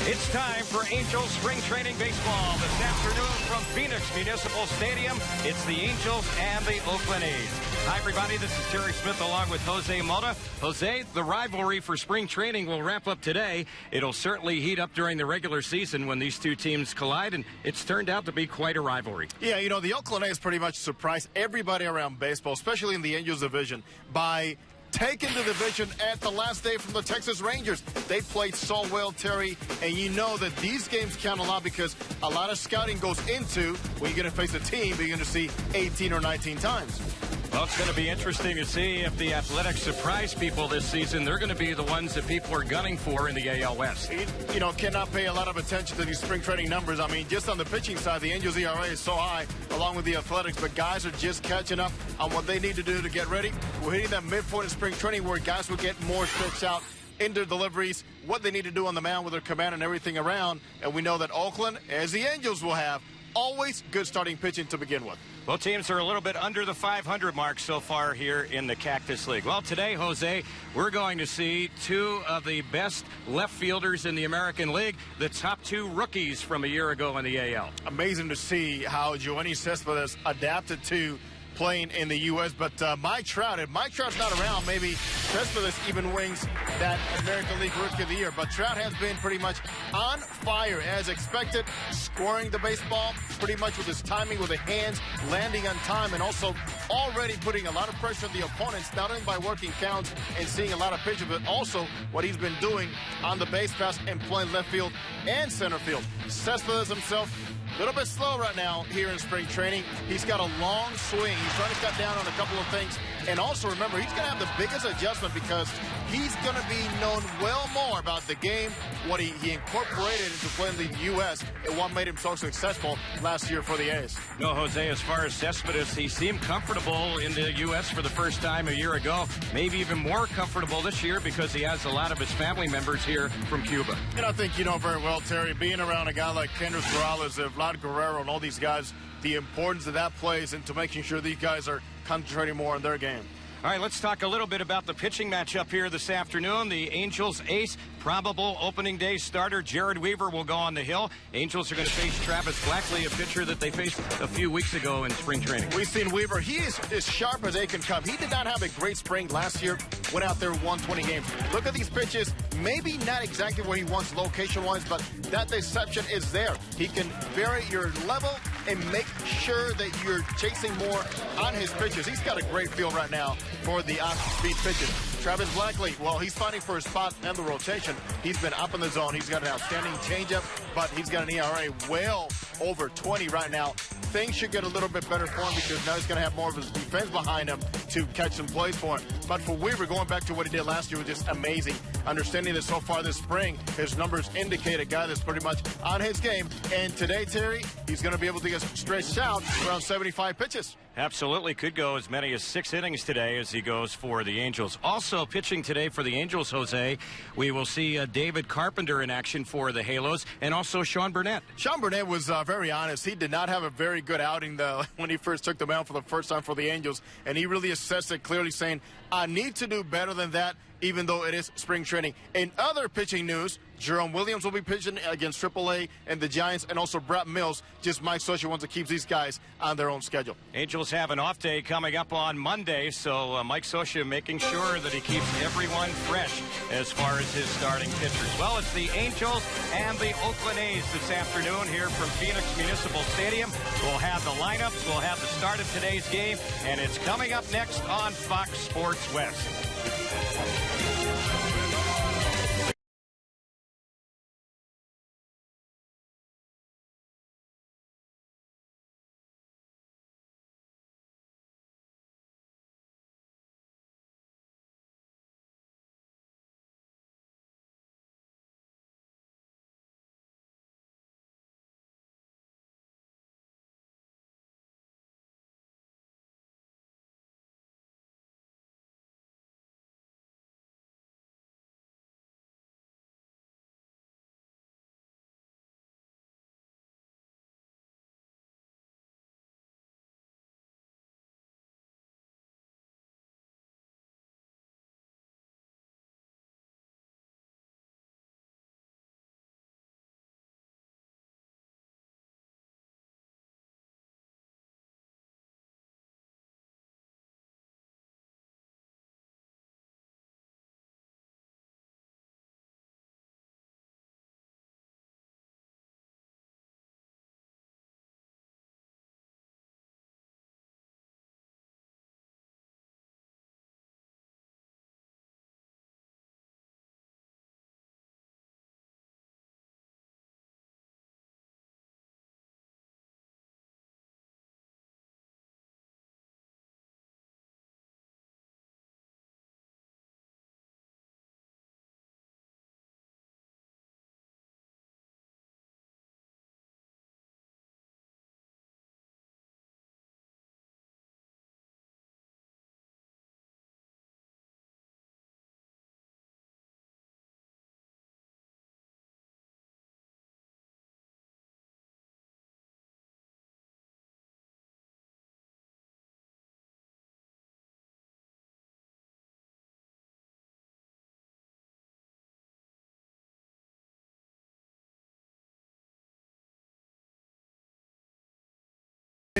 It's time for Angels Spring Training Baseball this afternoon from Phoenix Municipal Stadium. It's the Angels and the Oakland A's. Hi, everybody. This is Terry Smith along with Jose Mota. Jose, the rivalry for spring training will wrap up today. It'll certainly heat up during the regular season when these two teams collide, and it's turned out to be quite a rivalry. Yeah, you know, the Oakland A's pretty much surprised everybody around baseball, especially in the Angels division, by taking the division at the last day from the Texas Rangers. They played so well, Terry, and you know that these games count a lot because a lot of scouting goes into when you're going to face a team that you're going to see 18 or 19 times. Well, it's going to be interesting to see if the Athletics surprise people this season. They're going to be the ones that people are gunning for in the AL West. You know, cannot pay a lot of attention to these spring training numbers. I mean, just on the pitching side, the Angels ERA is so high, along with the Athletics, but guys are just catching up on what they need to do to get ready. We're hitting that midpoint of spring training where guys will get more stretched out in their deliveries, what they need to do on the mound with their command and everything around. And we know that Oakland, as the Angels will have, always good starting pitching to begin with. Both teams are a little bit under the 500 mark so far here in the Cactus League. Well, today, Jose, we're going to see two of the best left fielders in the American League, the top two rookies from a year ago in the AL. Amazing to see how Joanny Cespedes adapted to playing in the U.S., but Mike Trout, if Mike Trout's not around, maybe Cespedes even wins that American League Rookie of the Year. But Trout has been pretty much on fire as expected, scoring the baseball pretty much with his timing, with the hands, landing on time, and also already putting a lot of pressure on the opponents, not only by working counts and seeing a lot of pitches, but also what he's been doing on the base pass and playing left field and center field. Cespedes himself, a little bit slow right now here in spring training. He's got a long swing. He's trying to cut down on a couple of things. And also, remember, he's going to have the biggest adjustment because he's going to be known well more about the game, what he incorporated into playing the U.S., and what made him so successful last year for the A's. No, Jose, as far as Cespedes, he seemed comfortable in the U.S. for the first time a year ago, maybe even more comfortable this year because he has a lot of his family members here from Cuba. And I think you know very well, Terry, being around a guy like Kendrys Morales, Vlad Guerrero, and all these guys, the importance that that plays into making sure these guys are concentrating more on their game. All right, let's talk a little bit about the pitching matchup here this afternoon. The Angels ace, probable opening day starter, Jared Weaver, will go on the hill. Angels are going to face Travis Blackley, a pitcher that they faced a few weeks ago in spring training. We've seen Weaver. He is as sharp as they can come. He did not have a great spring last year, went out there, won 20 games. Look at these pitches. Maybe not exactly where he wants location-wise, but that deception is there. He can vary your level and make sure that you're chasing more on his pitches. He's got a great feel right now for the off-speed pitches. Travis Blackley, well, he's fighting for his spot and the rotation. He's been up in the zone. He's got an outstanding changeup, but he's got an ERA well over 20 right now. Things should get a little bit better for him because now he's going to have more of his defense behind him to catch some plays for him. But for Weaver, going back to what he did last year was just amazing. Understanding that so far this spring, his numbers indicate a guy that's pretty much on his game. And today, Terry, he's going to be able to get stretched out around 75 pitches. Absolutely. Could go as many as 6 innings today as he goes for the Angels. Also pitching today for the Angels, Jose, we will see David Carpenter in action for the Halos, and also Sean Burnett. Sean Burnett was very honest. He did not have a very good outing when he first took the mound for the first time for the Angels, and he really assessed it clearly, saying, I need to do better than that, even though it is spring training. In other pitching news, Jerome Williams will be pitching against AAA and the Giants, and also Brett Mills. Just Mike Scioscia wants to keep these guys on their own schedule. Angels have an off day coming up on Monday, so Mike Scioscia making sure that he keeps everyone fresh as far as his starting pitchers. Well, it's the Angels and the Oakland A's this afternoon here from Phoenix Municipal Stadium. We'll have the lineups, we'll have the start of today's game, and it's coming up next on Fox Sports West.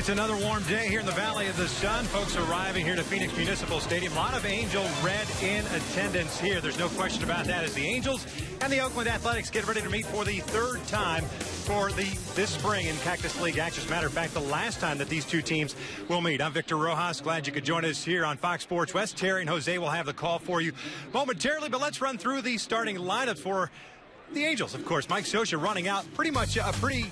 It's another warm day here in the Valley of the Sun. Folks arriving here to Phoenix Municipal Stadium. A lot of Angel Red in attendance here. There's no question about that as the Angels and the Oakland Athletics get ready to meet for the third time for this spring in Cactus League action. As a matter of fact, the last time that these two teams will meet. I'm Victor Rojas. Glad you could join us here on Fox Sports West. Terry and Jose will have the call for you momentarily, but let's run through the starting lineups for the Angels. Of course, Mike Scioscia running out pretty much a pretty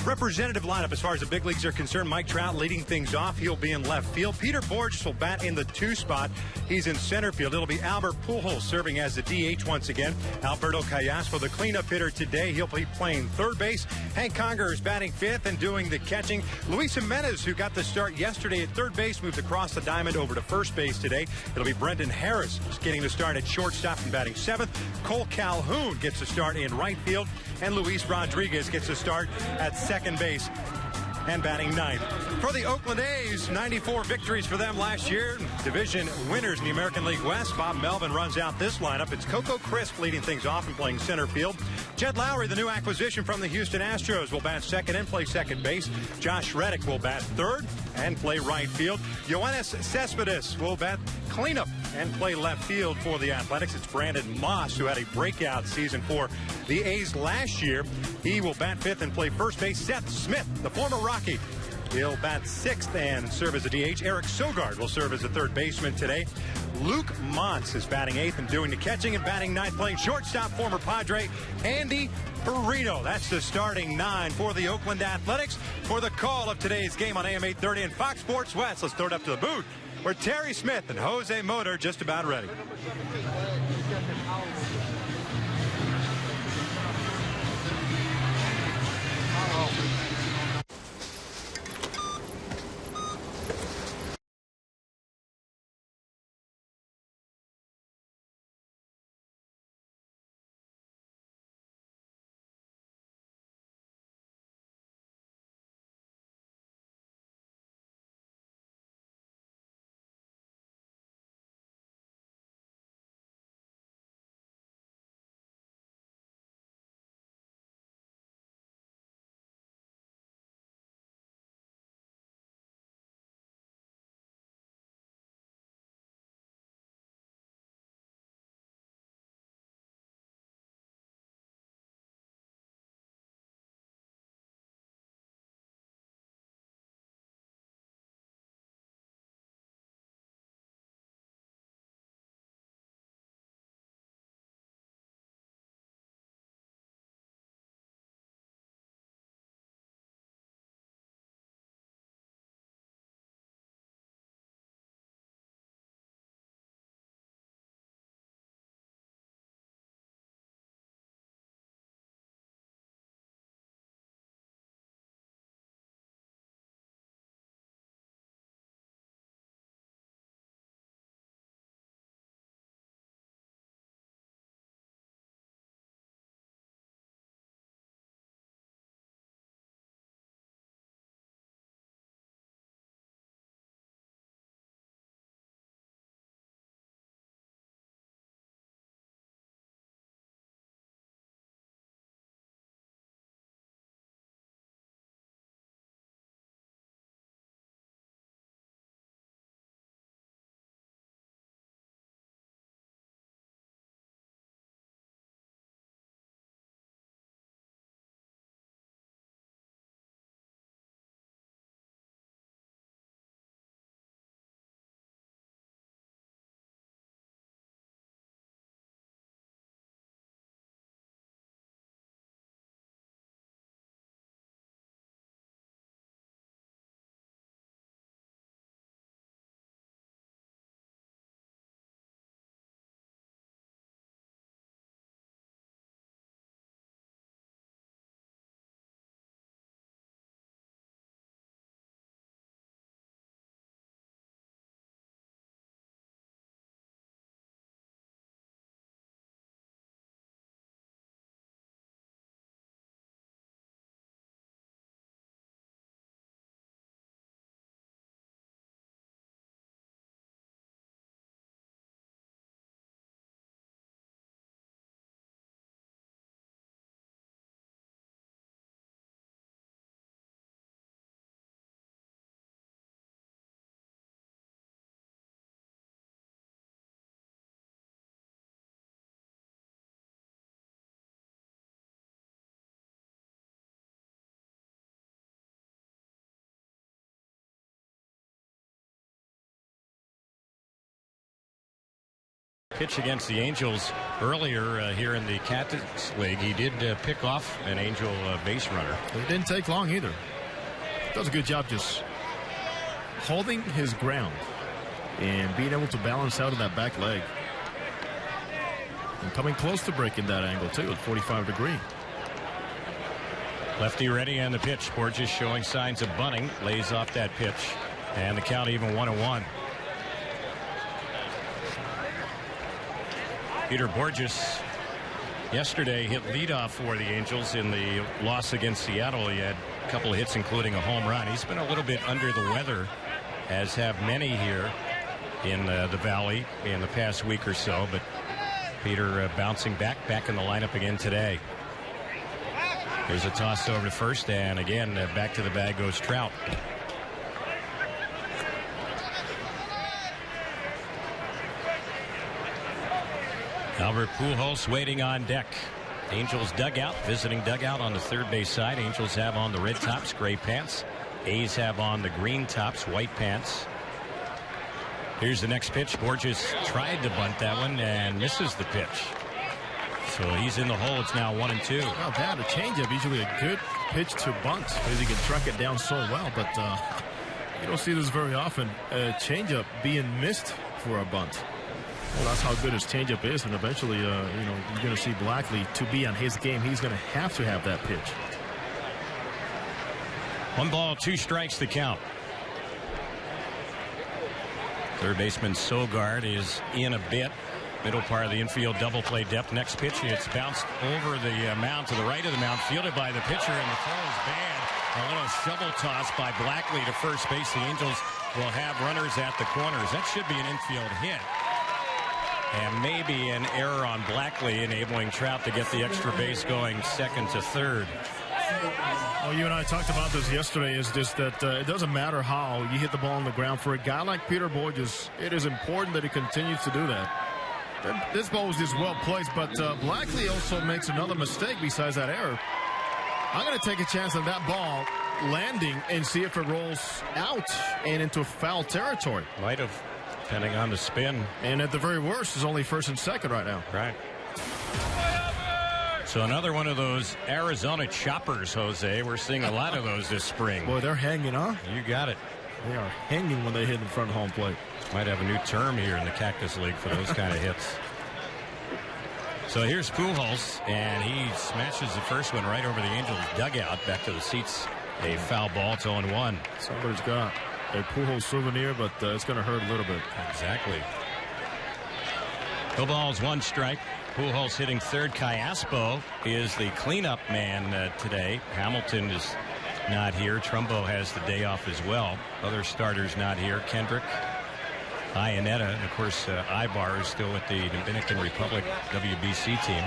representative lineup as far as the big leagues are concerned. Mike Trout leading things off. He'll be in left field. Peter Borges will bat in the 2 spot. He's in center field. It'll be Albert Pujols serving as the DH once again. Alberto Callaspo, the cleanup hitter today. He'll be playing third base. Hank Conger is batting 5th and doing the catching. Luis Jimenez, who got the start yesterday at third base, moved across the diamond over to first base today. It'll be Brendan Harris getting the start at shortstop and batting 7th. Cole Calhoun gets the start in right field. And Luis Rodriguez gets a start at second base and batting 9th. For the Oakland A's, 94 victories for them last year. Division winners in the American League West. Bob Melvin runs out this lineup. It's Coco Crisp leading things off and playing center field. Jed Lowry, the new acquisition from the Houston Astros, will bat second and play second base. Josh Reddick will bat third and play right field. Yoenis Cespedes will bat cleanup and play left field for the Athletics. It's Brandon Moss, who had a breakout season for the A's last year. He will bat 5th and play first base. Seth Smith, the former Rocky, he'll bat 6th and serve as a DH. Eric Sogard will serve as a third baseman today. Luke Montz is batting 8th and doing the catching, and batting 9th playing shortstop, former Padre Andy Perino. That's the starting 9 for the Oakland Athletics for the call of today's game on AM 830 and Fox Sports West. Let's throw it up to the booth where Terry Smith and Jose Mota are just about ready. Pitch against the Angels earlier here in the Cactus League. He did pick off an Angel base runner. It didn't take long either. Does a good job just holding his ground and being able to balance out of that back leg. And coming close to breaking that angle too at 45-degree. Lefty ready on the pitch. Borges showing signs of bunting. Lays off that pitch. And the count even 1-1. Peter Borges yesterday hit leadoff for the Angels in the loss against Seattle. He had a couple of hits, including a home run. He's been a little bit under the weather, as have many here in the Valley in the past week or so. But Peter bouncing back in the lineup again today. There's a toss over to first, and again back to the bag goes Trout. Albert Pujols waiting on deck. Angels dugout, visiting dugout on the third base side. Angels have on the red tops, gray pants. A's have on the green tops, white pants. Here's the next pitch. Borges tried to bunt that one and misses the pitch. So he's in the hole. It's now 1-2. Well, that a changeup, usually a good pitch to bunt because he can track it down so well. But you don't see this very often. A changeup being missed for a bunt. Well, that's how good his changeup is, and eventually, you're going to see Blackley to be on his game. He's going to have that pitch. 1 ball, 2 strikes the count. Third baseman Sogard is in a bit. Middle part of the infield, double play depth. Next pitch, it's bounced over the mound to the right of the mound, fielded by the pitcher, and the throw is bad. A little shovel toss by Blackley to first base. The Angels will have runners at the corners. That should be an infield hit. And maybe an error on Blackley, enabling Trout to get the extra base going second to third. Well, you and I talked about this yesterday, is just that it doesn't matter how you hit the ball on the ground. For a guy like Peter Borges, it is important that he continues to do that. This ball was just well placed, but Blackley also makes another mistake besides that error. I'm going to take a chance on that ball landing and see if it rolls out and into foul territory. Might have, depending on the spin. And at the very worst, is only first and second right now. Right. So another one of those Arizona choppers, Jose. We're seeing a lot of those this spring. Boy, they're hanging, huh? You got it. They are hanging when they hit in front of home plate. Might have a new term here in the Cactus League for those kind of hits. So here's Pujols, and he smashes the first one right over the Angels dugout. Back to the seats. A foul ball. It's 0-1. Somebody's got a Pujols souvenir, but it's going to hurt a little bit. Exactly. 2 balls, 1 strike. Pujols hitting third. Callaspo is the cleanup man today. Hamilton is not here. Trumbo has the day off as well. Other starters not here. Kendrick, Iannetta, and of course Ibar is still with the Dominican Republic WBC team.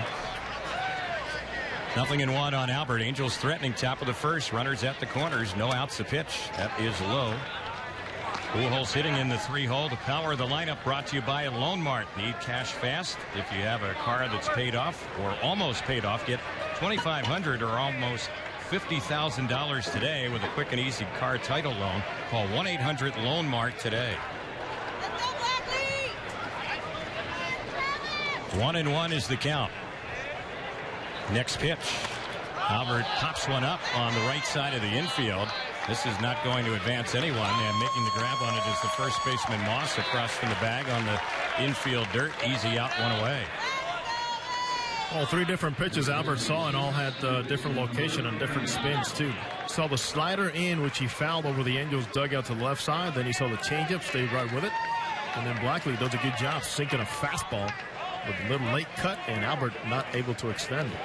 0-1 on Albert. Angels threatening top of the first. Runners at the corners. No outs to pitch. That is low. Pujols hitting in the 3-hole. The power of the lineup brought to you by Loan Mart. Need cash fast? If you have a car that's paid off or almost paid off, get $2,500 or almost $50,000 today with a quick and easy car title loan. Call 1-800-LOAN-MART today. 1-1 is the count. Next pitch. Albert pops one up on the right side of the infield. This is not going to advance anyone, and making the grab on it is the first baseman Moss across from the bag on the infield dirt. Easy out, 1 away. Well, 3 different pitches Albert saw, and all had different location and different spins too. Saw the slider in, which he fouled over the Angels dugout to the left side. Then he saw the changeup, stayed right with it. And then Blackley does a good job sinking a fastball with a little late cut, and Albert not able to extend it.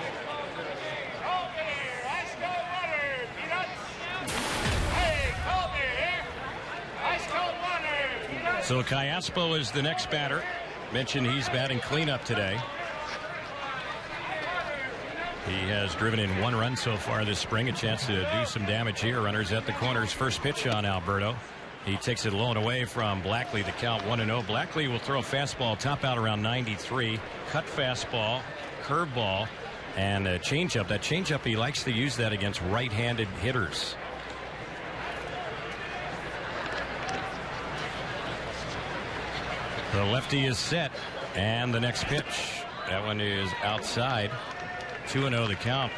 So Callaspo is the next batter. Mentioned he's batting cleanup today. He has driven in 1 run so far this spring. A chance to do some damage here. Runners at the corners. First pitch on Alberto. He takes it low and away from Blackley. The count 1-0. Blackley will throw a fastball, top out around 93. Cut fastball, curveball, and a changeup. That changeup, he likes to use that against right-handed hitters. The lefty is set. And the next pitch. That one is outside. 2-0 the count.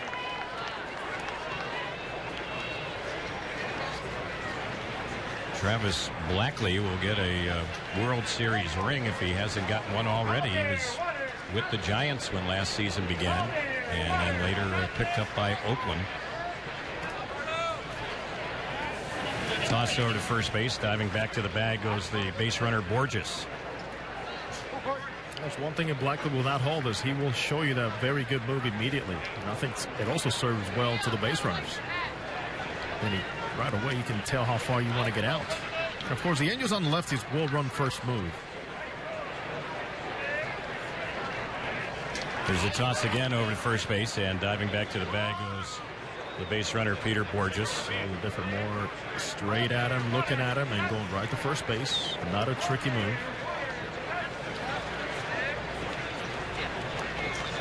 Travis Blackley will get a World Series ring if he hasn't gotten one already. He was with the Giants when last season began, and then later picked up by Oakland. Toss over to first base. Diving back to the bag goes the base runner Borges. There's one thing in Blackley will not hold is he will show you that very good move immediately. And I think it also serves well to the base runners. And right away you can tell how far you want to get out. And of course the Angels on the lefties will run first move. There's a toss again over to first base, and diving back to the bag goes the base runner Peter Borges. A little different, more straight at him, looking at him, and going right to first base. Not a tricky move.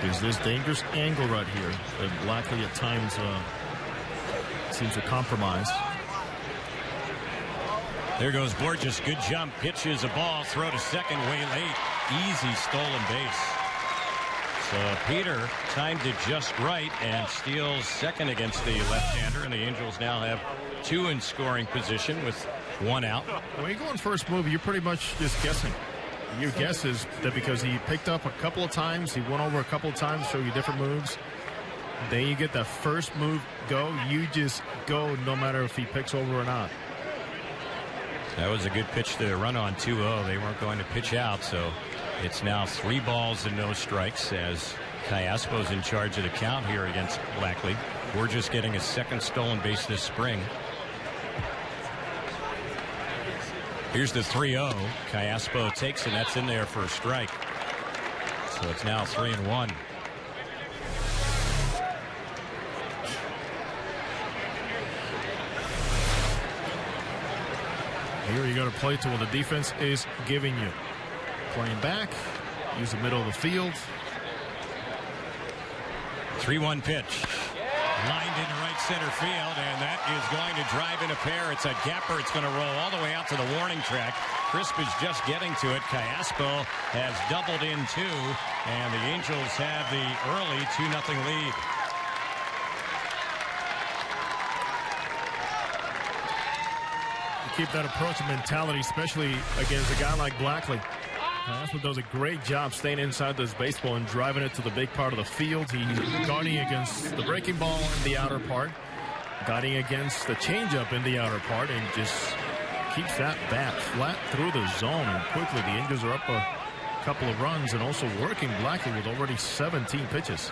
There's this dangerous angle right here that Blackley at times seems to compromise. There goes Borges. Good jump. Pitches a ball. Throw to second way late. Easy stolen base. So Peter timed it just right and steals second against the left-hander, and the Angels now have two in scoring position with one out. When you go on first move, you're pretty much just guessing. Your guess is that because he picked up a couple of times, he went over a couple of times, show you different moves. Then you get that first move go, you just go no matter if he picks over or not. That was a good pitch to run on 2-0. They weren't going to pitch out, so it's now 3 balls and no strikes as Callaspo's in charge of the count here against Blackley. We're just getting a second stolen base this spring. Here's the 3-0. Callaspo takes, and that's in there for a strike. So it's now 3-1. Here you got to play to what the defense is giving you. Playing back, use the middle of the field. 3-1 pitch. Lined into right center field, and that is going to drive in a pair. It's a gapper. It's going to roll all the way out to the warning track. Crisp is just getting to it. Callaspo has doubled in 2, and the Angels have the early 2-0 lead. Keep that approach and mentality, especially against a guy like Blackley. Callaspo does a great job staying inside this baseball and driving it to the big part of the field. He's guarding against the breaking ball in the outer part, guarding against the changeup in the outer part, and just keeps that bat flat through the zone. And quickly, the Angels are up a couple of runs and also working Blackley with already 17 pitches.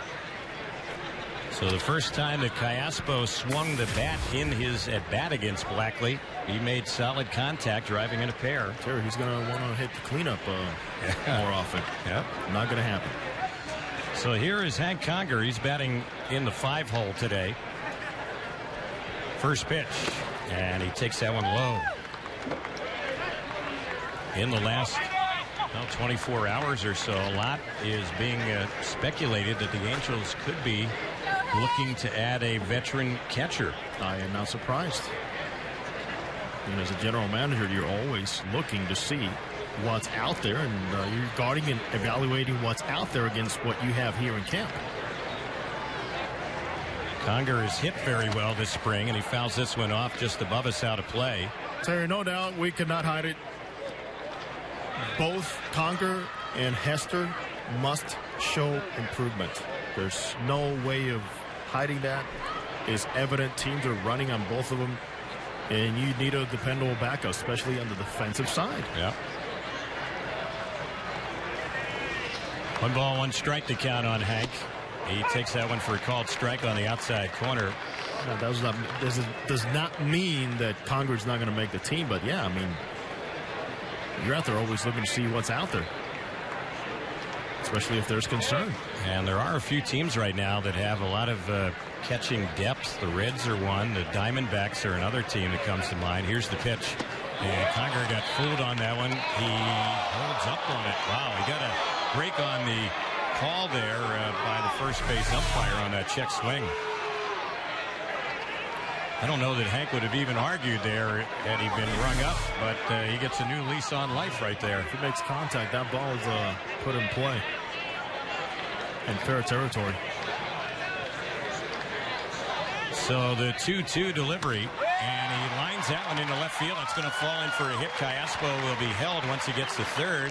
So the first time that Callaspo swung the bat in his at-bat against Blackley, he made solid contact driving in a pair. Terry, he's going to want to hit the cleanup more often. Yep. Not going to happen. So here is Hank Conger. He's batting in the 5-hole today. First pitch, and he takes that one low. In the last 24 hours or so, a lot is being speculated that the Angels could be looking to add a veteran catcher. I am not surprised. And as a general manager, you're always looking to see what's out there, and you're guarding and evaluating what's out there against what you have here in camp. Conger has hit very well this spring, and he fouls this one off just above us out of play. Terry, no doubt we could not hide it. Both Conger and Hester must show improvement. There's no way of hiding that. It's evident teams are running on both of them, and you need a dependable backup, especially on the defensive side. Yeah. 1 ball, 1 strike to count on Hank. He takes that one for a called strike on the outside corner. No, does not mean that Conger's not going to make the team, but yeah, I mean, you're out there always looking to see what's out there, especially if there's concern. And there are a few teams right now that have a lot of catching depth. The Reds are one. The Diamondbacks are another team that comes to mind. Here's the pitch. And Conger got fooled on that one. He holds up on it. Wow, he got a break on the call there by the first base umpire on that check swing. I don't know that Hank would have even argued there had he been rung up, but he gets a new lease on life right there. If he makes contact, that ball is put in play in fair territory. So the 2-2 delivery, and he lines that one into left field. It's going to fall in for a hit. Callaspo will be held once he gets to third.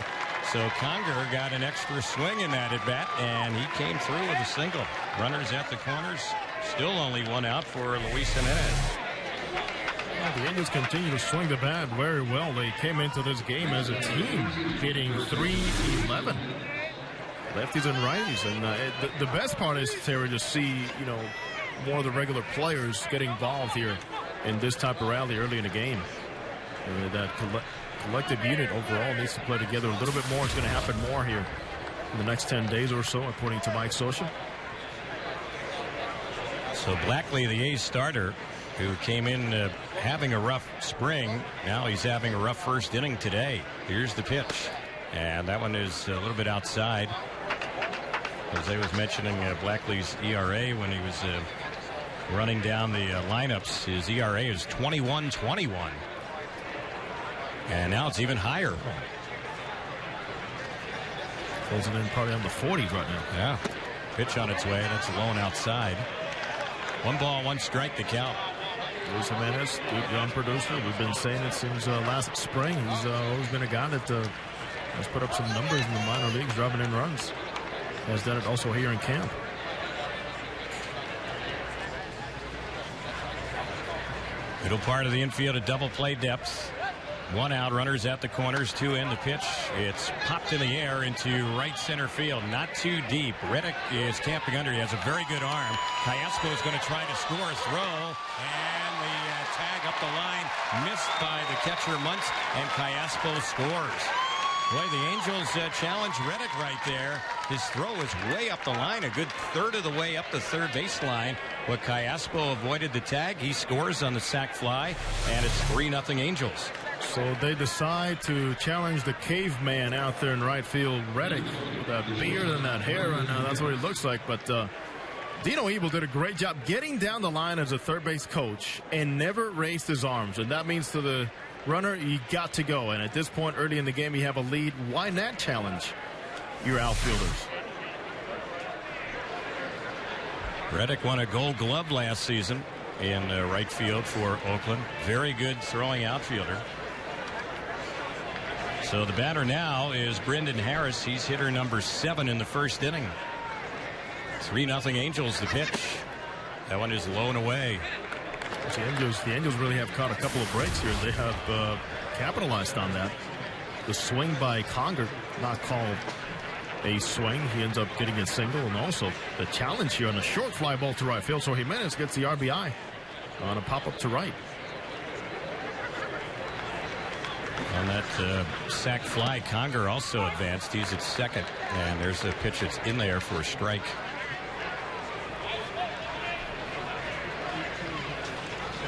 So Conger got an extra swing in that at bat, and he came through with a single. Runners at the corners. Still only one out for Luis Jimenez. Well, the Angels continue to swing the bat very well. They came into this game as a team, hitting .311. Lefties and righties, and the best part is, Terry, to see more of the regular players get involved here in this type of rally early in the game. That collective unit overall needs to play together a little bit more. It's going to happen more here in the next 10 days or so, according to Mike Scioscia. So Blackley, the A's starter, who came in having a rough spring, now he's having a rough first inning today. Here's the pitch, and that one is a little bit outside. Jose was mentioning Blackley's ERA when he was running down the lineups. His ERA is 21-21. And now it's even higher. Closing in probably on the 40s right now. Yeah. Pitch on its way. That's low and outside. 1 ball, 1 strike to count. Luis Jimenez, good young producer. We've been saying it since last spring. He's always been a guy that has put up some numbers in the minor leagues, driving in runs. Has done it also here in camp. Middle part of the infield, a double play depth. 1 out, runners at the corners, 2 in. The pitch, it's popped in the air into right center field. Not too deep. Reddick is camping under. He has a very good arm. Callaspo is going to try to score a throw. And the tag up the line, missed by the catcher Muntz, and Callaspo scores. Boy, the Angels challenge Reddick right there. His throw is way up the line, a good third of the way up the third baseline. But Callaspo avoided the tag. He scores on the sac fly, and it's 3-0 Angels. So they decide to challenge the caveman out there in right field, Reddick, with that beard and that hair, and that's what he looks like. But Dino Ebel did a great job getting down the line as a third base coach and never raised his arms. And that means to the runner, you got to go. And at this point early in the game, you have a lead. Why not challenge your outfielders? Reddick won a Gold Glove last season in right field for Oakland. Very good throwing outfielder. So the batter now is Brendan Harris. He's hitter number 7 in the first inning. 3-0 Angels. The pitch. That one is low and away. The Angels really have caught a couple of breaks here. They have capitalized on that. The swing by Conger, not called a swing. He ends up getting a single, and also the challenge here on a short fly ball to right field. So Jimenez gets the RBI on a pop-up to right. On that sac fly, Conger also advanced. He's at second, and there's a pitch that's in there for a strike.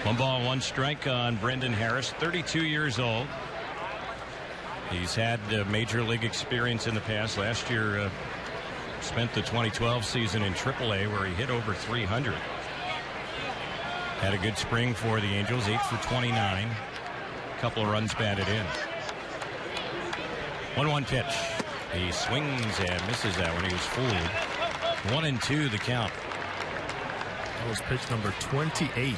One ball, 1 strike on Brendan Harris, 32 years old. He's had major league experience in the past. Last year, spent the 2012 season in AAA, where he hit over 300. Had a good spring for the Angels, 8 for 29. Couple of runs batted in. 1-1 pitch. He swings and misses that one. He was fooled. 1-2 the count. That was pitch number 28.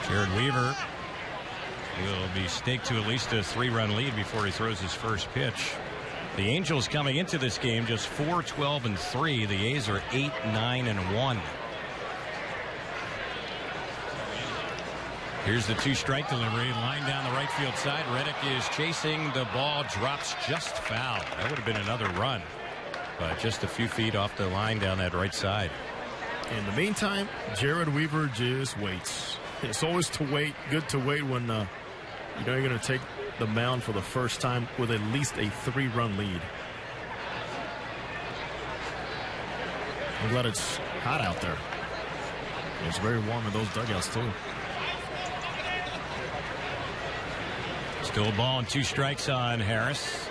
Jared Weaver will be staked to at least a 3-run lead before he throws his first pitch. The Angels coming into this game just 4-12-3. The A's are 8-9-1. Here's the 2-strike delivery. Line down the right field side. Reddick is chasing. The ball drops just foul. That would have been another run, but just a few feet off the line down that right side. In the meantime, Jared Weaver just waits. It's always good to wait when you know you're going to take the mound for the first time with at least a 3-run lead. I'm glad it's hot out there. It's very warm in those dugouts too. Still a ball and 2 strikes on Harris.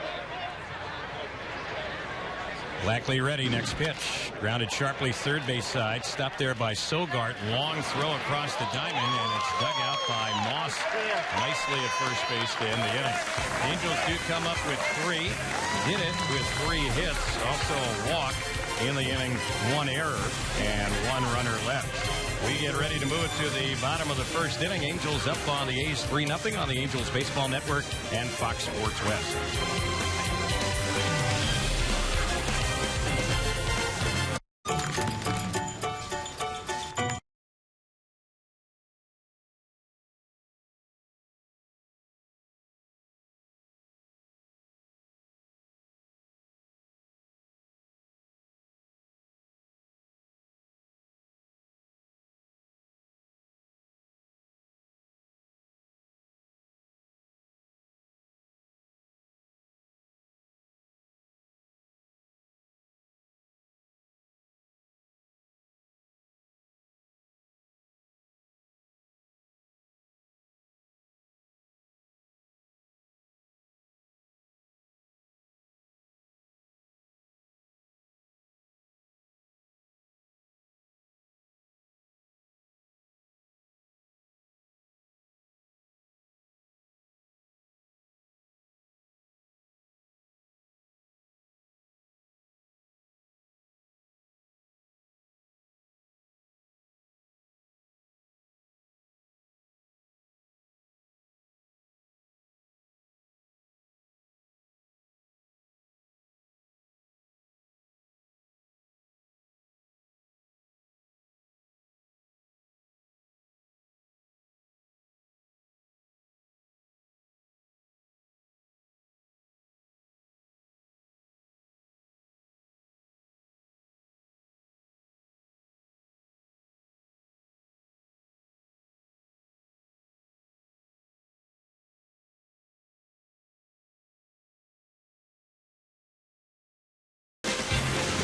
Blackley ready. Next pitch. Grounded sharply third base side. Stopped there by Sogart. Long throw across the diamond, and it's dug out by Moss nicely at first base to end the inning. The Angels do come up with 3. Did it with 3 hits. Also a walk in the inning. 1 error and 1 runner left. We get ready to move it to the bottom of the first inning. Angels up on the A's 3-0 on the Angels Baseball Network and Fox Sports West.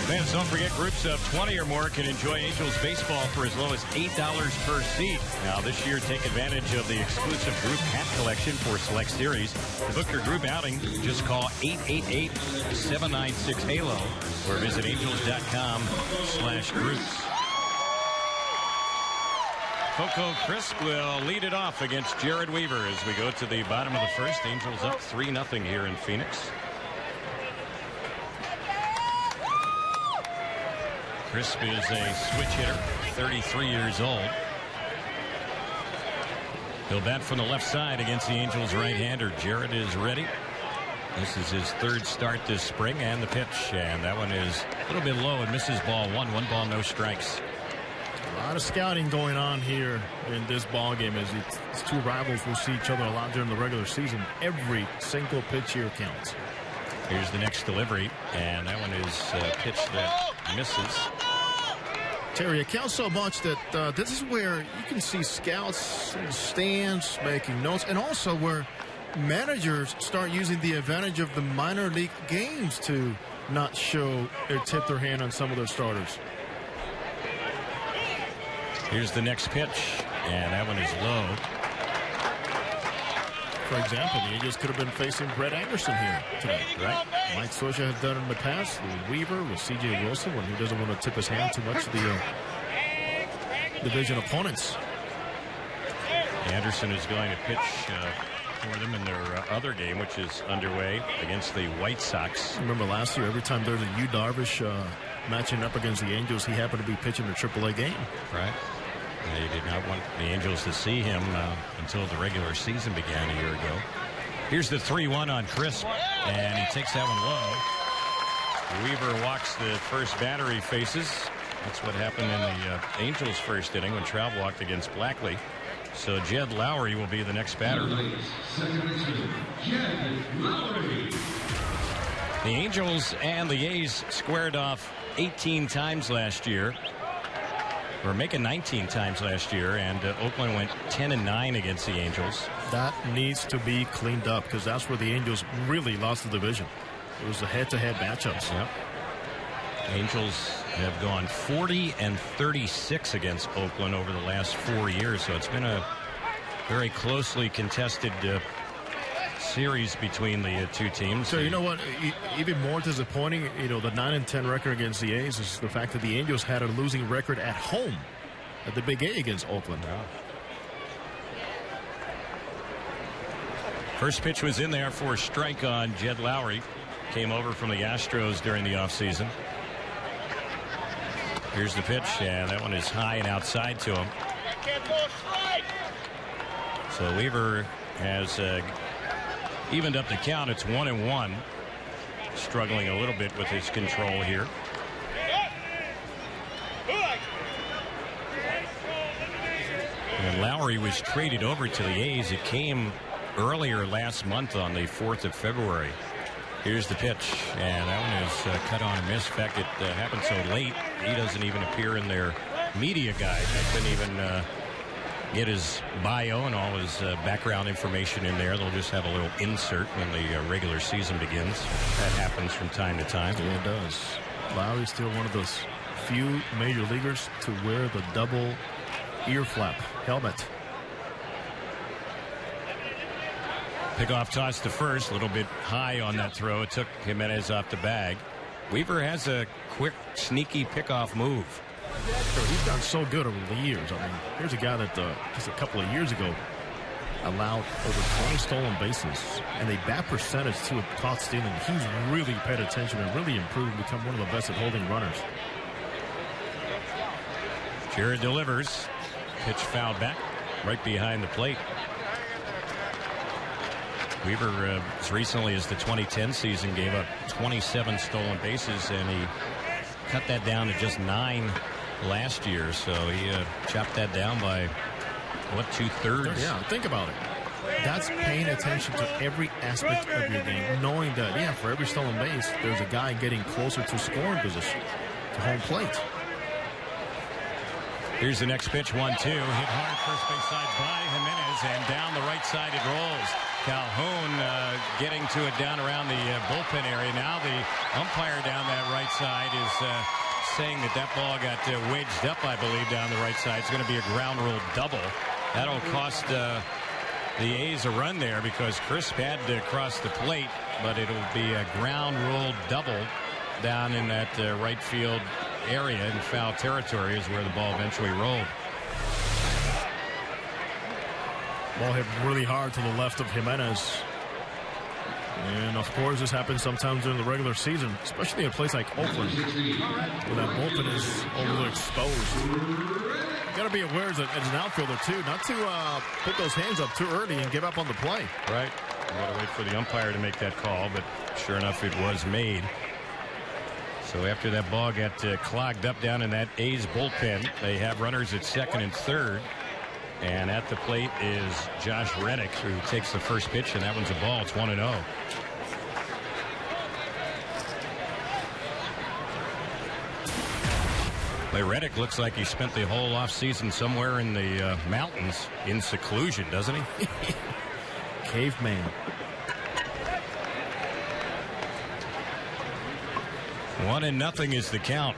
Fans, don't forget, groups of 20 or more can enjoy Angels baseball for as low as $8 per seat. Now, this year, take advantage of the exclusive group hat collection for select series. To book your group outing, just call 888-796-HALO or visit angels.com/groups. Coco Crisp will lead it off against Jared Weaver as we go to the bottom of the first. Angels up 3-0 here in Phoenix. Crisp is a switch hitter, 33 years old. He'll bat from the left side against the Angels right-hander. Jared is ready. This is his 3rd start this spring, and the pitch, and that one is a little bit low and misses ball 1. 1 ball, no strikes. A lot of scouting going on here in this ball game as these 2 rivals will see each other a lot during the regular season. Every single pitch here counts. Here's the next delivery, and that one is a pitch that misses. Terry, it counts so much that this is where you can see scouts in the stands making notes, and also where managers start using the advantage of the minor league games to not show or tip their hand on some of their starters. Here's the next pitch, and that one is low. For example, the Angels could have been facing Brett Anderson here today, right? Mike Scioscia has done it in the past with Weaver, with C.J. Wilson, when he doesn't want to tip his hand too much to the division opponents. Anderson is going to pitch for them in their other game, which is underway against the White Sox. Remember last year, every time there's a Yu Darvish matching up against the Angels, he happened to be pitching a AAA game. Right. They did not want the Angels to see him until the regular season began a year ago. Here's the 3-1 on Crisp, and he takes that one low. Weaver walks the first batter he faces. That's what happened in the Angels' first inning when Trout walked against Blackley. So Jed Lowry will be the next batter. The Angels and the A's squared off 18 times last year. We're making 19 times last year, and Oakland went 10-9 against the Angels. That needs to be cleaned up because that's where the Angels really lost the division. It was the head-to-head matchups. Yep. Angels have gone 40-36 against Oakland over the last 4 years, so it's been a very closely contested series between the two teams. So you know what? Even more disappointing, the 9-10 record against the A's is the fact that the Angels had a losing record at home at the Big A against Oakland. Yeah. First pitch was in there for a strike on Jed Lowry. Came over from the Astros during the offseason. Here's the pitch, and that one is high and outside to him. So Weaver has evened up the count. It's 1-1. Struggling a little bit with his control here. And Lowry was traded over to the A's. It came earlier last month on the 4th of February. Here's the pitch, and that one is cut on a miss. In fact, it happened so late, he doesn't even appear in their media guide. They couldn't even get his bio and all his background information in there. They'll just have a little insert when the regular season begins. That happens from time to time. Yeah, it does. Lowry's still one of those few major leaguers to wear the double ear flap helmet. Pickoff toss to first, a little bit high on that throw. It took Jimenez off the bag. Weaver has a quick, sneaky pickoff move. He's done so good over the years. I mean, here's a guy that just a couple of years ago allowed over 20 stolen bases, and the bat percentage to caught stealing. He's really paid attention and really improved and become one of the best at holding runners. Jared delivers. Pitch fouled back right behind the plate. Weaver, as recently as the 2010 season, gave up 27 stolen bases, and he cut that down to just 9 last year. So he chopped that down by, what, 2/3? Yeah, think about it. That's paying attention to every aspect of your game, knowing that, yeah, for every stolen base, there's a guy getting closer to scoring position, to home plate. Here's the next pitch, 1-2. Hit hard first base side by Jimenez, and down the right side it rolls. Calhoun getting to it down around the bullpen area. Now the umpire down that right side is saying that ball got wedged up, I believe, down the right side. It's going to be a ground rule double. That'll cost the A's a run there because Crisp had to cross the plate, but it'll be a ground rule double down in that right field area in foul territory is where the ball eventually rolled. Ball hit really hard to the left of Jimenez. And, of course, this happens sometimes during the regular season, especially in a place like Oakland, where that bullpen is overexposed. You got to be aware as an outfielder, too, not to put those hands up too early and give up on the play. Right. You got to wait for the umpire to make that call, but sure enough, it was made. So after that ball got clogged up down in that A's bullpen, they have runners at second and third. And at the plate is Josh Reddick, who takes the first pitch, and that one's a ball. It's 1-0. Reddick looks like he spent the whole offseason somewhere in the mountains in seclusion, doesn't he? Caveman. 1-0 is the count.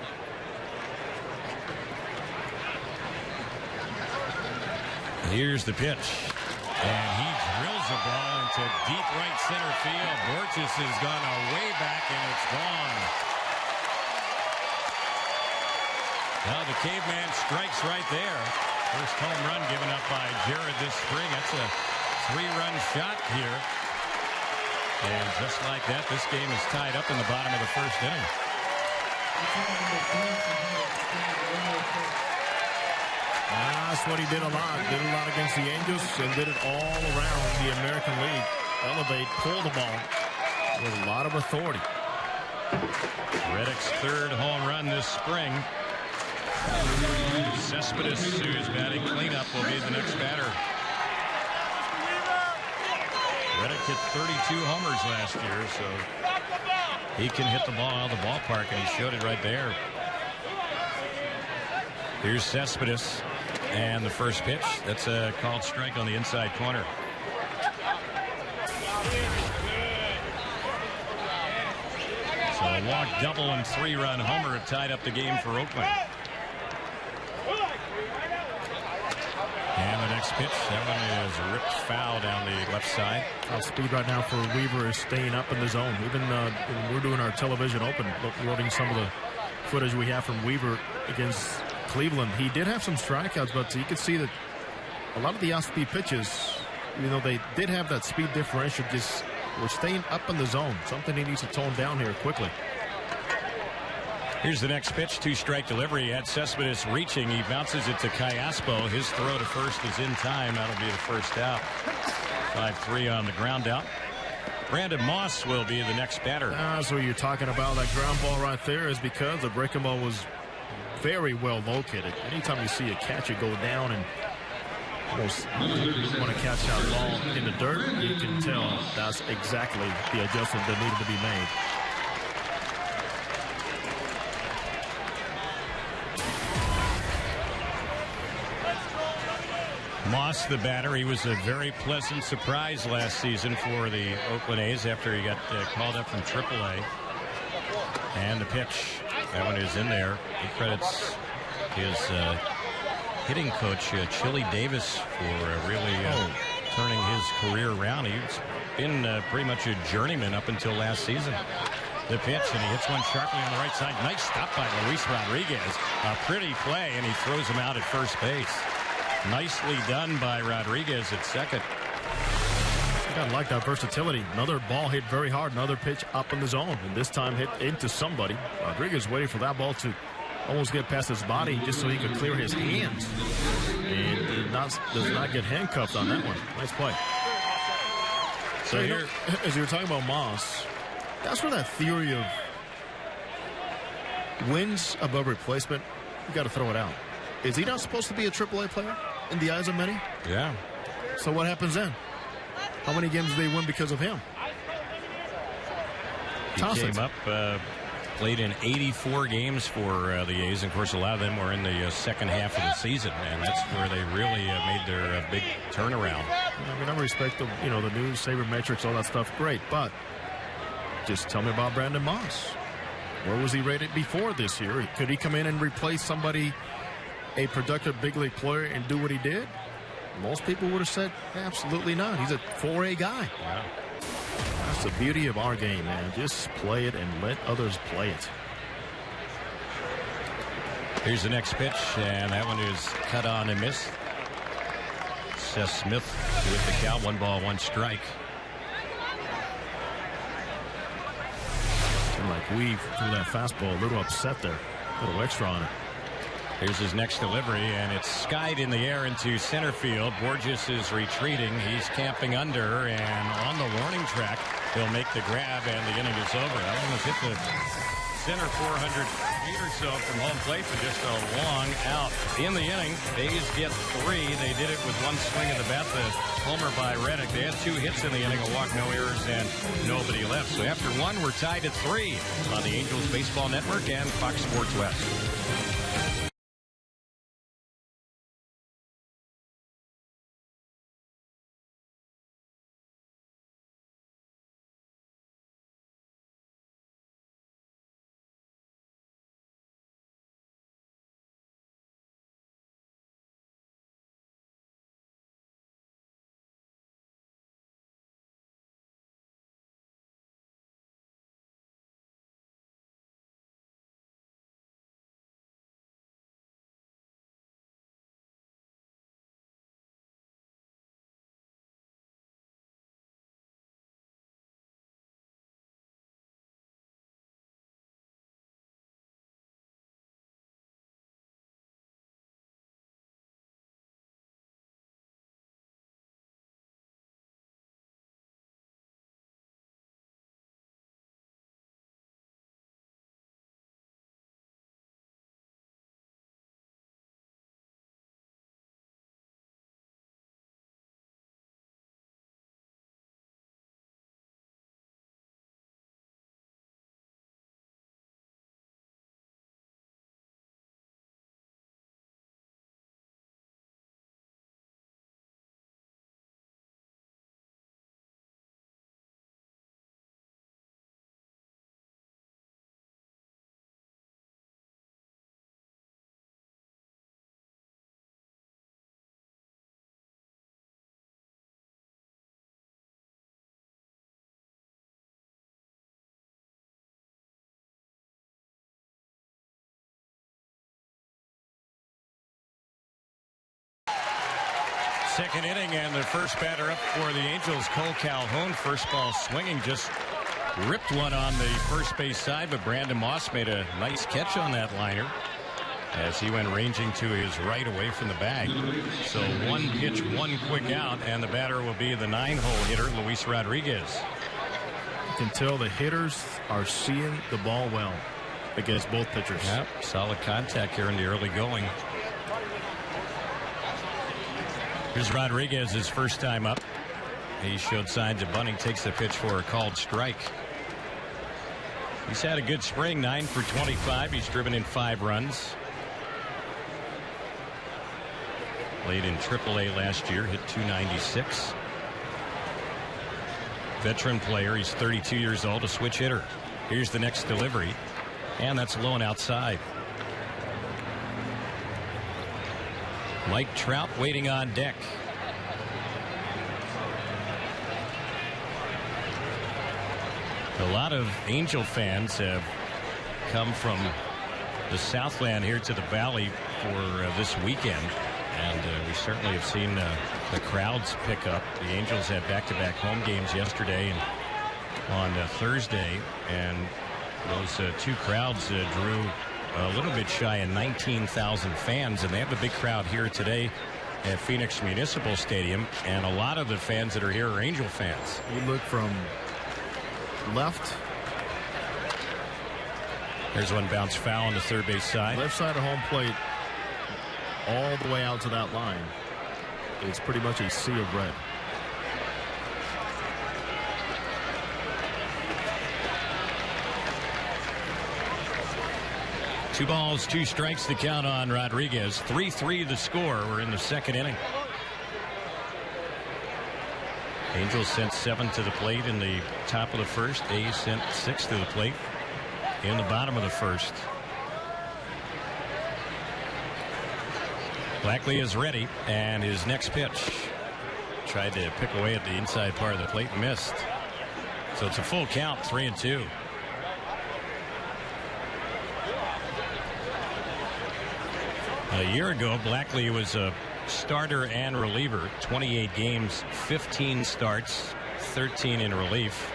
Here's the pitch, and he drills the ball into deep right center field. Borges has gone way back, and it's gone. Well, the caveman strikes right there. First home run given up by Jared this spring. That's a 3-run shot here. And just like that, this game is tied up in the bottom of the first inning. That's what he did a lot. Did a lot against the Angels and did it all around the American League. Elevate, pull the ball with a lot of authority. Reddick's third home run this spring. Cespedes, who's batting cleanup, will be the next batter. Reddick hit 32 homers last year, so he can hit the ball out of the ballpark, and he showed it right there. Here's Cespedes, and the first pitch. That's a called strike on the inside corner. So a walk, double, and 3-run homer have tied up the game for Oakland. And the next pitch. That one is ripped foul down the left side. Speed right now for Weaver is staying up in the zone. Even when we're doing our television open, loading some of the footage we have from Weaver against Cleveland, he did have some strikeouts, but you could see that a lot of the off-speed pitches, even though they did have that speed differential, just were staying up in the zone. Something he needs to tone down here quickly. Here's the next pitch. 2-strike delivery. At Cespedes reaching. He bounces it to Callaspo. His throw to first is in time. That'll be the first out. 5-3 on the ground out. Brandon Moss will be the next batter. That's what you're talking about. That ground ball right there is because the breaking ball was very well located. Anytime you see a catcher go down and almost want to catch that ball in the dirt, you can tell that's exactly the adjustment that needed to be made. Moss, the batter, he was a very pleasant surprise last season for the Oakland A's after he got called up from AAA. And the pitch, that one is in there. He credits his hitting coach, Chili Davis, for really turning his career around. He's been pretty much a journeyman up until last season. The pitch, and he hits one sharply on the right side. Nice stop by Luis Rodriguez. A pretty play, and he throws him out at first base. Nicely done by Rodriguez at second. I like that versatility. Another ball hit very hard. Another pitch up in the zone. And this time hit into somebody. Rodriguez waiting for that ball to almost get past his body just so he could clear his hands. And does not get handcuffed on that one. Nice play. So here, as you were talking about Moss, that's where that theory of wins above replacement, you got to throw it out. Is he not supposed to be a AAA player in the eyes of many? Yeah. So what happens then? How many games do they win because of him? He came up, played in 84 games for the A's. And of course, a lot of them were in the second half of the season, and that's where they really made their big turnaround. I mean, I respect the news, sabermetrics, all that stuff. Great, but just tell me about Brandon Moss. Where was he rated before this year? Could he come in and replace somebody, a productive big league player, and do what he did? Most people would have said absolutely not. He's a 4A guy. Yeah. That's the beauty of our game, man. Just play it and let others play it. Here's the next pitch, and that one is cut on and missed. Seth Smith with the count. 1 ball, 1 strike. And like Weave threw that fastball, a little upset there. A little extra on it. Here's his next delivery, and it's skied in the air into center field. Borges is retreating. He's camping under, and on the warning track, he'll make the grab, and the inning is over. That one was hit the center 400 feet or so from home plate, but just a long out. In the inning, A's get 3. They did it with 1 swing of the bat. The homer by Reddick. They had 2 hits in the inning, a walk, no errors, and nobody left. So after 1, we're tied at 3 on the Angels Baseball Network and Fox Sports West. second inning, and the first batter up for the Angels, Cole Calhoun. First ball swinging, just ripped one on the first base side, but Brandon Moss made a nice catch on that liner as he went ranging to his right away from the bag. So one pitch, one quick out, and the batter will be the 9-hole hitter, Luis Rodriguez. You can tell the hitters are seeing the ball well against both pitchers. Yep, solid contact here in the early going. Here's Rodriguez, his first time up. He showed signs of bunting, takes the pitch for a called strike. He's had a good spring, 9 for 25. He's driven in 5 runs. Played in AAA last year, hit .296. Veteran player, he's 32 years old, a switch hitter. Here's the next delivery, and that's low and outside. Mike Trout waiting on deck. A lot of Angel fans have come from the Southland here to the Valley for this weekend, and we certainly have seen the crowds pick up. The Angels had back-to-back home games yesterday and on Thursday, and those two crowds drew a little bit shy of 19,000 fans, and they have a big crowd here today at Phoenix Municipal Stadium, and a lot of the fans that are here are Angel fans. You look from left. There's one bounce foul on the third base side. Left side of home plate all the way out to that line. It's pretty much a sea of red. Two balls, 2 strikes to count on Rodriguez. 3-3 the score. We're in the second inning. Angels sent 7 to the plate in the top of the first. A's sent 6 to the plate in the bottom of the first. Blackley is ready, and his next pitch tried to pick away at the inside part of the plate and missed. So it's a full count, 3-2. A year ago, Blackley was a starter and reliever. 28 games, 15 starts, 13 in relief.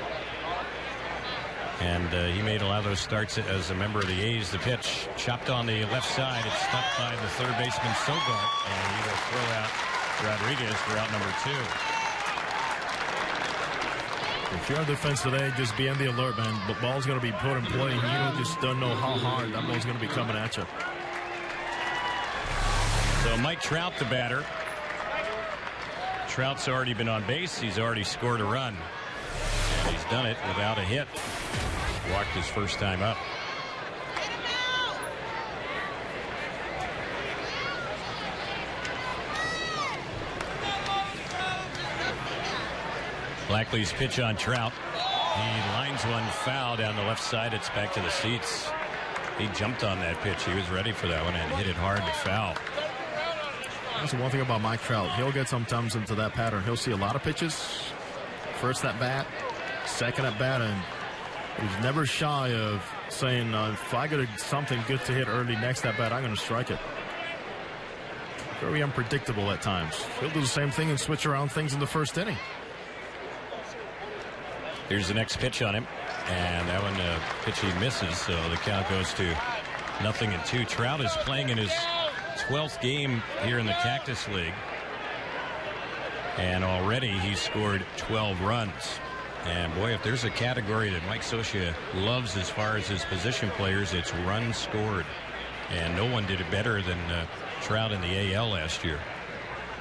And he made a lot of those starts as a member of the A's. The pitch chopped on the left side. It's stopped by the third baseman Sogart, and he will throw out Rodriguez for out number 2. If you're on defense today, just be on the alert, man. The ball's going to be put in play. You just don't know how hard that ball's going to be coming at you. So Mike Trout, the batter. Trout's already been on base. He's already scored a run. And he's done it without a hit. Walked his first time up. Blackley's pitch on Trout. He lines one foul down the left side. It's back to the seats. He jumped on that pitch. He was ready for that one and hit it hard to foul. That's the one thing about Mike Trout. He'll get sometimes into that pattern. He'll see a lot of pitches. First at bat, second at bat, and he's never shy of saying, if I get something good to hit early next at bat, I'm going to strike it. Very unpredictable at times. He'll do the same thing and switch around things in the first inning. Here's the next pitch on him, and that one pitch he misses, so the count goes to 0-2. Trout is playing in his 12th game here in the Cactus League, and already he's scored 12 runs. And boy, if there's a category that Mike Socia loves as far as his position players, it's runs scored, and no one did it better than Trout in the AL last year.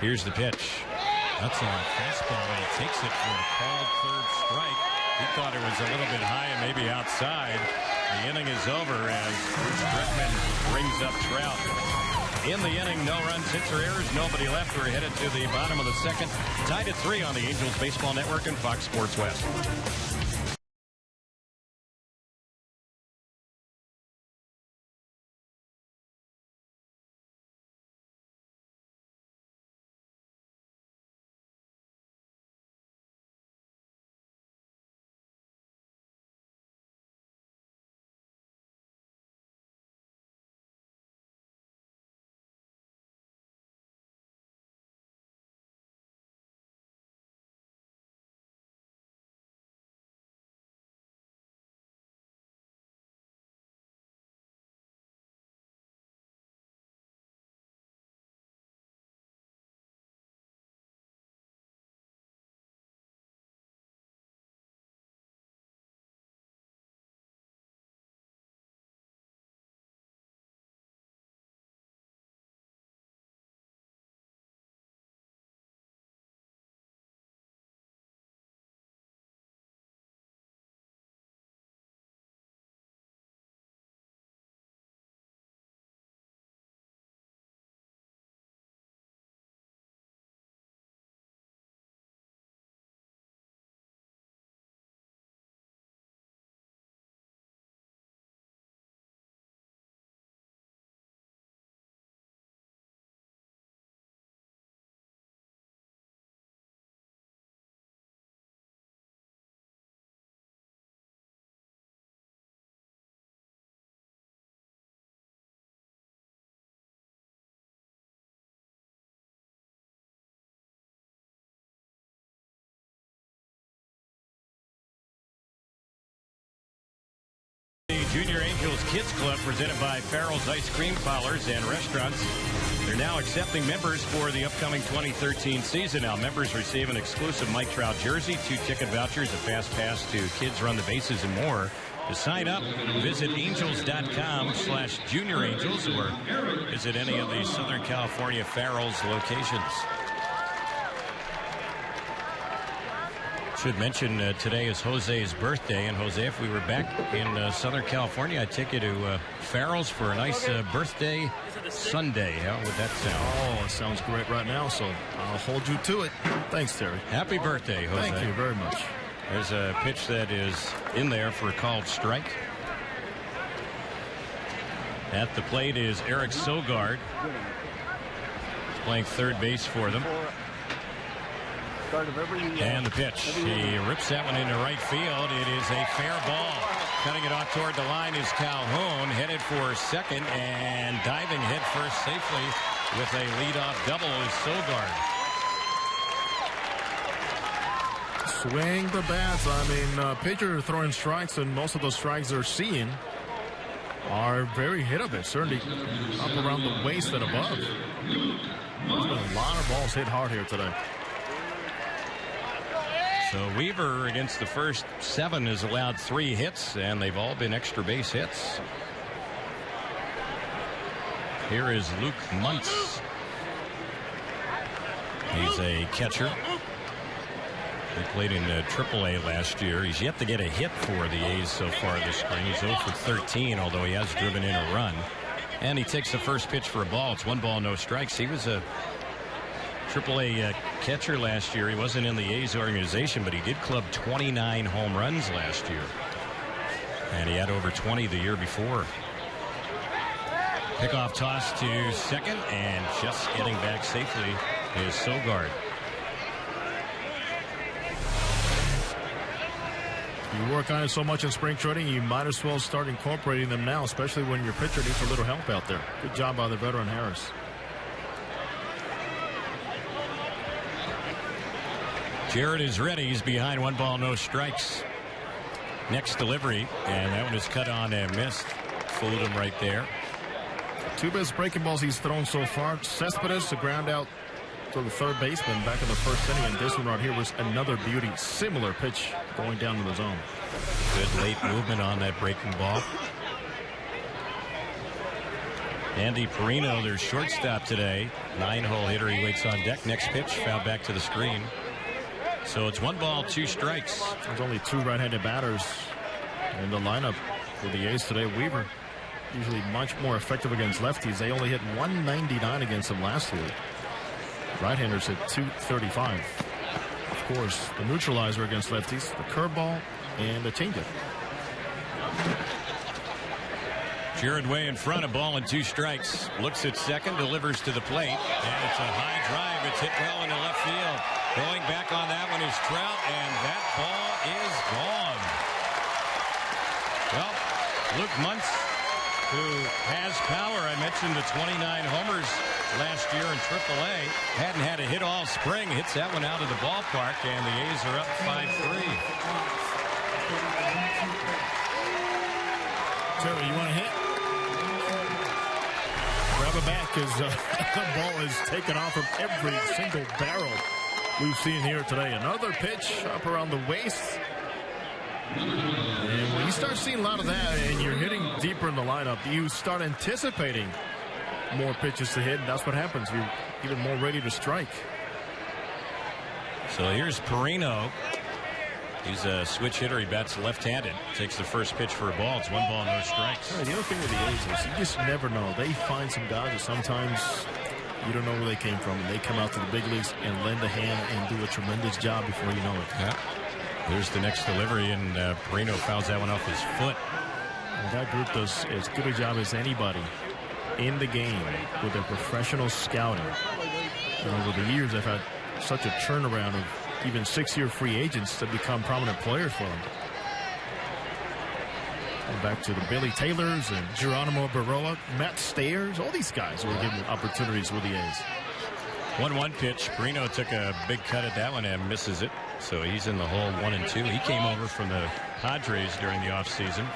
Here's the pitch. That's a fastball, and he takes it for a called third strike. He thought it was a little bit high and maybe outside. The inning is over as Bruce Brickman brings up Trout. In the inning, no runs, hits, or errors, nobody left. We're headed to the bottom of the second. Tied at 3 on the Angels Baseball Network and Fox Sports West. Junior Angels Kids Club presented by Farrell's Ice Cream Parlors and Restaurants. They're now accepting members for the upcoming 2013 season. Now, members receive an exclusive Mike Trout jersey, 2 ticket vouchers, a fast pass to Kids Run the Bases, and more. To sign up, visit angels.com/Junior Angels or visit any of the Southern California Farrell's locations. Should mention today is Jose's birthday. And Jose, if we were back in Southern California, I'd take you to Farrell's for a nice birthday Sunday. How would that sound? Oh, it sounds great right now, so I'll hold you to it. Thanks, Terry. Happy birthday, Jose. Thank you very much. There's a pitch that is in there for a called strike. At the plate is Eric Sogard. He's playing third base for them. And the pitch. He rips that one into right field. It is a fair ball. Cutting it off toward the line is Calhoun. Headed for second and diving head first safely with a leadoff double is Sogard. Swing the bats. I mean, pitcher throwing strikes, and most of the strikes they're seeing are very hittable. Certainly up around the waist and above. There's been a lot of balls hit hard here today. So Weaver against the first 7 has allowed 3 hits, and they've all been extra base hits. Here is Luke Muntz. He's a catcher. He played in AAA last year. He's yet to get a hit for the A's so far this spring. He's 0 for 13, although he has driven in a run. And he takes the first pitch for a ball. It's 1 ball, no strikes. He was a AAA catcher last year. He wasn't in the A's organization, but he did club 29 home runs last year. And he had over 20 the year before. Pickoff toss to second, and just getting back safely is Sogard. You work on it so much in spring training, you might as well start incorporating them now, especially when your pitcher needs a little help out there. Good job by the veteran Harris. Jarrett is ready. He's behind 1 ball, no strikes. Next delivery, and that one is cut on and missed. Fooled him right there. 2 best breaking balls he's thrown so far. Cespedes, a ground out to the third baseman back in the first inning, and this one right here was another beauty. Similar pitch going down to the zone. Good late movement on that breaking ball. Andy Perino, their shortstop today. 9-hole hitter. He waits on deck. Next pitch, fouled back to the screen. So it's 1 ball, 2 strikes. There's only 2 right-handed batters in the lineup for the A's today. Weaver usually much more effective against lefties. They only hit 199 against them last year. Right-handers hit 235. Of course, the neutralizer against lefties, the curveball, and the changeup. Jared way in front, 1 ball and 2 strikes. Looks at second, delivers to the plate, and it's a high drive. It's hit well into left field. Going back on that one is Trout, and that ball is gone. Well, Luke Muntz, who has power. I mentioned the 29 homers last year in AAA. Hadn't had a hit all spring. Hits that one out of the ballpark, and the A's are up 5-3. Terry, you want to hit? Grab it back because the ball is taken off from every single barrel we've seen here today. Another pitch up around the waist. And when you start seeing a lot of that and you're hitting deeper in the lineup, you start anticipating more pitches to hit, and that's what happens. You're even more ready to strike. So here's Perino. He's a switch hitter. He bats left-handed. Takes the first pitch for a ball. It's 1 ball, no strikes. The other thing with the A's is you just never know. They find some guys that sometimes you don't know where they came from, and they come out to the big leagues and lend a hand and do a tremendous job before you know it. Yeah. Here's the next delivery, and Perino fouls that one off his foot. And that group does as good a job as anybody in the game with their professional scouting. And over the years, they've had such a turnaround of even 6-year free agents to become prominent players for them. And back to the Billy Taylors and Geronimo Barroa, Matt Stayers, all these guys were given opportunities with the A's. 1-1 pitch. Perino took a big cut at that one and misses it. So he's in the hole 1-2. He came over from the Padres during the offseason.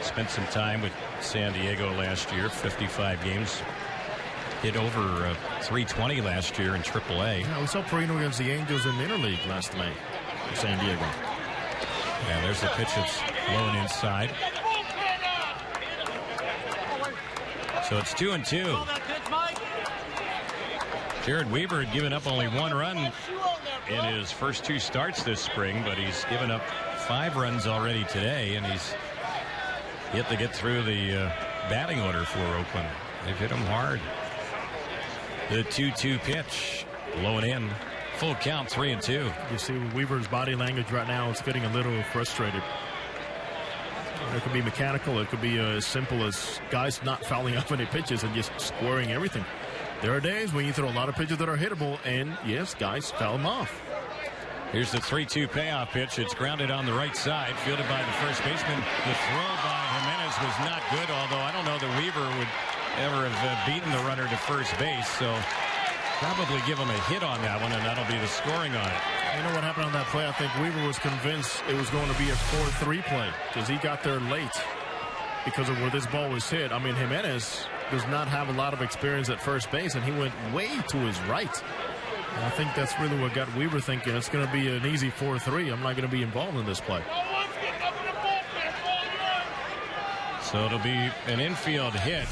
spent some time with San Diego last year, 55 games. Hit over 320 last year in AAA. Yeah, we saw Perino against the Angels in the interleague last night in San Diego. Yeah, there's the pitch that's low and inside. So it's 2-2. Jared Weaver had given up only 1 run in his first 2 starts this spring, but he's given up 5 runs already today, and he's yet to get through the batting order for Oakland. They've hit him hard. The 2-2 pitch, low and in. Full count, 3-2. You see Weaver's body language right now is getting a little frustrated. It could be mechanical. It could be as simple as guys not fouling off any pitches and just squaring everything. There are days when you throw a lot of pitches that are hittable, and yes, guys foul them off. Here's the 3-2 payoff pitch. It's grounded on the right side, fielded by the first baseman. The throw by Jimenez was not good, although I don't know that Weaver would ever have beaten the runner to first base, so probably give him a hit on that one, and that'll be the scoring on it. You know what happened on that play? I think Weaver was convinced it was going to be a 4-3 play because he got there late because of where this ball was hit. I mean, Jimenez does not have a lot of experience at first base, and he went way to his right. And I think that's really what got Weaver thinking it's going to be an easy 4-3. I'm not going to be involved in this play. So it'll be an infield hit.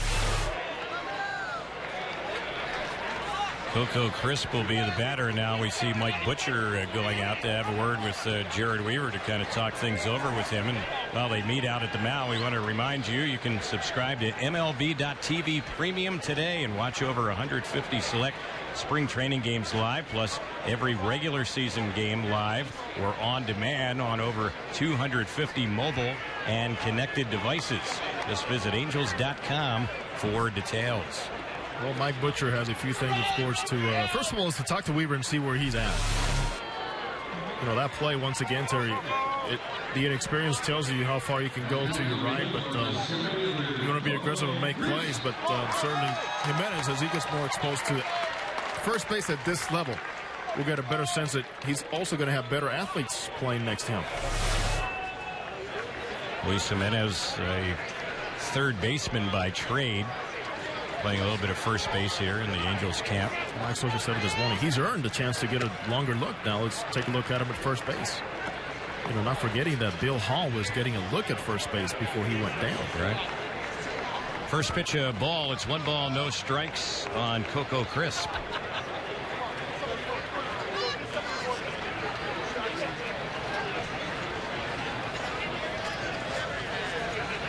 Coco Crisp will be the batter now. We see Mike Butcher going out to have a word with Jared Weaver to kind of talk things over with him. And while they meet out at the mound, we want to remind you, you can subscribe to MLB.TV Premium today and watch over 150 select spring training games live, plus every regular season game live or on demand on over 250 mobile and connected devices. Just visit angels.com for details. Well, Mike Butcher has a few things, of course, to first of all is to talk to Weaver and see where he's at. You know, that play, once again, Terry, the inexperience tells you how far you can go to your right, but you want to be aggressive and make plays, but certainly Jimenez, as he gets more exposed to first base at this level, will get a better sense that he's also going to have better athletes playing next to him. Luis Jimenez, a third baseman by trade, playing a little bit of first base here in the Angels camp. Mike Socha said it this morning. He's earned a chance to get a longer look. Now let's take a look at him at first base. You know, not forgetting that Bill Hall was getting a look at first base before he went down. Right. First pitch, a ball. It's 1 ball, no strikes on Coco Crisp.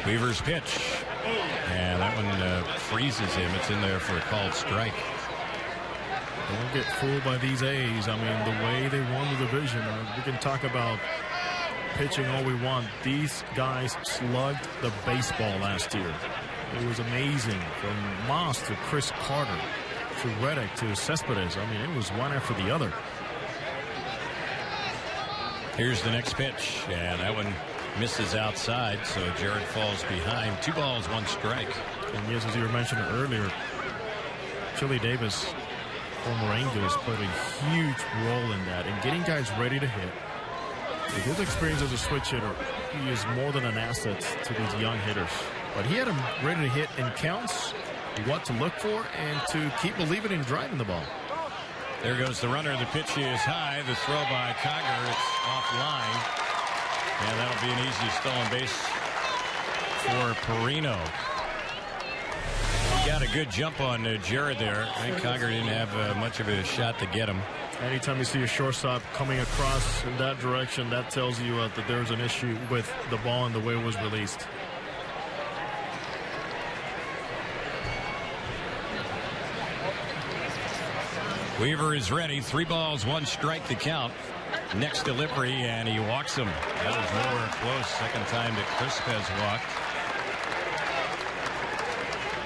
Weaver's pitch. And that one freezes him. It's in there for a called strike. Don't get fooled by these A's. I mean, the way they won the division. We can talk about pitching all we want. These guys slugged the baseball last year. It was amazing. From Moss to Chris Carter to Reddick to Cespedes. I mean, it was one after the other. Here's the next pitch. And that one misses outside, so Jared falls behind. 2 balls, 1 strike. And yes, as you were mentioning earlier, Chili Davis, former Angels, played a huge role in that, in getting guys ready to hit. With his experience as a switch hitter, he is more than an asset to these young hitters. But he had them ready to hit in counts, what to look for, and to keep believing in driving the ball. There goes the runner. The pitch is high. The throw by Conger. It's offline. And that'll be an easy stolen base for Perino. He got a good jump on Jared there. I think Conger didn't have much of a shot to get him. Anytime you see a shortstop coming across in that direction, that tells you that there's an issue with the ball and the way it was released. Weaver is ready. 3 balls, 1 strike to count. Next delivery, and he walks him. That was nowhere close. Second time that Crisp has walked.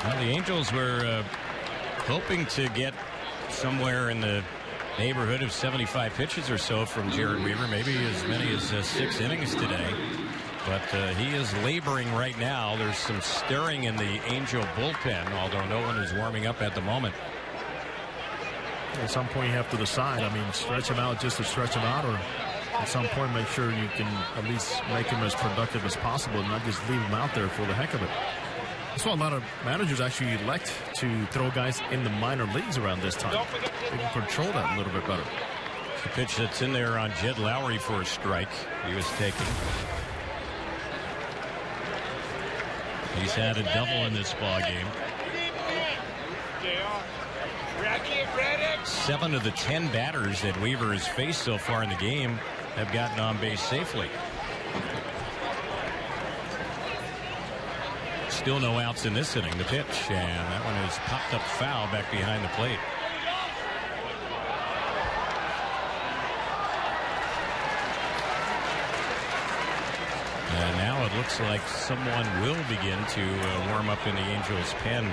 Well, the Angels were hoping to get somewhere in the neighborhood of 75 pitches or so from Jared Weaver, maybe as many as 6 innings today. But he is laboring right now. There's some stirring in the Angel bullpen, although no one is warming up at the moment. At some point you have to decide. I mean, stretch him out just to stretch him out, or at some point make sure you can at least make him as productive as possible and not just leave him out there for the heck of it. That's why a lot of managers actually elect to throw guys in the minor leagues around this time. They can control that a little bit better. The pitch that's in there on Jed Lowry for a strike. He was taking. He's had a double in this ball game. 7 of the 10 batters that Weaver has faced so far in the game have gotten on base safely. Still no outs in this inning. The pitch, and that one is popped up foul back behind the plate. And now it looks like someone will begin to warm up in the Angels' pen.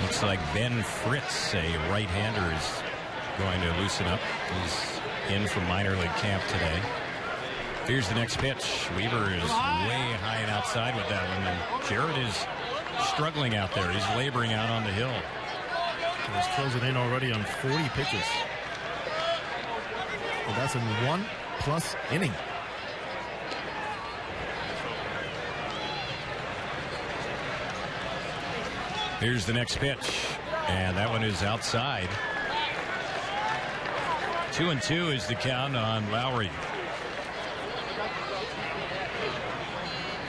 Looks like Ben Fritz, a right-hander, is going to loosen up. He's in from minor league camp today. Here's the next pitch. Weaver is way high and outside with that one. And Jared is struggling out there. He's laboring out on the hill. He's closing in already on 40 pitches. Well, that's in 1+ inning. Here's the next pitch, and that one is outside. 2-2 is the count on Lowry.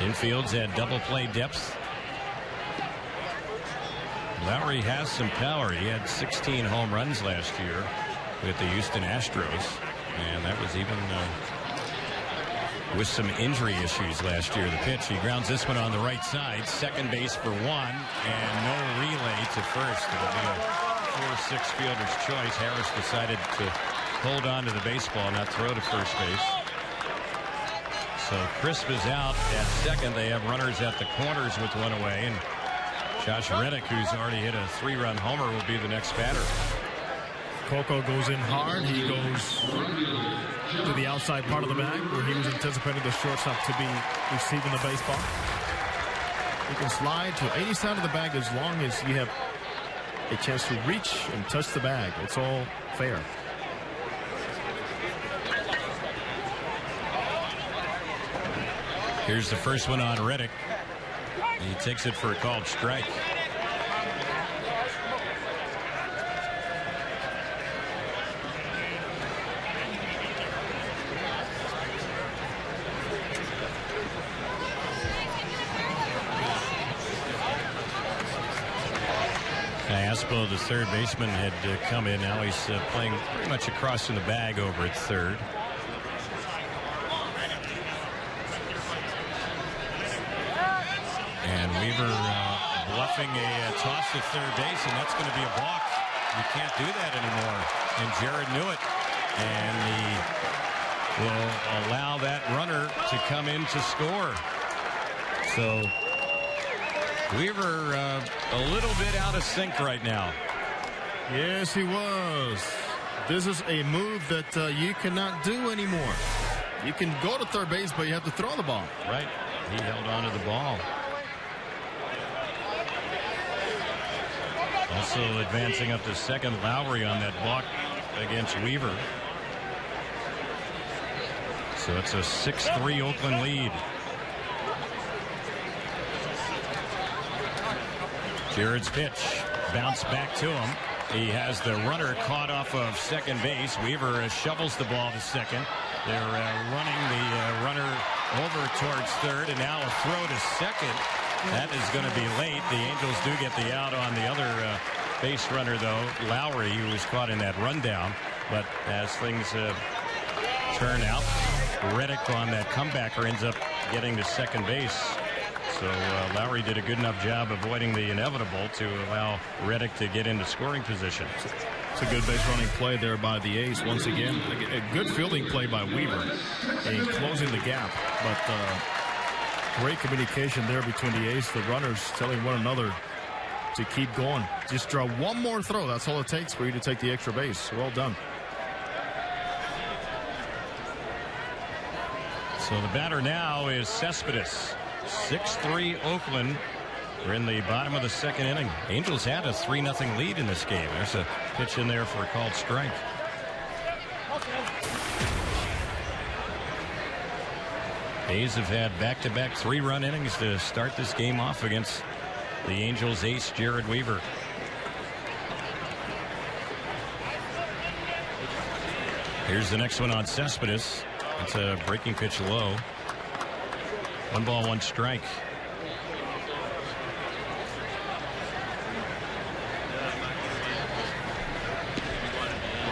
Infield's at double play depth. Lowry has some power. He had 16 home runs last year with the Houston Astros, and that was even with some injury issues last year. The pitch, he grounds this one on the right side, second base for 1, and no relay to first. It'll be a 4-6 fielder's choice. Harris decided to hold on to the baseball, not throw to first base. So Crisp is out at second. They have runners at the corners with one away, and Josh Reddick, who's already hit a 3-run homer, will be the next batter. Coco goes in hard. He goes to the outside part of the bag where he was anticipating the shortstop to be receiving the baseball. You can slide to any side of the bag as long as you have a chance to reach and touch the bag. It's all fair. Here's the first one on Reddick. He takes it for a called strike. Aspo, the third baseman, had come in. Now he's playing pretty much across in the bag over at third. And Weaver bluffing a toss to third base, and that's going to be a balk. You can't do that anymore. And Jared knew it. And he will allow that runner to come in to score. So Weaver a little bit out of sync right now. Yes, he was. This is a move that you cannot do anymore. You can go to third base, but you have to throw the ball. Right. He held on to the ball. Also advancing up to second, Lowry on that block against Weaver. So it's a 6-3 Oakland lead. Jared's pitch bounced back to him. He has the runner caught off of second base. Weaver shovels the ball to second. They're running the runner over towards third, and now a throw to second. That is going to be late. The Angels do get the out on the other base runner, though, Lowry, who was caught in that rundown. But as things turn out, Reddick on that comebacker ends up getting to second base. So Lowry did a good enough job avoiding the inevitable to allow Reddick to get into scoring position. It's a good base running play there by the A's. Once again, a good fielding play by Weaver in closing the gap. But great communication there between the A's, the runners telling one another to keep going. Just draw one more throw. That's all it takes for you to take the extra base. Well done. So the batter now is Cespedes. 6-3 Oakland We're in the bottom of the second inning. Angels had a 3-0 lead in this game. There's a pitch in there for a called strike. A's have had back-to-back 3-run innings to start this game off against the Angels ace Jared Weaver. Here's the next one on Cespedes. It's a breaking pitch low. 1 ball, 1 strike.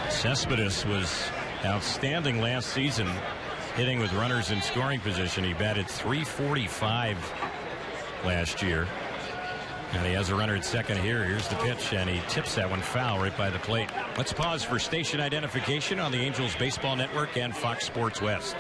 Cespedes was outstanding last season, hitting with runners in scoring position. He batted .345 last year. And he has a runner at second here. Here's the pitch, and he tips that one foul right by the plate. Let's pause for station identification on the Angels Baseball Network and Fox Sports West.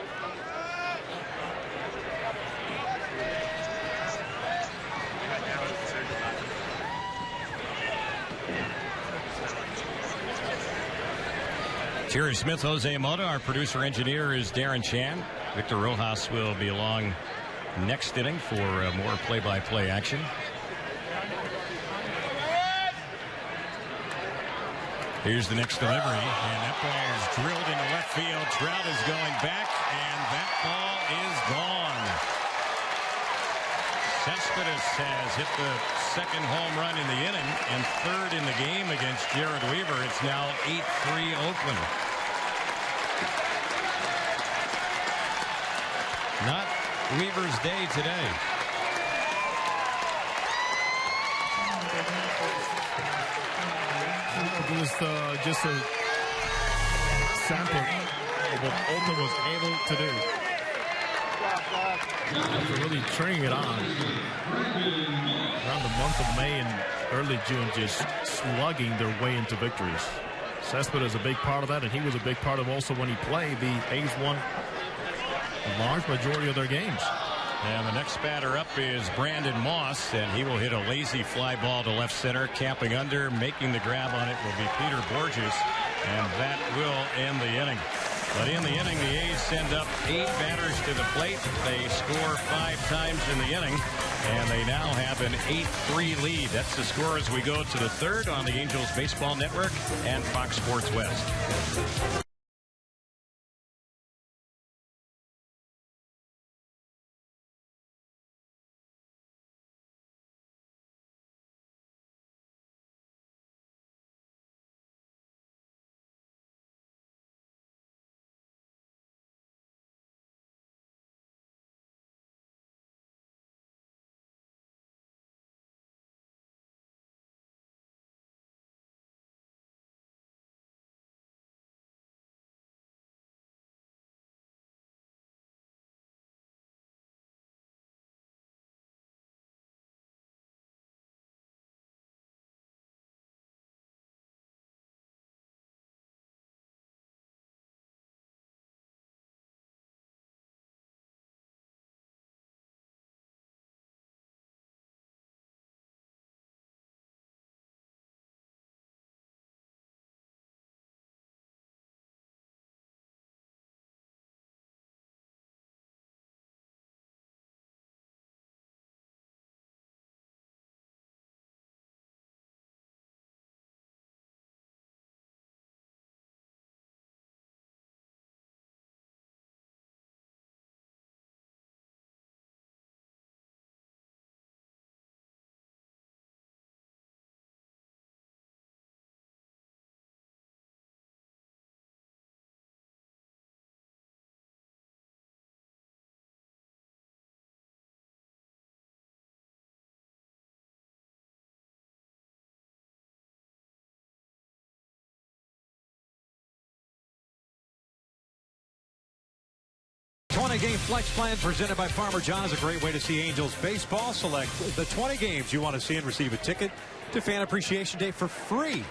Terry Smith, Jose Mota. Our producer engineer is Darren Chan. Victor Rojas will be along next inning for more play-by-play action. Here's the next delivery, and that ball is drilled into left field. Trout is going back, and that ball is gone. Cespedes has hit the second home run in the inning and third in the game against Jared Weaver. It's now 8-3 Oakland. Not Weaver's day today. It was just a sample of what Oakland was able to do. After really turning it on around the month of May and early June, just slugging their way into victories. Cespedes is a big part of that, and he was a big part of also when he played. The A's won a large majority of their games. And the next batter up is Brandon Moss, and he will hit a lazy fly ball to left center. Camping under, making the grab on it will be Peter Borges, and that will end the inning. But in the inning, the A's send up 8 batters to the plate. They score 5 times in the inning, and they now have an 8-3 lead. That's the score as we go to the third on the Angels Baseball Network and Fox Sports West. Game flex plan presented by Farmer John is a great way to see Angels baseball. Select the 20 games you want to see and receive a ticket to Fan Appreciation Day for free.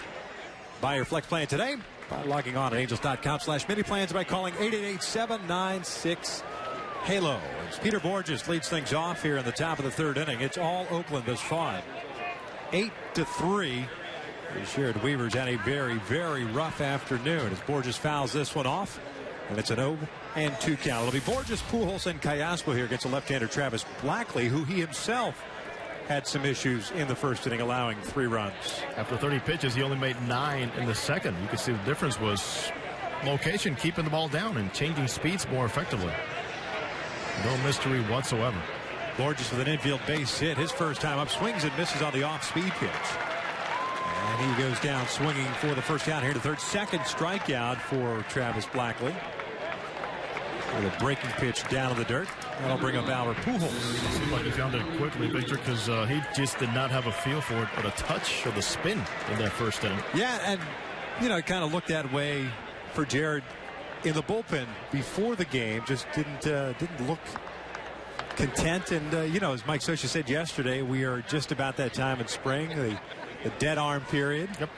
Buy your flex plan today by logging on at angels.com/mini-plans by calling 888-796-HALO. As Peter Borges leads things off here in the top of the third inning, it's all Oakland this far. 8-3. Jared Weaver's had a very, very rough afternoon as Borges fouls this one off. And it's an 0-2 count. It'll be Borges, Pujols, and Callaspo here against the left-hander Travis Blackley, who he himself had some issues in the first inning, allowing 3 runs. After 30 pitches, he only made 9 in the second. You can see the difference was location, keeping the ball down and changing speeds more effectively. No mystery whatsoever. Borges with an infield base hit. His first time up, swings and misses on the off-speed pitch. And he goes down swinging for the first out here to third. Second strikeout for Travis Blackley. With a breaking pitch down in the dirt. That'll bring up Albert Pujols. It seemed like he found it quickly, Victor, because he just did not have a feel for it, but a touch of the spin in that first inning. Yeah, and, you know, it kind of looked that way for Jared in the bullpen before the game. Just didn't look content. And, you know, as Mike Scioscia said yesterday, we are just about that time in spring, the dead arm period. Yep.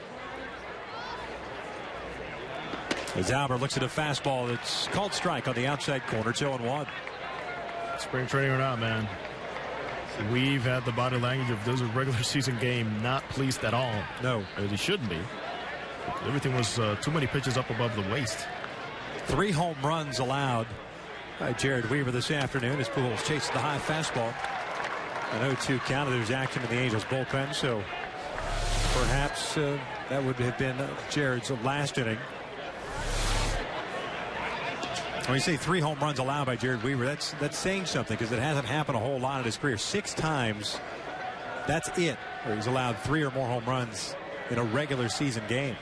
As Albert looks at a fastball that's called strike on the outside corner. 2-1. Spring training or not, man, we've had the body language of this regular season game not pleased at all. No. As he shouldn't be. Everything was too many pitches up above the waist. 3 home runs allowed by Jared Weaver this afternoon as Pujols chases the high fastball. An 0-2 count. There's action in the Angels bullpen, so perhaps that would have been Jared's last inning. When you say 3 home runs allowed by Jared Weaver, that's saying something, because it hasn't happened a whole lot in his career. 6 times, that's it, where he's allowed 3 or more home runs in a regular season game.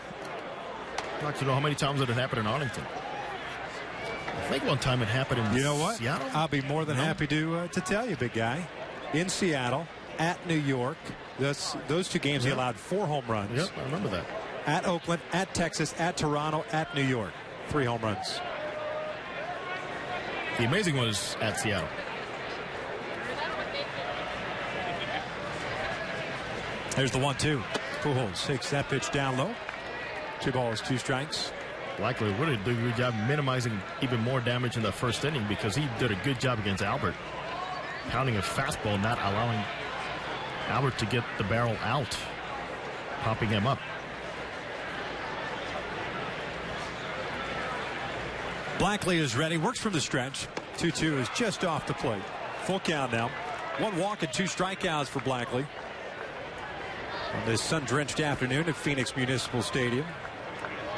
I'd like to know how many times did it happen in Arlington. I think one time it happened in Seattle. I'll be more than happy to tell you, big guy. In Seattle, at New York, those 2 games he allowed 4 home runs. Yep, I remember that. At Oakland, at Texas, at Toronto, at New York. 3 home runs. The amazing one was at Seattle. There's the 1-2. Pujols takes that pitch down low. 2 balls, 2 strikes. Likely really did a good job minimizing even more damage in the first inning, because he did a good job against Albert. Pounding a fastball, not allowing Albert to get the barrel out. Popping him up. Blackley is ready, works from the stretch. 2-2 is just off the plate. Full count now. 1 walk and 2 strikeouts for Blackley on this sun-drenched afternoon at Phoenix Municipal Stadium.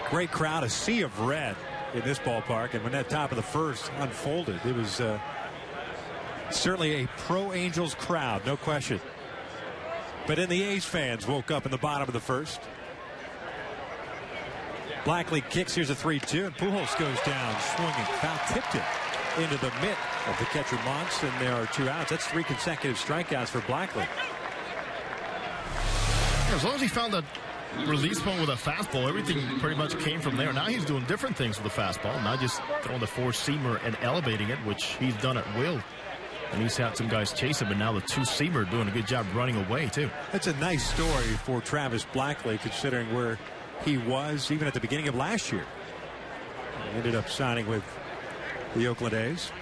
Great crowd, a sea of red in this ballpark. And when that top of the first unfolded, it was certainly a pro-Angels crowd, no question. But then the A's fans woke up in the bottom of the first. Blackley kicks. Here's a 3-2, and Pujols goes down swinging. Foul tipped it into the mitt of the catcher Monts, and there are 2 outs. That's 3 consecutive strikeouts for Blackley. As long as he found that release point with a fastball, everything pretty much came from there. Now he's doing different things with the fastball, not just throwing the 4-seamer and elevating it, which he's done at will. And he's had some guys chase him, and now the 2-seamer doing a good job running away, too. That's a nice story for Travis Blackley, considering where he was even at the beginning of last year. He ended up signing with the Oakland A's.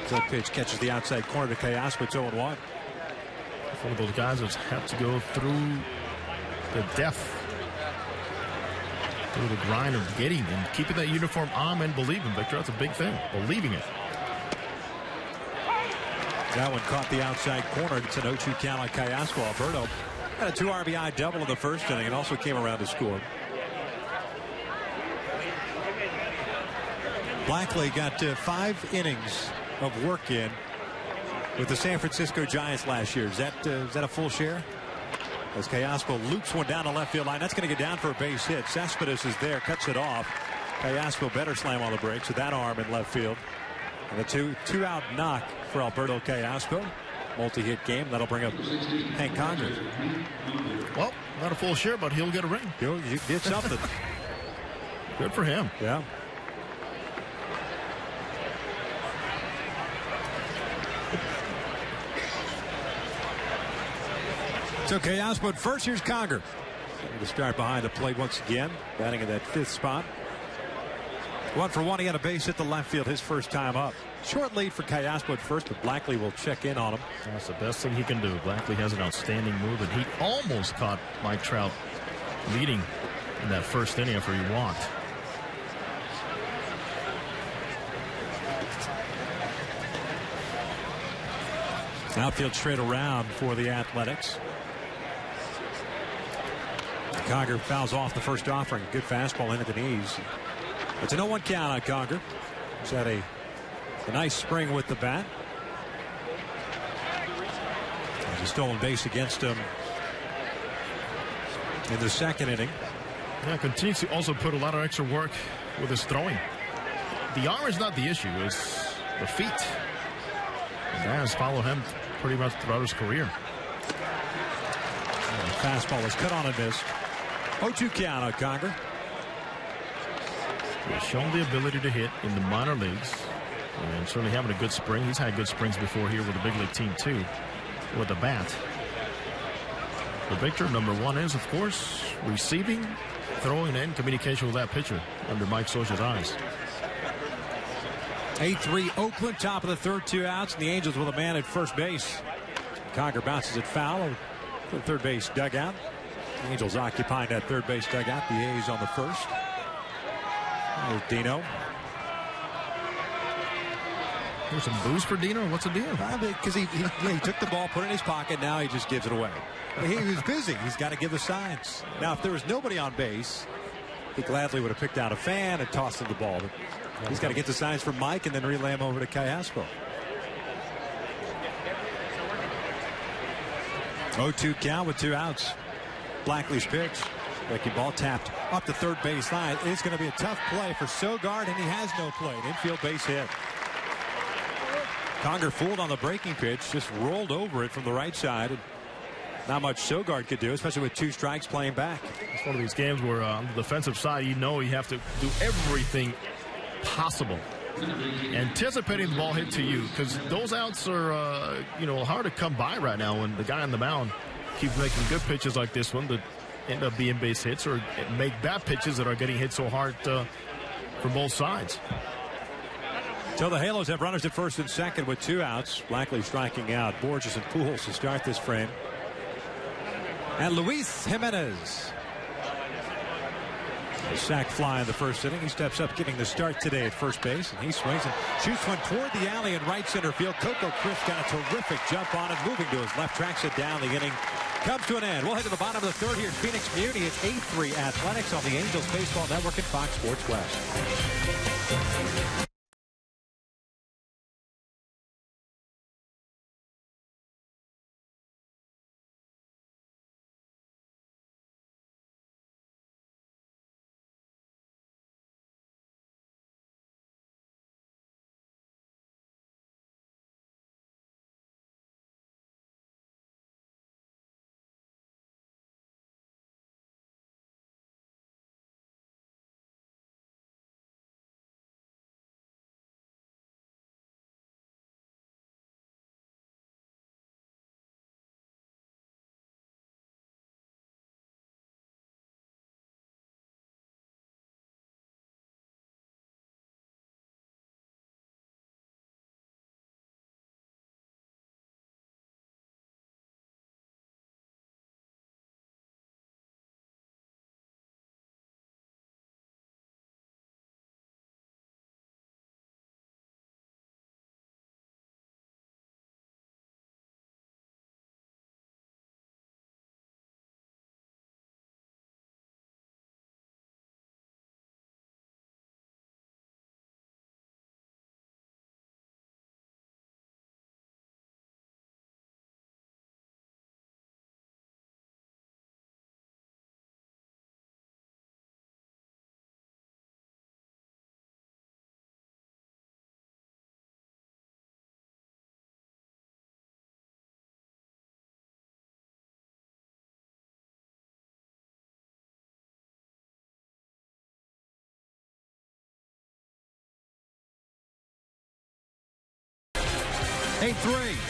That pitch catches the outside corner to Callasco. It's 0-1. One of those guys that have to go through the depth, through the grind of getting and keeping that uniform on and believing, Victor. That's a big thing, believing it. That one caught the outside corner. It's an 0-2 count on Callasco. Alberto had a 2 RBI double in the first inning and also came around to score. Blackley got 5 innings of work in with the San Francisco Giants last year. Is that a full share? As Callasco loops one down the left field line. That's going to get down for a base hit. Cespedes is there, cuts it off. Callasco better slam on the brakes with that arm in left field. And a 2-out knock for Alberto Callasco. Multi-hit game. That'll bring up Hank Conger. Well, not a full share, but he'll get a ring. You did something. Good for him. Yeah. So Callasco at first. Here's Conger. To start behind the plate once again. Batting in that 5th spot. 1 for 1. He had a base hit to left field his first time up. Short lead for Callasco at first, but Blackley will check in on him. That's the best thing he can do. Blackley has an outstanding move, and he almost caught Mike Trout leading in that first inning after he walked. Outfield straight around for the Athletics. Conger fouls off the first offering. Good fastball in at the knees. It's a 0-1 count on Conger. He's had a nice spring with the bat. There's a stolen base against him in the second inning. Yeah, continues to also put a lot of extra work with his throwing. The arm is not the issue, it's the feet. And that has followed him pretty much throughout his career. Fastball was cut on and missed. 0-2 count on Conger. He's shown the ability to hit in the minor leagues. And certainly having a good spring. He's had good springs before here with the big league team too. With the bat. For Victor, number one is, of course, receiving, throwing, and communication with that pitcher under Mike Scioscia's eyes. 8-3 Oakland, top of the third, 2 outs, and the Angels with a man at first base. Conger bounces it foul to the third base dugout. The Angels occupying that third base dugout. The A's on the first. There's Dino. There's some booze for Dino. What's the deal? Because he took the ball, put it in his pocket. Now he just gives it away. He was busy. He's got to give the signs. Now, if there was nobody on base, he gladly would have picked out a fan and tossed him the ball. But he's got to get the signs from Mike and then relay him over to Callaspo. 0-2 count with 2 outs. Blackley's pitch. Breaking ball tapped up the third base line. It's going to be a tough play for Sogard, and he has no play. An infield base hit. Conger fooled on the breaking pitch, just rolled over it from the right side. And not much Sogard could do, especially with 2 strikes playing back. It's one of these games where on the defensive side, you have to do everything possible. Anticipating the ball hit to you, because those outs are, hard to come by right now when the guy on the mound keeps making good pitches like this one that end up being base hits, or make bad pitches that are getting hit so hard from both sides. So the Halos have runners at first and second with 2 outs. Blackley striking out. Borges and Pujols to start this frame. And Luis Jimenez. A sac fly in the first inning. He steps up, getting the start today at first base, and he swings and shoots one toward the alley in right center field. Coco Crisp got a terrific jump on it, moving to his left, tracks it down. The inning comes to an end. We'll head to the bottom of the third here at Phoenix Community. It's 8-3 Athletics on the Angels Baseball Network and Fox Sports West.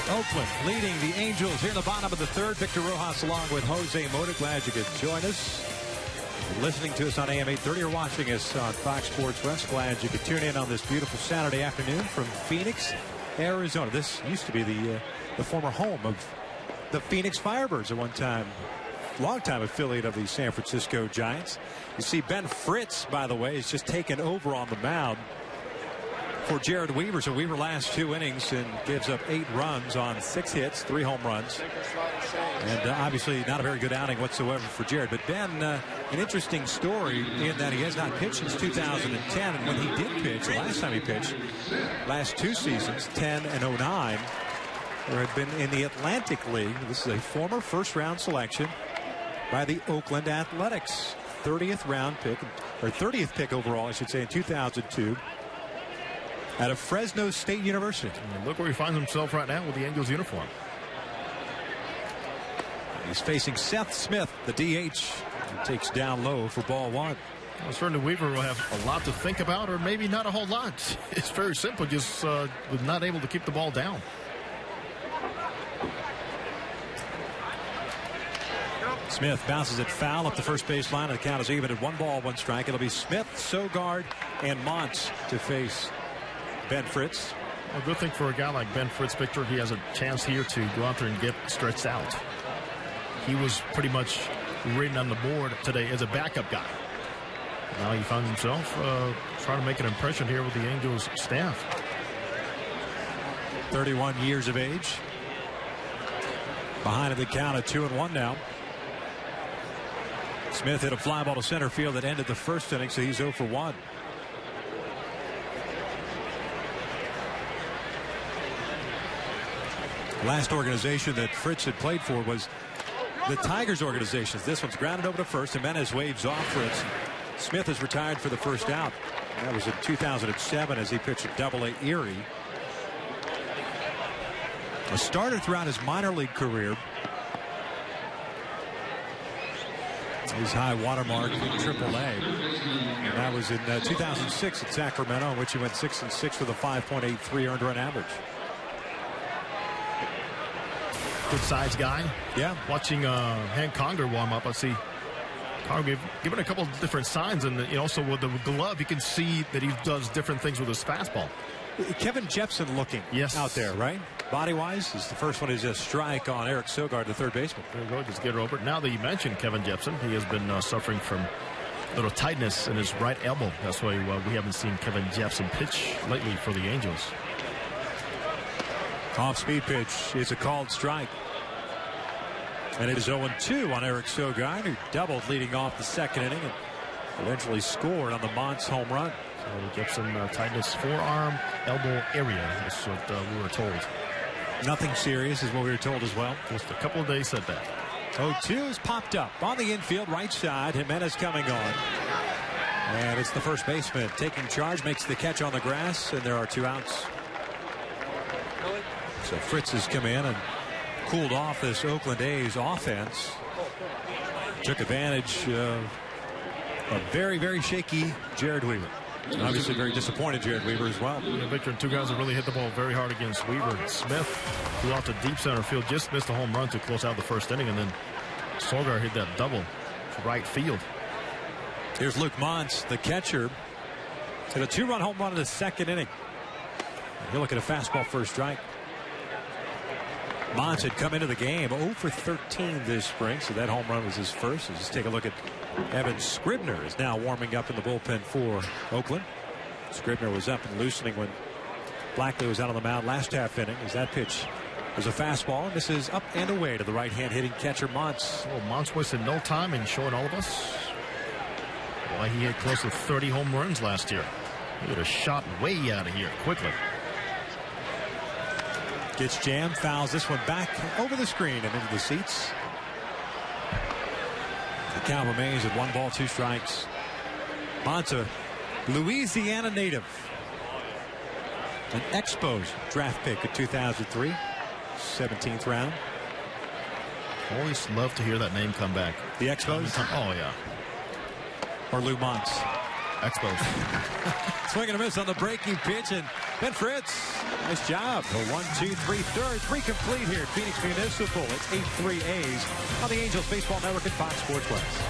Oakland leading the Angels here in the bottom of the third. Victor Rojas along with Jose Mota. Glad you could join us. You're listening to us on AM 830 or watching us on Fox Sports West. Glad you could tune in on this beautiful Saturday afternoon from Phoenix, Arizona. This used to be the former home of the Phoenix Firebirds at one time. Longtime affiliate of the San Francisco Giants. You see Ben Fritz, by the way, is just taken over on the mound for Jared Weaver. So Weaver last 2 innings and gives up 8 runs on 6 hits, 3 home runs. And obviously not a very good outing whatsoever for Jared. But Ben, an interesting story in that he has not pitched since 2010. And when he did pitch, the last time he pitched, last 2 seasons, 10 and 09, there had been in the Atlantic League. This is a former first-round selection by the Oakland Athletics. 30th round pick, or 30th pick overall, I should say, in 2002. Out of Fresno State University. And look where he finds himself right now with the Angels uniform. He's facing Seth Smith, the DH. He takes down low for ball 1. Well, certainly Weaver will have a lot to think about, or maybe not a whole lot. It's very simple, just was not able to keep the ball down. Smith bounces it foul up the first base line. The count is even at 1 ball, 1 strike. It'll be Smith, Sogard, and Montz to face Ben Fritz. A good thing for a guy like Ben Fritz, Victor, he has a chance here to go out there and get stretched out. He was pretty much written on the board today as a backup guy. Now he finds himself trying to make an impression here with the Angels staff. 31 years of age. Behind the count of 2-1 now. Smith hit a fly ball to center field that ended the first inning, so he's 0 for 1. Last organization that Fritz had played for was the Tigers organizations. This one's grounded over to first. Jimenez waves off Fritz. Smith is retired for the first out. That was in 2007 as he pitched at Double-A Erie. A starter throughout his minor league career. His high watermark in Triple-A. And that was in 2006 at Sacramento, in which he went 6-6 with a 5.83 earned run average. Good size guy. Yeah. Watching Hank Conger warm up, I see Conger giving a couple of different signs, and also with the glove, you can see that he does different things with his fastball. Kevin Jepson looking out there, right? Body-wise, is the first one is a strike on Eric Sogard, the third baseman. There you go, just get it over. Now that you mentioned Kevin Jepson, he has been suffering from a little tightness in his right elbow. That's why we haven't seen Kevin Jepson pitch lately for the Angels. Off-speed pitch is a called strike. And it is 0-2 on Eric Sogard, who doubled leading off the second inning and eventually scored on the Montz home run. So Jepson tightness forearm, elbow area. That's what we were told. Nothing serious is what we were told as well. Just a couple of days said that. 0-2 is popped up on the infield right side. Jimenez coming on. And it's the first baseman taking charge, makes the catch on the grass, and there are 2 outs. So Fritz has come in and cooled off this Oakland A's offense. Took advantage of a very, very shaky Jared Weaver. Obviously very disappointed Jared Weaver as well. Yeah, Victor, and 2 guys that really hit the ball very hard against Weaver. Smith, who out to deep center field, just missed a home run to close out the first inning, and then Sogard hit that double to right field. Here's Luke Montz, the catcher. Hit a 2-run home run in the second inning. He'll look at a fastball for a strike. Montz had come into the game 0 for 13 this spring, so that home run was his first. So just take a look at Evan Scribner is now warming up in the bullpen for Oakland. Scribner was up and loosening when Blackley was out on the mound last half inning, as that pitch was a fastball. And this is up and away to the right-hand hitting catcher Montz. Well, Montz wasted no time in showing all of us why he had close to 30 home runs last year. He had a shot way out of here quickly. Gets jammed, fouls this one back over the screen and into the seats. The count remains at 1 ball, 2 strikes. Montz, a Louisiana native. An Expos draft pick in 2003. 17th round. Always love to hear that name come back. The Expos? Oh, yeah. Or Lou Montz. Expos. Swing and a miss on the breaking pitch, and Ben Fritz, nice job. The 1-2-3 third, 3 complete here at Phoenix Municipal. It's 8-3 A's on the Angels Baseball Network and Fox Sports West.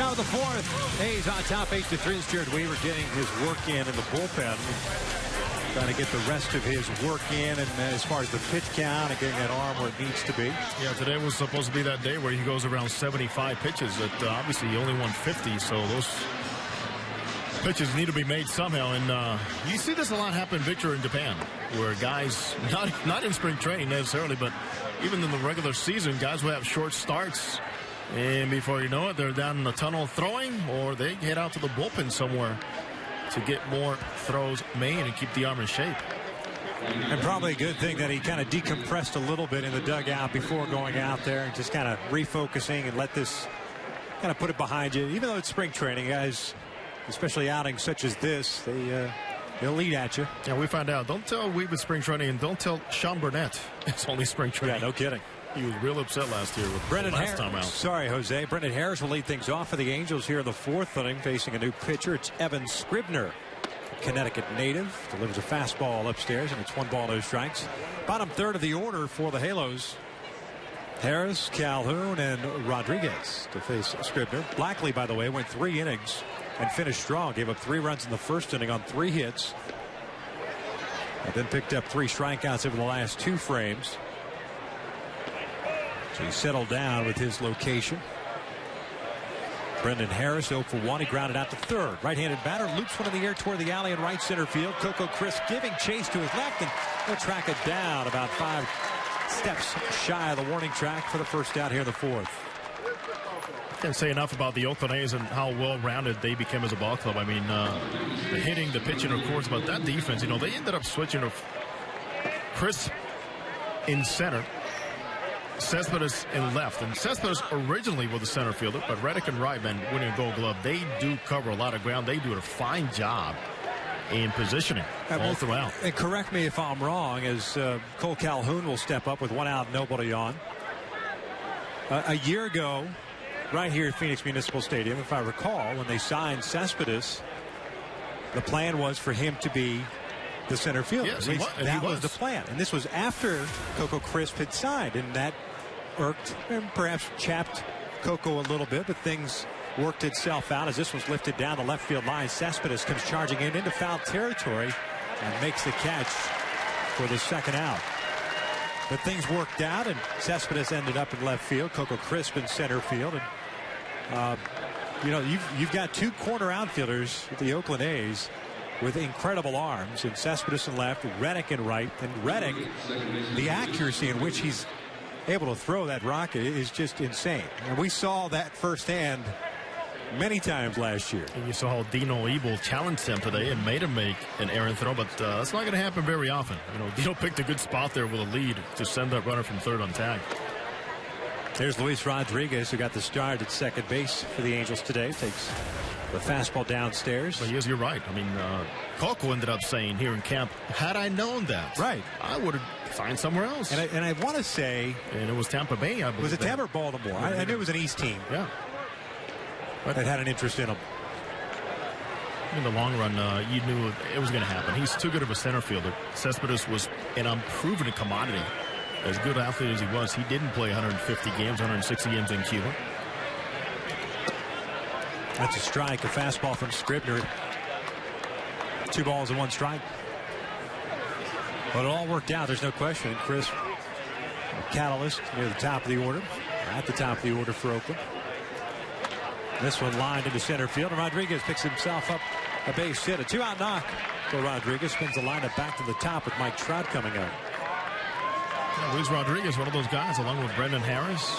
Top of the fourth. A's on top 8-3. Jared Weaver getting his work in the bullpen. Trying to get the rest of his work in, and as far as the pitch count and getting that arm where it needs to be. Yeah, today was supposed to be that day where he goes around 75 pitches. That obviously he only won 50, so those pitches need to be made somehow. And you see this a lot happen, Victor, in Japan, where guys, not in spring training necessarily, but even in the regular season, guys will have short starts. And before you know it, they're down in the tunnel throwing, or they head out to the bullpen somewhere to get more throws made and keep the arm in shape. And probably a good thing that he kind of decompressed a little bit in the dugout before going out there and just kind of refocusing and let this kind of put it behind you. Even though it's spring training, guys, especially outings such as this, they'll eat at you. Yeah, we find out. Don't tell Weave it's spring training, and don't tell Sean Burnett it's only spring training. Yeah, no kidding. He was real upset last year with Brendan last time out. Sorry, Jose. Brendan Harris will lead things off for the Angels here in the fourth inning, facing a new pitcher. It's Evan Scribner, a Connecticut native. Delivers a fastball upstairs, and it's 1 ball, no strikes. Bottom third of the order for the Halos. Harris, Calhoun, and Rodriguez to face Scribner. Blackley, by the way, went 3 innings and finished strong. Gave up 3 runs in the first inning on 3 hits. And then picked up 3 strikeouts over the last 2 frames. So he settled down with his location. Brendan Harris 0 for 1. He grounded out to third. Right-handed batter loops one in the air toward the alley in right center field. Coco Crisp giving chase to his left, and he'll track it down about 5 steps shy of the warning track for the first out here in the fourth. Can't say enough about the Oakland A's and how well-rounded they became as a ball club. I mean, the hitting, the pitching, of course, but that defense, they ended up switching to Crisp in center, Cespedes in left. And Cespedes originally was the center fielder, but Reddick and Reitman winning a Gold Glove. They do cover a lot of ground. They do a fine job in positioning all throughout. And correct me if I'm wrong, as Cole Calhoun will step up with 1 out, nobody on. A year ago, right here at Phoenix Municipal Stadium, if I recall, when they signed Cespedes, the plan was for him to be the center fielder. Yes, that was the plan. And this was after Coco Crisp had signed, and that irked and perhaps chapped Coco a little bit, but things worked itself out as this was lifted down the left field line. Cespedes comes charging in into foul territory and makes the catch for the second out. But things worked out, and Cespedes ended up in left field. Coco Crisp in center field. And, you've got 2 corner outfielders with the Oakland A's with incredible arms, and Cespedes in left, Reddick in right. And Reddick, the accuracy in which he's able to throw that rocket is just insane. And we saw that firsthand many times last year. And you saw how Dino Ebel challenged him today and made him make an errant throw, but that's not going to happen very often. Dino picked a good spot there with a lead to send that runner from third on tag. There's Luis Rodriguez, who got the start at second base for the Angels today. Takes the fastball downstairs. Well, yes, you're right. I mean, Coco ended up saying here in camp, had I known that, right, I would have signed somewhere else. And I want to say, and it was Tampa Bay, I believe. Was it Tampa or Baltimore? I knew it was an East team. Yeah. But it had an interest in him. In the long run, you knew it was going to happen. He's too good of a center fielder. Cespedes was an unproven commodity. As good athlete as he was, he didn't play 150 games, 160 games in Cuba. That's a strike, a fastball from Scribner. 2 balls and 1 strike. But it all worked out, there's no question. Chris, a catalyst near the top of the order, at the top of the order for Oakland. This one lined into center field, and Rodriguez picks himself up a base hit. A 2-out knock for Rodriguez. Spins the lineup back to the top with Mike Trout coming up. Luis Rodriguez, one of those guys, along with Brendan Harris.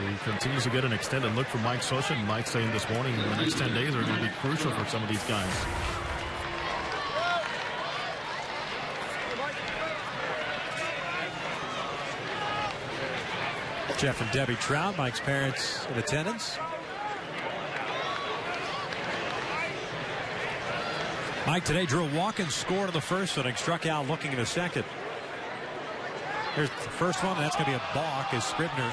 He continues to get an extended look from Mike Scioscia. And Mike saying this morning the next 10 days are going to be crucial for some of these guys. Jeff and Debbie Trout, Mike's parents in attendance. Mike today drew a walk and scored in the first inning, struck out looking in the second. Here's the first one, and that's going to be a balk as Scribner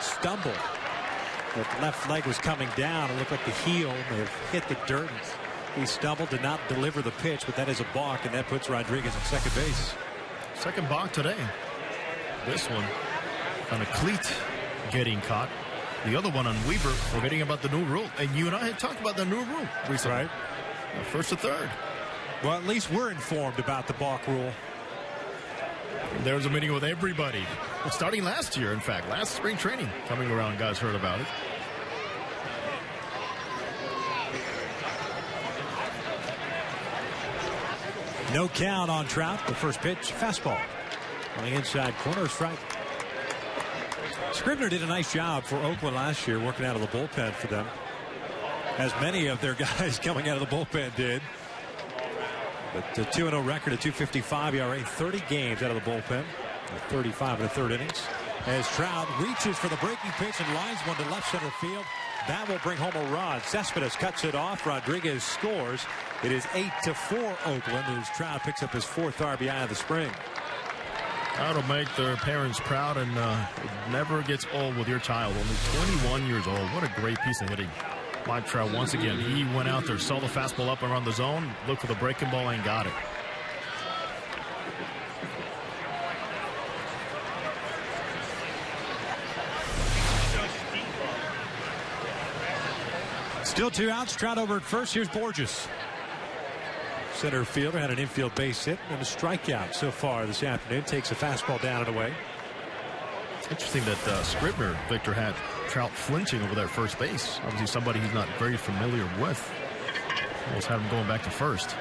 stumbled. The left leg was coming down. It looked like the heel may have hit the dirt. He stumbled, did not deliver the pitch, but that is a balk, and that puts Rodriguez at second base. Second balk today. This one on a cleat getting caught. The other one on Weaver, forgetting about the new rule. And you and I had talked about the new rule recently. Right. First to third. Well, at least we're informed about the balk rule. There's a meeting with everybody. Starting last year, in fact. Last spring training coming around, guys heard about it. No count on Trout. The first pitch, fastball. On the inside corner, strike. Scribner did a nice job for Oakland last year, working out of the bullpen for them, as many of their guys coming out of the bullpen did. But the 2-0 record, a 2.55 ERA, 30 games out of the bullpen, 35 in the third innings. As Trout reaches for the breaking pitch and lines one to left center field. That will bring home a run. Cespedes cuts it off. Rodriguez scores. It is 8-4 Oakland as Trout picks up his 4th RBI of the spring. That'll make their parents proud, and it never gets old with your child. Only 21 years old. What a great piece of hitting. Mike Trout, once again, he went out there, saw the fastball up around the zone, looked for the breaking ball, and got it. Still 2 outs. Trout over at first. Here's Borges. Center fielder had an infield base hit and a strikeout so far this afternoon. Takes a fastball down and away. It's interesting that Scribner, Victor, had Trout flinching over that first base. Obviously somebody he's not very familiar with. Almost had him going back to first.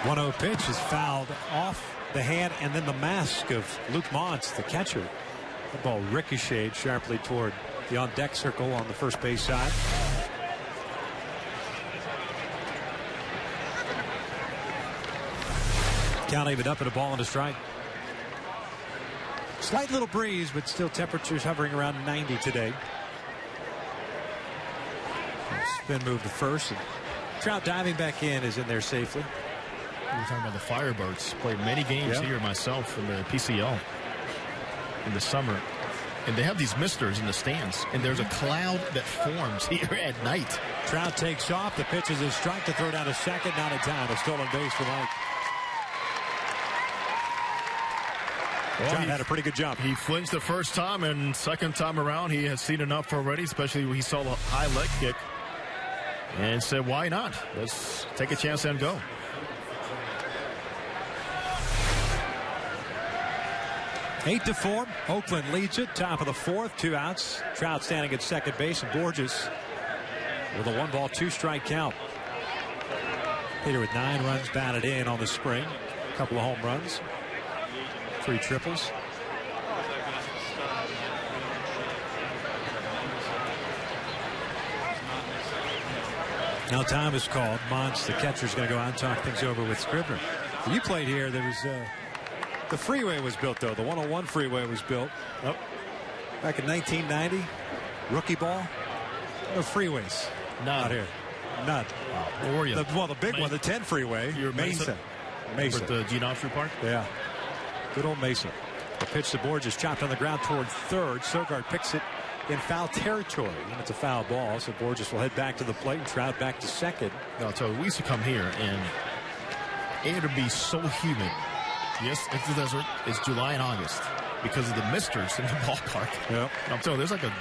1-0 pitch is fouled off the hand and then the mask of Luke Montz, the catcher. The ball ricocheted sharply toward the on-deck circle on the first base side. Count even up at a ball and a strike. Slight little breeze, but still temperatures hovering around 90 today. Spin move to first. And Trout diving back in is in there safely. We were talking about the Firebirds. Played many games here myself in the PCL in the summer. And they have these misters in the stands. And there's a cloud that forms here at night. Trout takes off. The pitch is a strike to throw down to second. Not in time. A stolen base for Mike. Well, Trout had a pretty good jump. He flinched the first time, and second time around, he has seen enough already, especially when he saw the high leg kick. And said, why not? Let's take a chance and go. Eight to 4. Oakland leads it. Top of the 4th. 2 outs. Trout standing at second base, and Borges with a 1-ball, 2-strike count. Hitter with 9 runs batted in on the spring. A couple of home runs. 3 triples. Now time is called. Montz, the catcher, is going to go out and talk things over with Scribner. You played here. There was the freeway was built, though. The 101 freeway was built back in 1990. Rookie ball. No freeways. None. Out here. None. Where were you? The big one, the 10 freeway. You're Mesa. Mesa. At the Geometry Park? Yeah. Good old Mesa. The pitch to Borges, chopped on the ground toward third. Sogard picks it in foul territory. And it's a foul ball, so Borges will head back to the plate and Trout back to second. No, so we used to come here, and it would be so humid. Yes, it's the desert. It's July and August because of the misters in the ballpark. Yep. I'm telling you, there's like a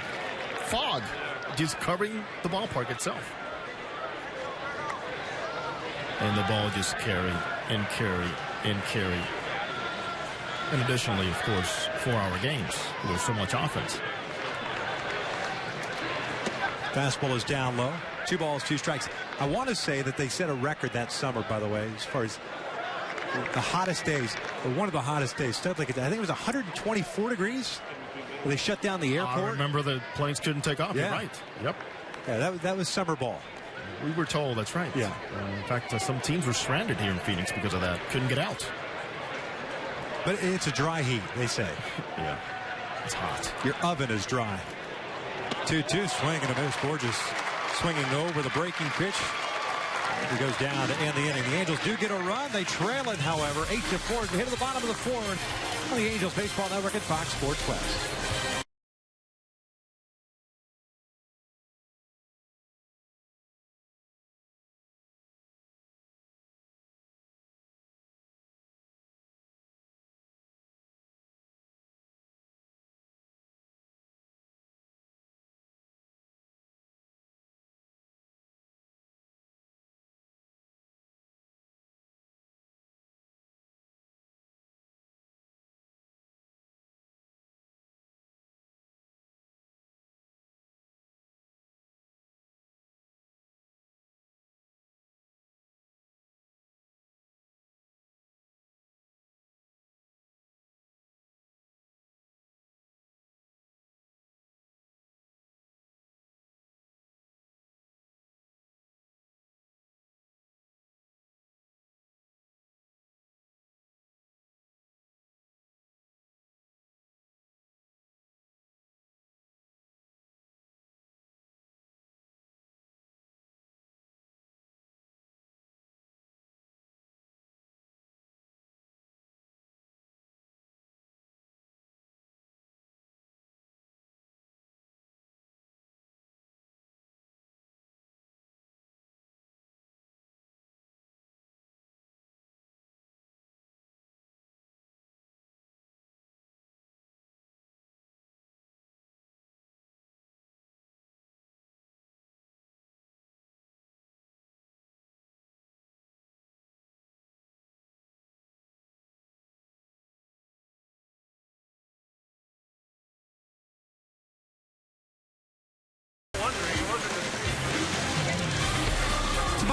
fog just covering the ballpark itself. And the ball just carry and carry and carry. And additionally, of course, 4-hour games. There's so much offense. Fastball is down low. 2 balls, 2 strikes. I want to say that they set a record that summer, by the way, as far as the hottest days, or one of the hottest days. I think it was 124 degrees. Where they shut down the airport. I remember the planes couldn't take off. Yeah. You're right. Yep. Yeah, that was summer ball. We were told, that's right. Yeah. In fact, some teams were stranded here in Phoenix because of that. Couldn't get out. But it's a dry heat, they say. Yeah. It's hot. Your oven is dry. 2-2, swing and a miss. Borges swinging over the breaking pitch. He goes down to end the inning. The Angels do get a run. They trail it, however, 8-4. We hit to the bottom of the 4th on the Angels Baseball Network at Fox Sports West.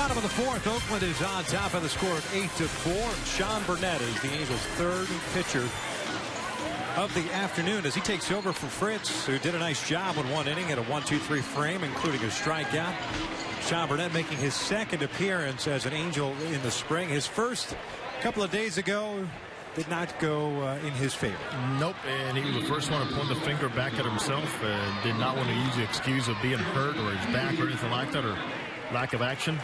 Bottom of the fourth, Oakland is on top of the score of 8-4. Sean Burnett is the Angels' third pitcher of the afternoon as he takes over for Fritz, who did a nice job in one inning at a 1-2-3 frame, including a strikeout. Sean Burnett making his second appearance as an Angel in the spring. His first a couple of days ago did not go in his favor. Nope, and he was the first one to point the finger back at himself and did not want to use the excuse of being hurt or his back or anything like that, or lack of action.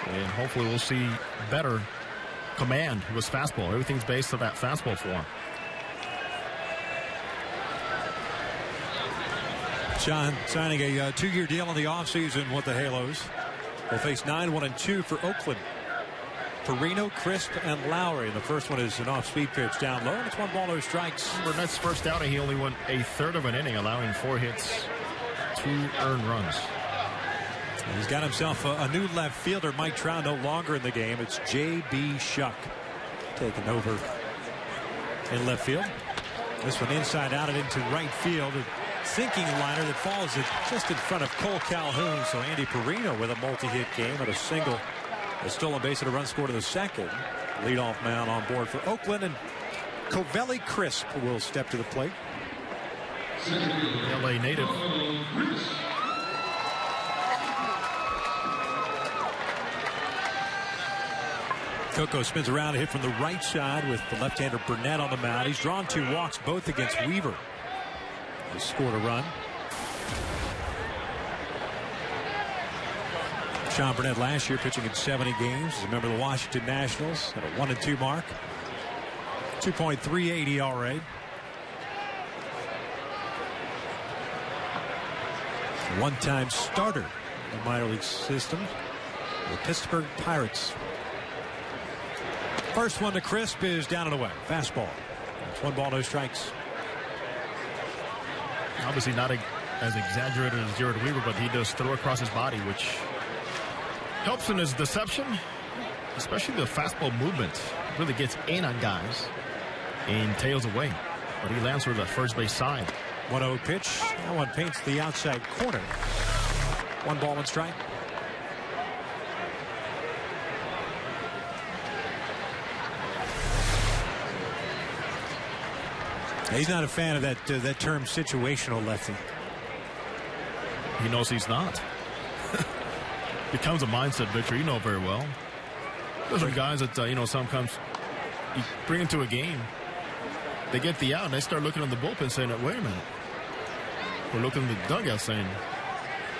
And hopefully we'll see better command with his fastball. Everything's based on that fastball for him. Sean signing a 2-year deal in the offseason with the Halos. Will face 9-1-2 for Oakland. Perino, Crisp, and Lowry. The first one is an off-speed pitch down low. It's 1 ball, no strikes. Burnett's first outing, he only went a third of an inning, allowing 4 hits, 2 earned runs. He's got himself a new left fielder. Mike Trout no longer in the game. It's J.B. Shuck taking over in left field. This one inside out and into right field. A sinking liner that falls just in front of Cole Calhoun. So Andy Perino with a multi-hit game and a single. A stolen base and a run scored in the second. Leadoff man on board for Oakland, and Covelli Crisp will step to the plate. LA native. Coco spins around a hit from the right side with the left-hander Burnett on the mound. He's drawn 2 walks, both against Weaver. He scored a run. Sean Burnett last year pitching in 70 games as a member of the Washington Nationals at a 1-2 mark. 2.38 ERA. One-time starter in the minor league system. The Pittsburgh Pirates. First one to Crisp is down and away. Fastball. It's 1 ball, no strikes. Obviously not as exaggerated as Jared Weaver, but he does throw across his body, which helps in his deception, especially the fastball movement. Really gets in on guys and tails away. But he lands for the first base side. 1-0 pitch. That one paints the outside corner. 1 ball, 1 strike. He's not a fan of that term situational, lefty. He knows he's not. Becomes a mindset, Victor. You know very well. There's some guys that, sometimes you bring into a game, they get the out, and they start looking at the bullpen saying, wait a minute. We're looking at the dugout saying,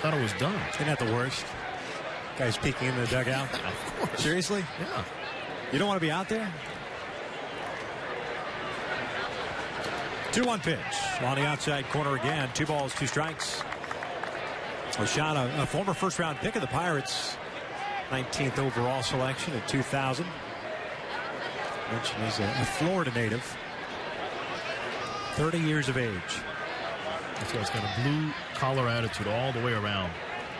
thought it was done. Isn't that the worst? Guys peeking in the dugout? Of course. Seriously? Yeah. You don't want to be out there? 2-1 pitch. On the outside corner again. 2 balls, 2 strikes. Oshana, a former first-round pick of the Pirates. 19th overall selection in 2000. Mentioned he's a Florida native. 30 years of age. This guy's got a blue-collar attitude all the way around.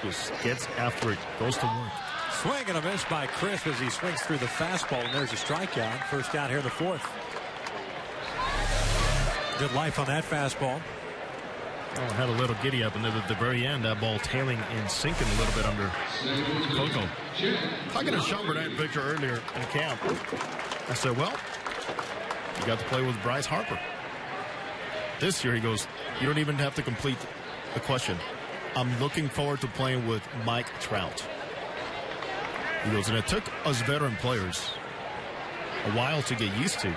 Just gets after it, goes to work. Swing and a miss by Crisp as he swings through the fastball, and there's a strikeout. First down here in the 4th. Good life on that fastball. Oh, had a little giddy up, and then at the very end, that ball tailing and sinking a little bit under Coco. Talking to Sean Burnett, Victor, earlier in camp, I said, well, you got to play with Bryce Harper. This year, he goes, you don't even have to complete the question. I'm looking forward to playing with Mike Trout. He goes, and it took us veteran players a while to get used to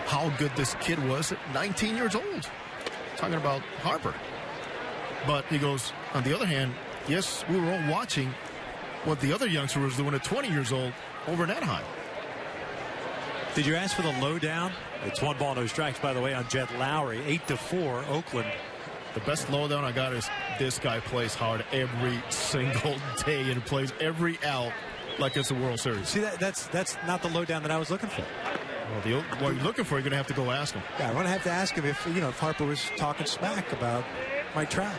how good this kid was at 19 years old. Talking about Harper. But he goes, on the other hand, yes, we were all watching what the other youngster was doing at 20 years old over in Anaheim. Did you ask for the lowdown? It's 1 ball, no strikes, by the way, on Jet Lowry. 8-4, Oakland. The best lowdown I got is this guy plays hard every single day and plays every out like it's a World Series. See, that's not the lowdown that I was looking for. Well, what you're looking for, you're going to have to go ask him. Yeah, I'm going to have to ask him if Harper was talking smack about Mike Trout.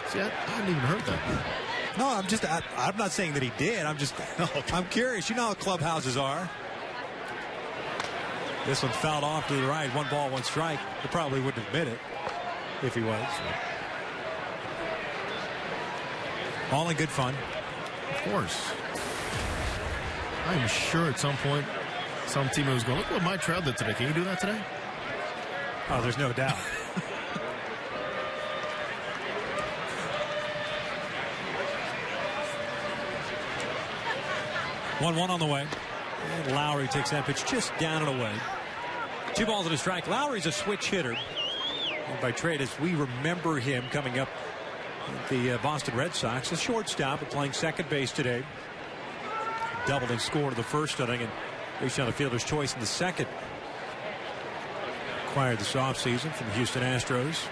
See, I hadn't even heard that. No, I'm not saying that he did. I'm curious. You know how clubhouses are. This one fouled off to the right. 1 ball, 1 strike. He probably wouldn't admit it if he was. All in good fun. Of course. I'm sure at some point some team was going, look what Mike Trout did today. Can you do that today? Oh, there's no doubt. One on the way. And Lowry takes that pitch just down and away. 2 balls and a strike. Lowry's a switch hitter. And by trade, as we remember him coming up at the Boston Red Sox, a shortstop and playing second base today. Doubled and scored in the first inning and reached out a fielder's choice in the second. Acquired this offseason from the Houston Astros.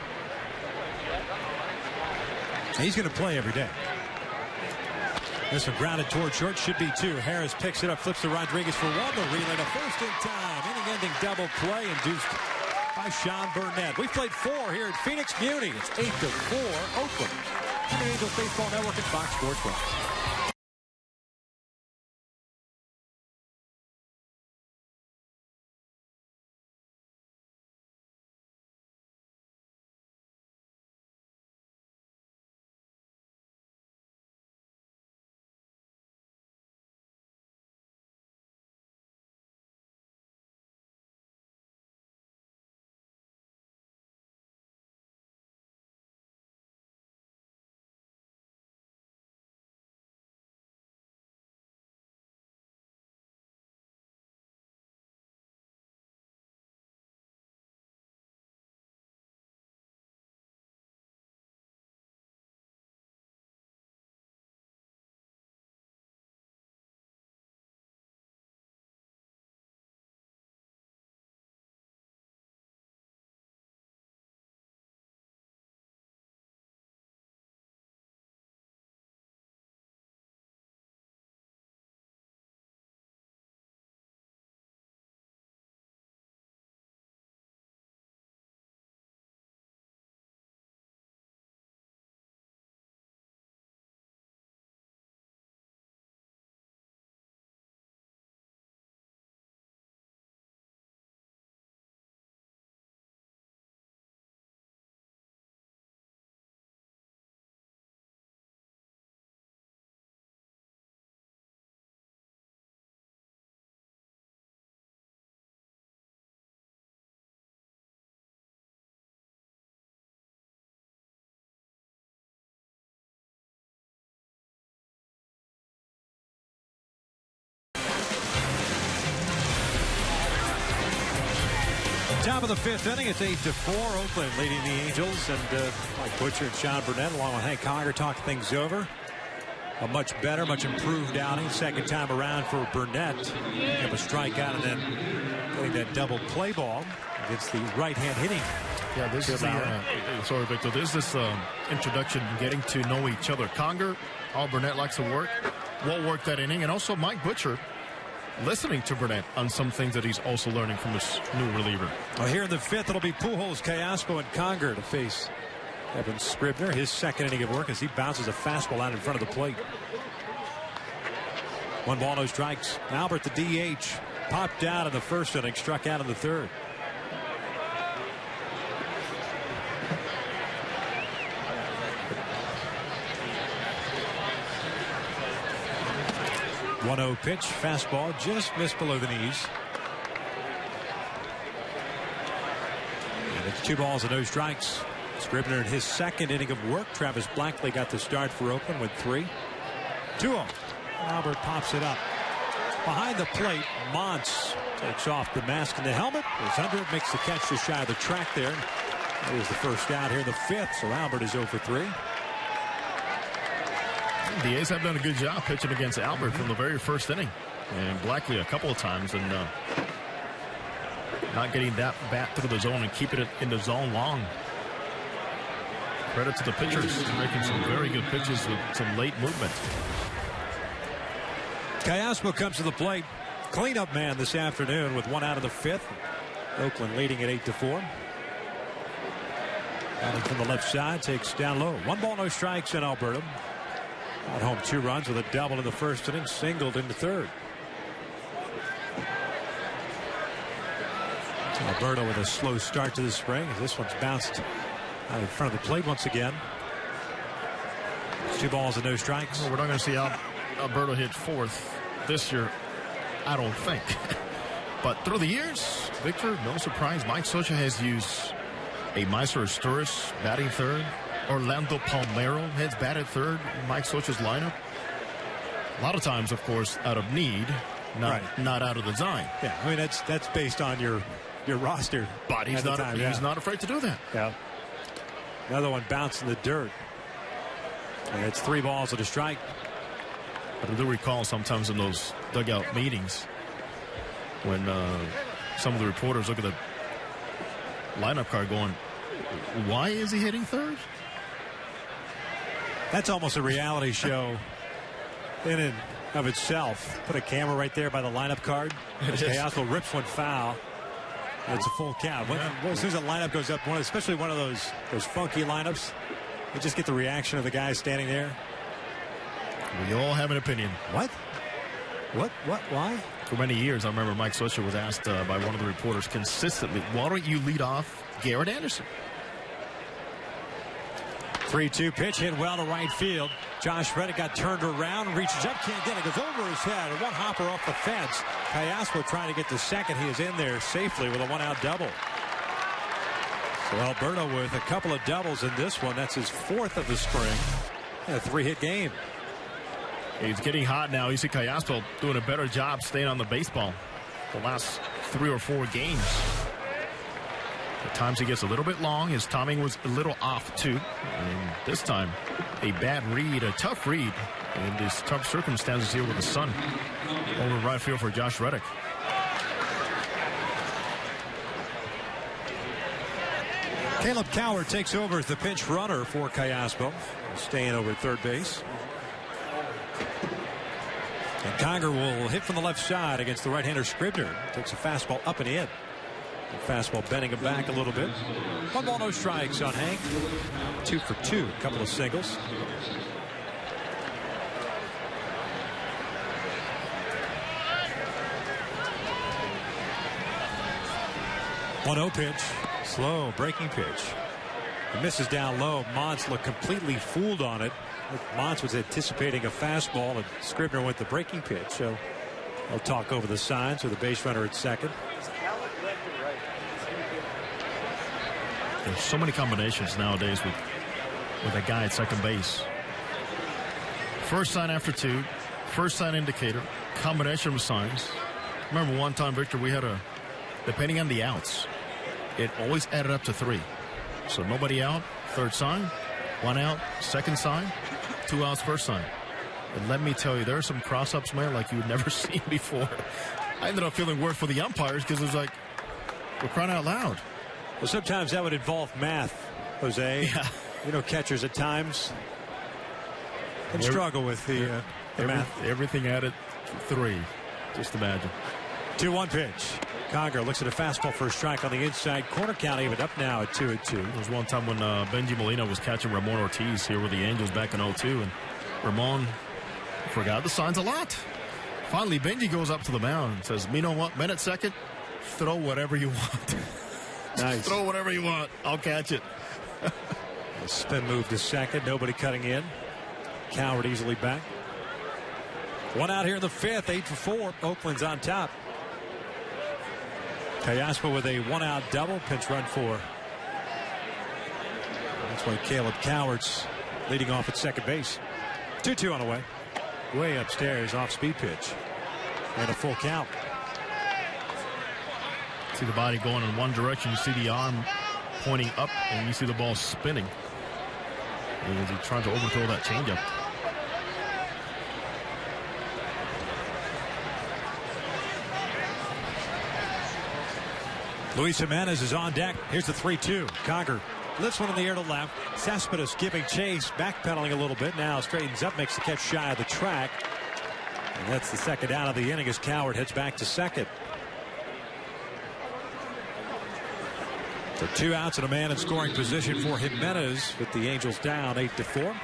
He's going to play every day. This one grounded toward short, should be 2. Harris picks it up, flips to Rodriguez for 1. The relay to first in time. Inning-ending double play induced by Sean Burnett. We've played 4 here at Phoenix Muni. It's 8-4 Oakland. The Angels Baseball Network and Fox Sports 1. Top of the 5th inning, it's 8-4. Oakland leading the Angels, and Mike Butcher and Sean Burnett along with Hank Conger talking things over. A much better, much improved outing. Second time around for Burnett. Have a strikeout and then getting that double play ball against the right-hand hitting. Yeah, this is sorry, Victor. This is introduction, getting to know each other. Conger, how Burnett likes to work, what worked that inning, and also Mike Butcher listening to Burnett on some things that he's also learning from his new reliever. Well, here in the 5th, it'll be Pujols, Callaspo, and Conger to face Evan Scribner. His second inning of work as he bounces a fastball out in front of the plate. 1 ball, no strikes. Albert, the DH, popped out in the first inning, struck out in the third. .1-0 pitch, fastball, just missed below the knees. And it's 2 balls and no strikes. Scribner in his second inning of work. Travis Blackley got the start for Oakland with 3. 2-0. Albert pops it up. Behind the plate, Montz takes off the mask and the helmet. Is under it, makes the catch just shy of the track there. That is the first out here in the 5th, so Albert is 0 for 3. The A's have done a good job pitching against Albert from the very first inning. And Blackley a couple of times, and not getting that bat through the zone and keeping it in the zone long. Credit to the pitchers making some very good pitches with some late movement. Callaspo comes to the plate. Cleanup man this afternoon with 1 out of the 5th. Oakland leading at 8-4. Allen from the left side takes down low. 1 ball, no strikes in Alberta. At home 2 runs with a double in the first inning, singled in the third. Alberta with a slow start to the spring. This one's bounced out in front of the plate once again. It's 2 balls and no strikes. Well, we're not going to see Alberta hit 4th this year I don't think. But through the years, Victor, no surprise, Mike Scioscia has used a Meister Sturis batting third. Orlando Palmeiro has batted third in Mike Scioscia's lineup. A lot of times, of course, out of need, not out of design. Yeah, I mean, that's based on your roster. But he's not afraid to do that. Yeah. Another one bounced in the dirt. And it's 3 balls and a strike. But I do recall sometimes in those dugout meetings when some of the reporters look at the lineup card going, why is he hitting third? That's almost a reality show in and of itself. Put a camera right there by the lineup card. Cayaspo rips one foul. And it's a full count. As soon as the lineup goes up, especially one of those funky lineups, you just get the reaction of the guy standing there. We all have an opinion. What? Why? For many years, I remember Mike Scioscia was asked by one of the reporters consistently, why don't you lead off Garrett Anderson? 3-2 pitch hit well to right field. Josh Reddick got turned around, reaches up, can't get it, goes over his head. One hopper off the fence. Cayaspo trying to get to second. He is in there safely with a 1-out double. So Alberto with a couple of doubles in this one. That's his 4th of the spring. And a 3-hit game. He's getting hot now. You see Cayaspo doing a better job staying on the baseball the last 3 or 4 games. At times he gets a little bit long. His timing was a little off too. And this time a bad read, a tough read in these tough circumstances here with the sun. Over right field for Josh Reddick. Caleb Coward takes over as the pinch runner for Cayaspo, staying over at third base. And Conger will hit from the left side against the right-hander Scribner. Takes a fastball up and in. The fastball bending him back a little bit. 1 ball, no strikes on Hank. 2 for 2. Couple of singles. One-0 pitch. Slow breaking pitch. He misses down low. Mons looked completely fooled on it. Mons was anticipating a fastball, and Scribner went the breaking pitch. So they'll talk over the signs with the base runner at second. There's so many combinations nowadays with a guy at second base. First sign after 2, first sign indicator, combination of signs. Remember one time, Victor, we had depending on the outs, it always added up to 3. So nobody out, third sign, 1 out, second sign, 2 outs, first sign. And let me tell you, there are some cross-ups, man, like you've never seen before. I ended up feeling worse for the umpires because it was like, we're crying out loud. Well, sometimes that would involve math, Jose. Yeah. You know, catchers at times can struggle with the math. Everything added 3. Just imagine. 2-1 pitch. Conger looks at a fastball for a strike on the inside corner, count even up now at 2-2. There was one time when Benji Molina was catching Ramon Ortiz here with the Angels back in 2002, and Ramon forgot the signs a lot. Finally, Benji goes up to the mound and says, you know what, man at second, throw whatever you want. Nice. Throw whatever you want. I'll catch it. A spin move to second. Nobody cutting in. Coward easily back. 1 out here in the 5th. 8 for 4. Oakland's on top. Cayaspo with a 1-out double. Pinch run for. That's why Caleb Coward's leading off at second base. 2-2 on the way. Way upstairs, off speed pitch. And a full count. See the body going in one direction. You see the arm pointing up, and you see the ball spinning. And he's trying to overthrow that changeup. Luis Jimenez is on deck. Here's the 3-2. Conger lifts one in the air to left. Cespedes giving chase, backpedaling a little bit. Now straightens up, makes the catch shy of the track. And that's the second out of the inning as Coward heads back to second. So 2 outs and a man in scoring position for Jimenez with the Angels down 8-4.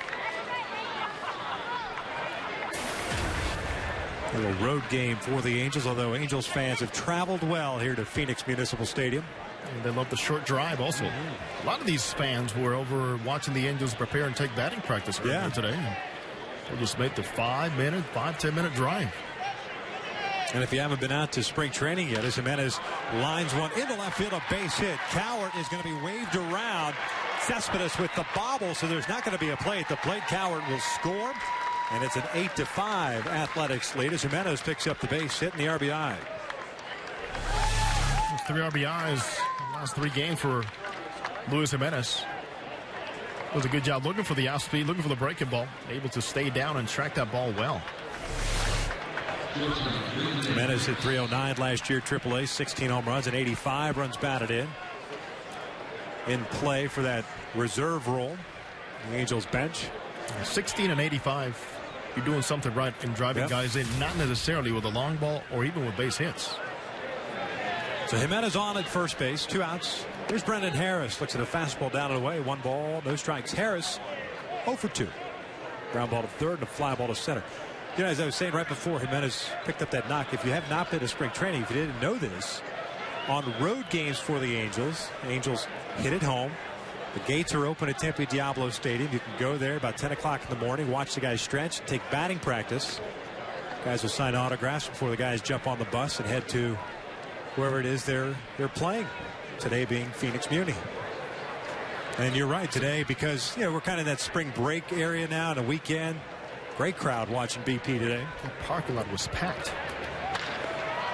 A little road game for the Angels, although Angels fans have traveled well here to Phoenix Municipal Stadium. And they love the short drive also. A lot of these fans were over watching the Angels prepare and take batting practice earlier today. They just made the 5-10 minute drive. And if you haven't been out to spring training yet, as Jimenez lines one into left field, a base hit. Cowart is going to be waved around. Cespedes with the bobble, so there's not going to be a play at the plate. Cowart will score, and it's an 8-5 Athletics lead as Jimenez picks up the base hit and the RBI. 3 RBIs in the last 3 games for Luis Jimenez. Does a good job looking for the off speed, looking for the breaking ball, able to stay down and track that ball well. Jimenez hit .309 last year, AAA, 16 home runs and 85 runs batted in. In play for that reserve role, the Angels bench. 16 and 85. You're doing something right in driving guys in, not necessarily with a long ball or even with base hits. So Jimenez on at first base, 2 outs. Here's Brendan Harris, looks at a fastball down and away, 1 ball, no strikes. Harris 0 for 2. Ground ball to third and a fly ball to center. You know, as I was saying right before Jimenez picked up that knock, if you have not been to spring training, if you didn't know this, on road games for the Angels hit at home. The gates are open at Tempe Diablo Stadium. You can go there about 10 o'clock in the morning, watch the guys stretch, take batting practice. Guys will sign autographs before the guys jump on the bus and head to wherever it is they're playing. Today being Phoenix Muni. And you're right, today, because we're kind of in that spring break area now and a weekend. Great crowd watching BP today. The parking lot was packed.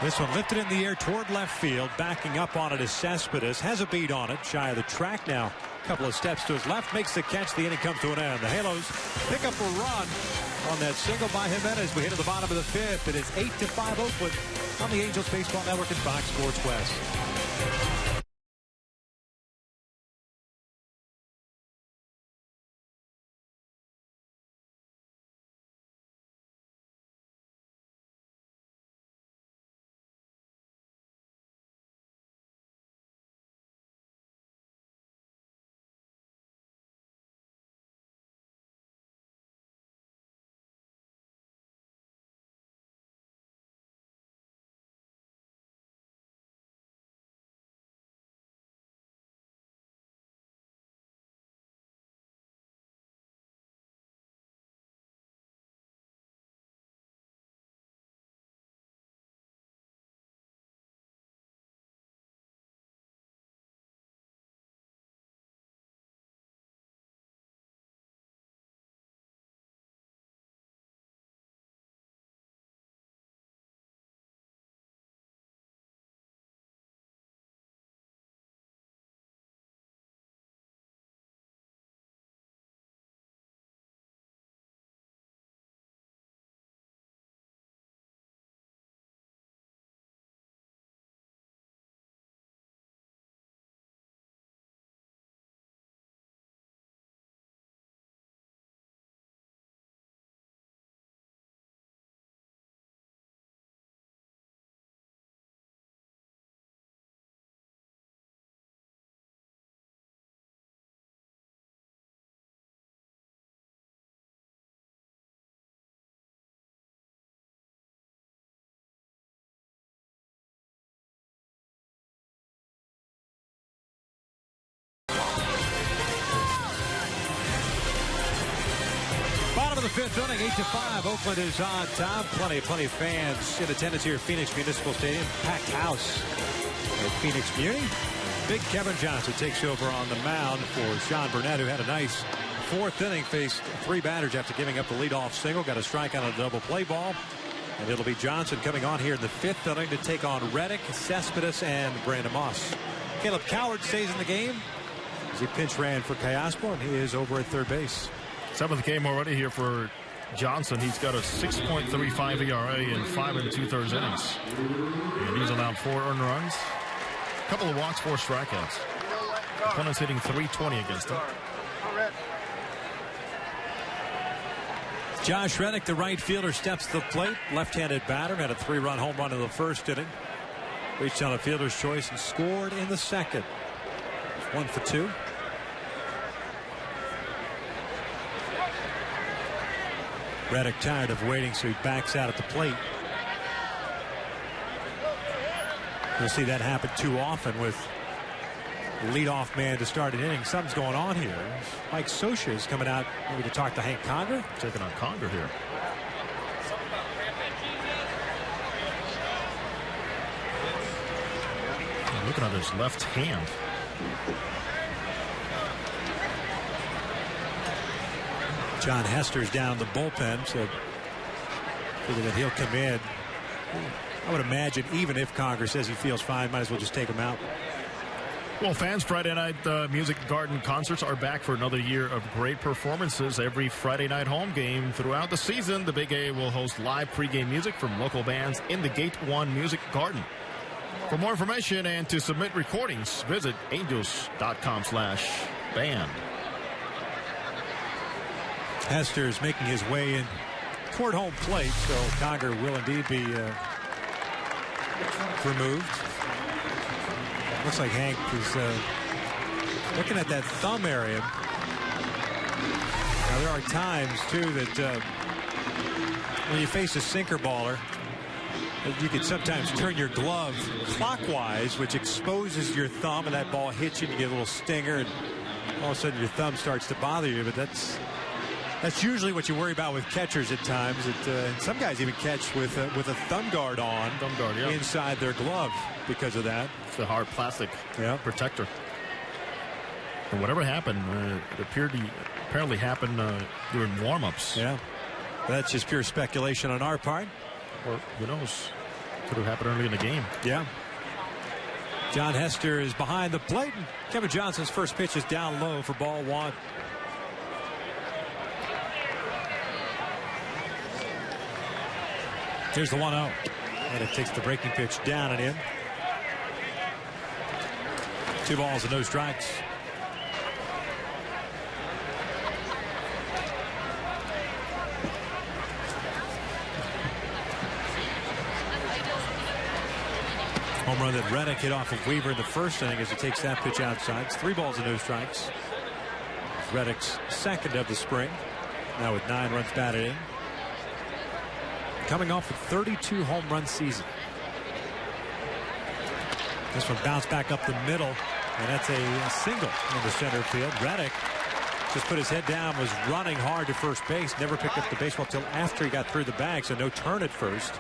This one lifted in the air toward left field. Backing up on it is Cespedes. Has a beat on it. Shy of the track now. A couple of steps to his left. Makes the catch. The inning comes to an end. The Halos pick up a run on that single by Jimenez. We hit at the bottom of the 5th. It is 8-5 Oakland on the Angels Baseball Network and Fox Sports West. Bottom of the 5th inning, 8-5. Oakland is on top. Plenty of fans in attendance here at Phoenix Municipal Stadium. Packed house at Phoenix Muni. Big Kevin Johnson takes over on the mound for Sean Burnett, who had a nice 4th inning. Faced 3 batters after giving up the leadoff single. Got a strike on a double play ball. And it'll be Johnson coming on here in the 5th inning to take on Reddick, Cespedes, and Brandon Moss. Caleb Cowart stays in the game as he pinch ran for Cayaspo, and he is over at third base. 7th game already here for Johnson. He's got a 6.35 ERA in 5 2/3 innings. And he's allowed 4 earned runs, a couple of walks, 4 strikeouts. Opponent's hitting .320 against him. Josh Reddick, the right fielder, steps to the plate. Left-handed batter, had a 3-run home run in the 1st inning. Reached on a fielder's choice and scored in the 2nd. 1 for 2. Reddick tired of waiting, so he backs out at the plate. You'll see that happen too often with the leadoff man to start an inning. Something's going on here. Mike Scioscia is coming out maybe to talk to Hank Conger. Taking on Conger here. Looking at his left hand. John Hester's down in the bullpen, so figure that he'll come in. I would imagine even if Conger says he feels fine, might as well just take him out. Well, fans, Friday night Music Garden concerts are back for another year of great performances. Every Friday night home game throughout the season, the Big A will host live pregame music from local bands in the Gate 1 Music Garden. For more information and to submit recordings, visit angels.com/band. Hester is making his way in toward home plate, so Conger will indeed be removed. Looks like Hank is looking at that thumb area. Now, there are times, too, that when you face a sinker baller, you can sometimes turn your glove clockwise, which exposes your thumb, and that ball hits you, and you get a little stinger, and all of a sudden your thumb starts to bother you. But that's usually what you worry about with catchers at times. Some guys even catch with a thumb guard on inside their glove because of that. It's a hard plastic protector. And whatever happened, it apparently happened during warm-ups. Yeah, that's just pure speculation on our part. Or who knows? Could have happened early in the game. Yeah. John Hester is behind the plate, and Kevin Johnson's first pitch is down low for ball one. Here's the 1-0. And it takes the breaking pitch down and in. 2 balls and no strikes. Home run that Reddick hit off of Weaver in the first inning as he takes that pitch outside. It's 3 balls and no strikes. Reddick's second of the spring. Now with 9 runs batted in. Coming off a 32 home run season. This one bounced back up the middle, and that's a single in the center field. Reddick just put his head down, was running hard to first base, never picked up the baseball till after he got through the bag, so no turn at first.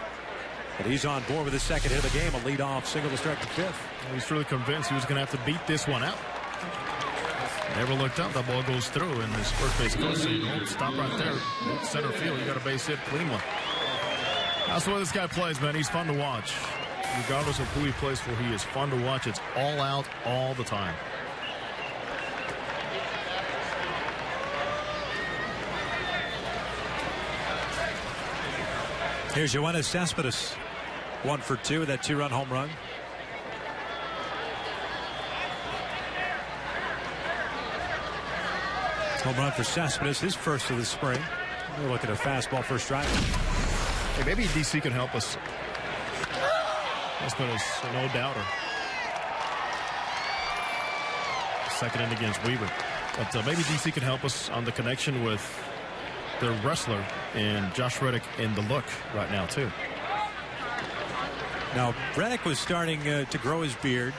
But he's on board with his second hit of the game, a leadoff single to start the 5th. He's really convinced he was going to have to beat this one out. Never looked up. That ball goes through, and his first base coach saying, "Oh, stop right there. Center field. You got a base hit, clean one." That's the way this guy plays, man. He's fun to watch. Regardless of who he plays for, he is fun to watch. It's all out all the time. Here's Yoenis Cespedes. 1 for 2 with that 2-run home run. Home run for Cespedes, his first of the spring. We're looking at a fastball for a strike. Hey, maybe DC can help us. Cespedes, no doubter. Second in against Weaver. But maybe DC can help us on the connection with the wrestler and Josh Reddick in the look right now, too. Now, Reddick was starting to grow his beard.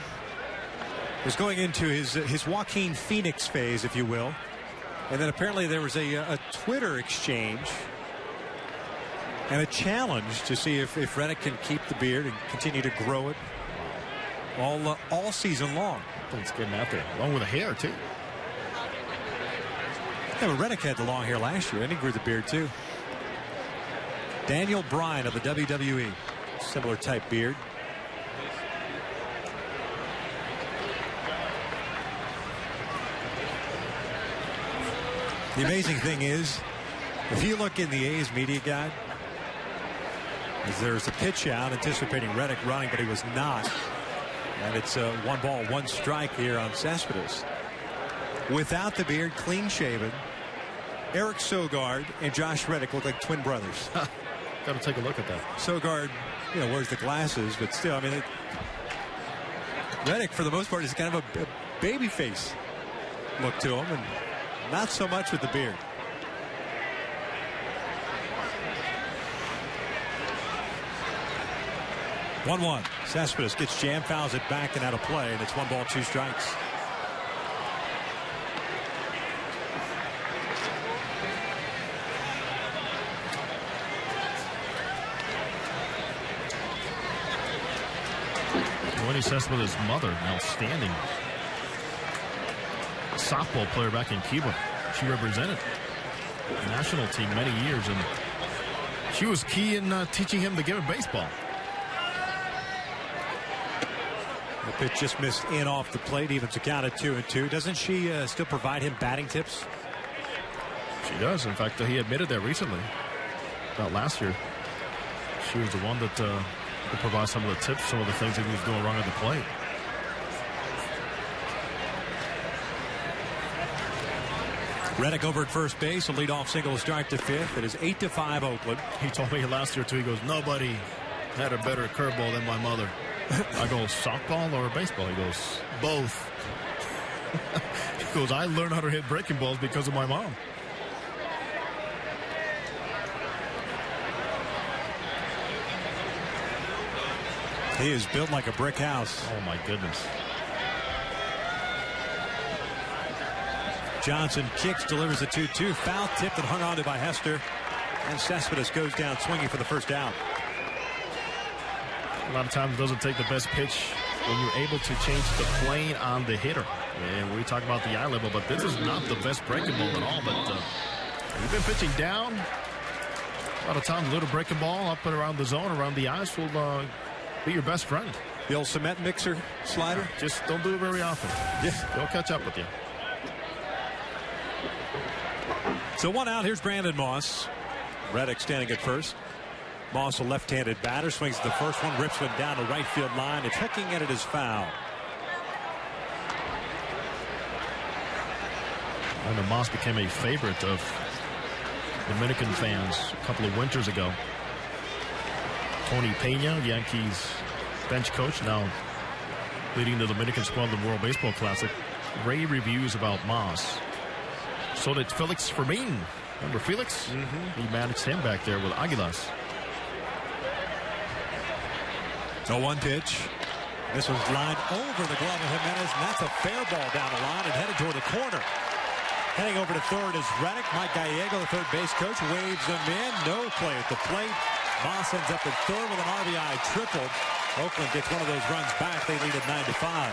Was going into his Joaquin Phoenix phase, if you will. And then apparently there was a Twitter exchange and a challenge to see if Reddick can keep the beard and continue to grow it all season long. It's getting out there, along with the hair, too. Yeah, but Reddick had the long hair last year, and he grew the beard, too. Daniel Bryan of the WWE. Similar type beard. The amazing thing is, if you look in the A's media guide, there's a pitch out anticipating Reddick running, but he was not. And it's 1 ball, 1 strike here on Cespedes. Without the beard, clean shaven, Eric Sogard and Josh Reddick look like twin brothers. Got to take a look at that. Sogard, wears the glasses, but still, I mean, Reddick, for the most part, is kind of a baby face look to him, and not so much with the beard. One. Cespedes gets jammed, fouls it back and out of play, and it's 1 ball, 2 strikes. Winnie Cespedes' mother, an outstanding softball player back in Cuba. She represented the national team many years, and she was key in teaching him the game of baseball. The pitch just missed in off the plate. Evens the count at 2-2. Doesn't she still provide him batting tips? She does. In fact, he admitted that recently. About last year. She was the one that would provide some of the tips, some of the things that he was doing wrong at the plate. Reddick over at first base. A leadoff single to start to fifth. It is 8-5 Oakland. He told me last year, too, he goes, nobody had a better curveball than my mother. I go, softball or baseball? He goes, both. He goes, I learned how to hit breaking balls because of my mom. He is built like a brick house. Oh, my goodness. Johnson kicks, delivers a 2-2. Foul tipped and hung onto by Hester. And Cespedes goes down swinging for the first out. A lot of times it doesn't take the best pitch when you're able to change the plane on the hitter. And we talk about the eye level, but this is not the best breaking ball at all. But you've been pitching down. A lot of times a little breaking ball up and around the zone, around the eyes will be your best friend. The old cement mixer slider. Just don't do it very often. Yeah. They'll catch up with you. So one out. Here's Brandon Moss. Reddick standing at first. Moss, a left-handed batter, swings at the first one, rips one down the right field line. It's hooking at it is foul. I know Moss became a favorite of Dominican fans a couple of winters ago. Tony Pena, Yankees bench coach, now leading the Dominican squad in the World Baseball Classic. Rave reviews about Moss. So did Felix Fermin. Remember Felix? He managed him back there with Aguilas. The 1 pitch. This one's lined over the glove of Jimenez, and that's a fair ball down the line and headed toward the corner. Heading over to third is Reddick. Mike Gallego, the third base coach, waves him in. No play at the plate. Moss ends up at third with an RBI triple. Oakland gets one of those runs back. They lead at 9-5.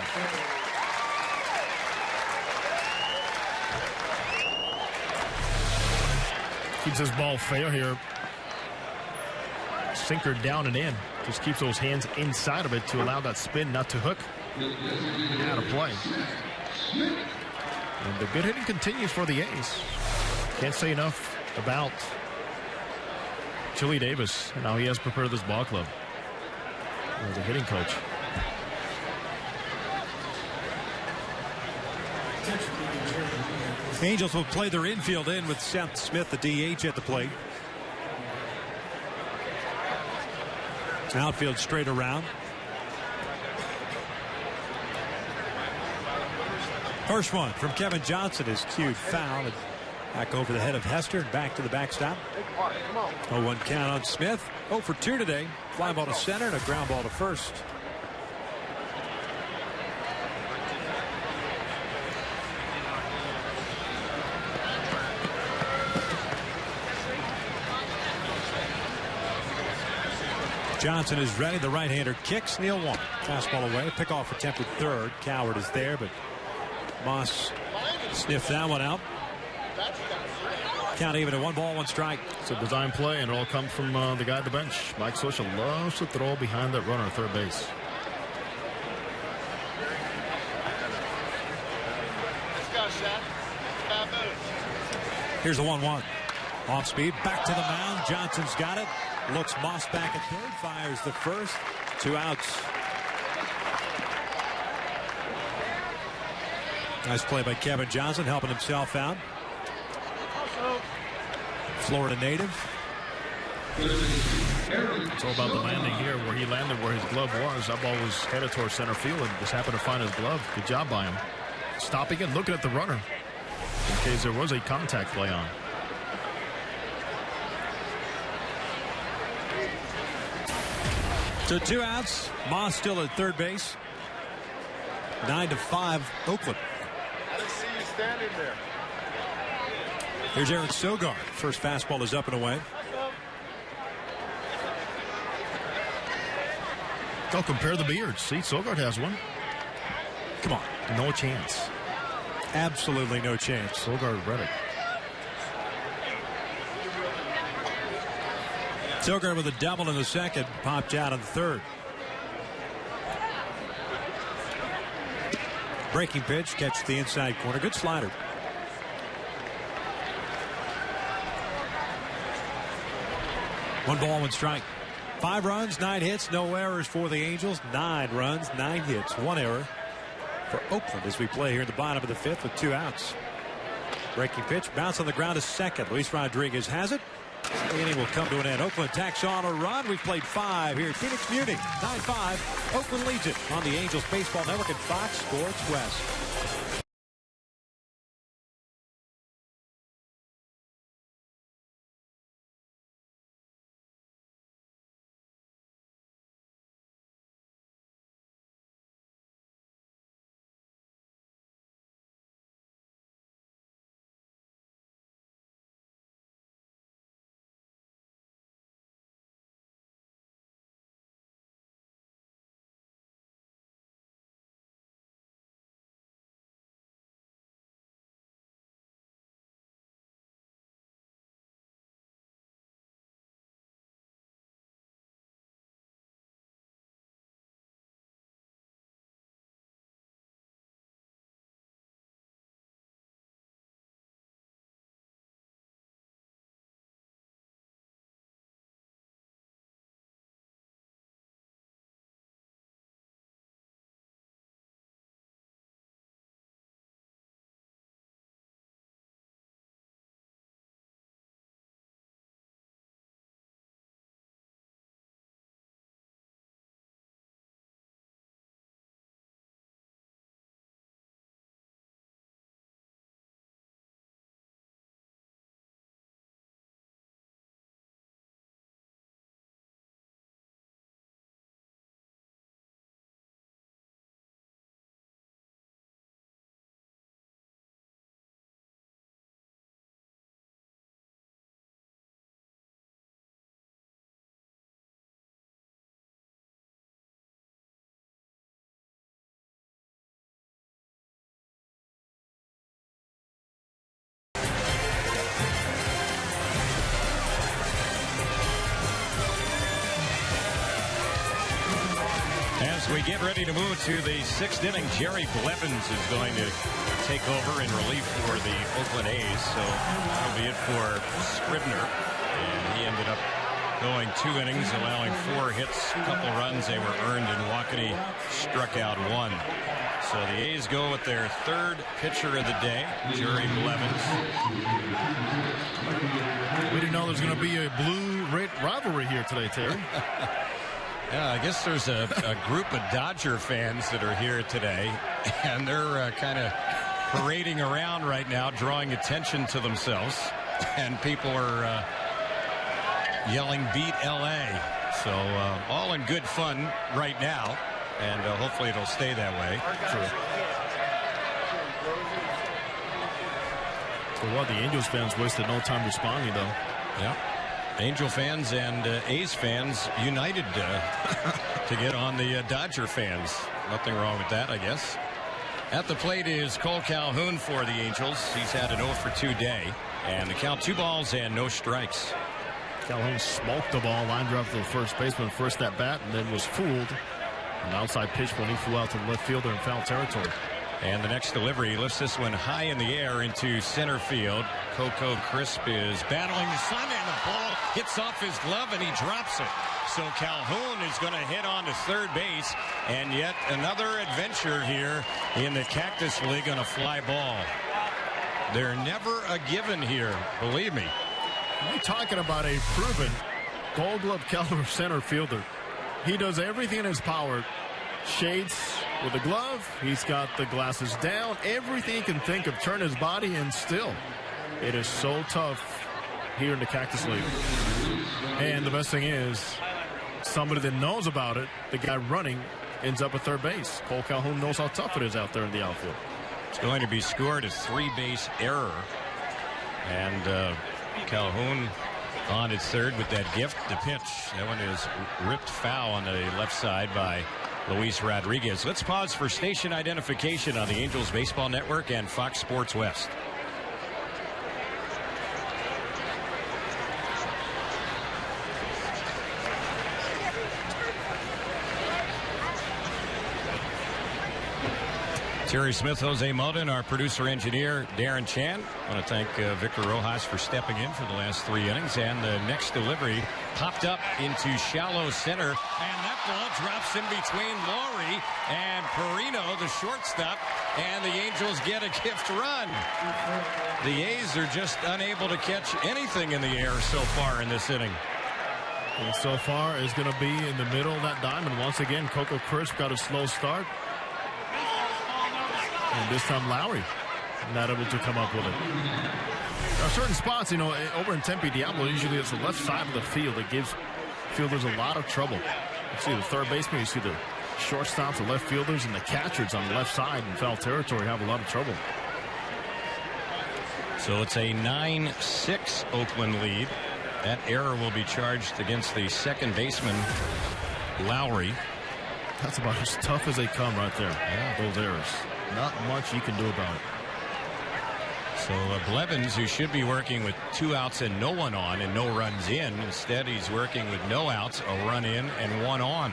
Keeps his ball fair here. Sinker down and in. Just keeps those hands inside of it to allow that spin not to hook. Out of play. And the good hitting continues for the A's. Can't say enough about Chili Davis and how he has prepared this ball club as a hitting coach. Angels will play their infield in with Seth Smith, the DH, at the plate. Outfield straight around. First one from Kevin Johnson is cued foul. And back over the head of Hester and back to the backstop. 0-1 count on Smith. 0 for 2 today. Fly ball to center and a ground ball to first. Johnson is ready. The right-hander kicks. Neal one. Fastball away. Pickoff attempted third. Coward is there, but Moss sniffed that one out. Count even at 1 ball, 1 strike. It's a design play, and it all comes from the guy at the bench. Mike Scioscia loves to throw behind that runner at third base. Here's the 1-1. Off speed. Back to the mound. Johnson's got it. Looks Moss back at third. Fires the first. 2 outs. Nice play by Kevin Johnson, helping himself out. Florida native. It's all about the landing here, where he landed where his glove was. That ball was headed towards center field and just happened to find his glove. Good job by him. Stopping and looking at the runner in case there was a contact play on. So 2 outs. Moss still at third base. 9-5 Oakland. I didn't see you standing there. Here's Eric Sogard. First fastball is up and away. Oh, compare the beards. See, Sogard has one. Come on. No chance. Absolutely no chance. Sogard Reddick. Sogard with a double in the second. Popped out in the third. Breaking pitch. Catch the inside corner. Good slider. One ball, one strike. 5 runs, 9 hits, no errors for the Angels. 9 runs, 9 hits, 1 error for Oakland as we play here in the bottom of the 5th with 2 outs. Breaking pitch, bounce on the ground to second. Luis Rodriguez has it. The inning will come to an end. Oakland tacks on a run. We've played 5 here at Phoenix Muni. 9-5. Oakland leads it on the Angels Baseball Network and Fox Sports West. As we get ready to move to the 6th inning, Jerry Blevins is going to take over in relief for the Oakland A's. So that'll be it for Scribner. And he ended up going 2 innings, allowing 4 hits, a couple runs. They were earned, and Wakeny struck out 1. So the A's go with their 3rd pitcher of the day, Jerry Blevins. We didn't know there was going to be a blue-red rivalry here today, Terry. Yeah, I guess there's a group of Dodger fans that are here today, and they're kind of parading around right now, drawing attention to themselves, and people are yelling "Beat LA." So all in good fun right now, and hopefully it'll stay that way. True. For what, the Angels fans wasted no time responding, though. Yeah. Angel fans and A's fans united to get on the Dodger fans. Nothing wrong with that, I guess. At the plate is Cole Calhoun for the Angels. He's had an 0-for-2 day. And the count 2 balls and no strikes. Calhoun smoked the ball, line drive to the first baseman first at bat, and then was fooled. An outside pitch when he flew out to the left fielder in foul territory. And the next delivery lifts this one high in the air into center field. Coco Crisp is battling the sun, and the ball hits off his glove, and he drops it. So Calhoun is going to hit on to third base, and yet another adventure here in the Cactus League on a fly ball. They're never a given here, believe me. You're talking about a proven Gold Glove caliber center fielder. He does everything in his power. Shades with the glove. He's got the glasses down. Everything he can think of. Turn his body, and still, it is so tough here in the Cactus League. And the best thing is, somebody that knows about it, the guy running, ends up at third base. Cole Calhoun knows how tough it is out there in the outfield. It's going to be scored a 3-base error. And Calhoun on on at third with that gift. The pitch. That one is ripped foul on the left side by Luis Rodriguez. Let's pause for station identification on the Angels Baseball Network and Fox Sports West. Terry Smith, Jose Mota, and our producer-engineer, Darren Chan. I want to thank Victor Rojas for stepping in for the last 3 innings. And the next delivery popped up into shallow center. And that ball drops in between Lowry and Perino, the shortstop. And the Angels get a gift run. The A's are just unable to catch anything in the air so far in this inning. And so far, it's going to be in the middle of that diamond. Once again, Coco Crisp got a slow start. And this time Lowry not able to come up with it. There are certain spots, you know, over in Tempe, Diablo usually it's the left side of the field that gives fielders a lot of trouble. You see the third baseman, you see the shortstops, the left fielders, and the catchers on the left side in foul territory have a lot of trouble. So it's a 9-6 Oakland lead. That error will be charged against the second baseman, Lowry. That's about as tough as they come right there. Yeah. Those errors. Not much you can do about it. So Blevins, who should be working with 2 outs and no one on and no runs in, instead he's working with no outs, a run in, and 1 on.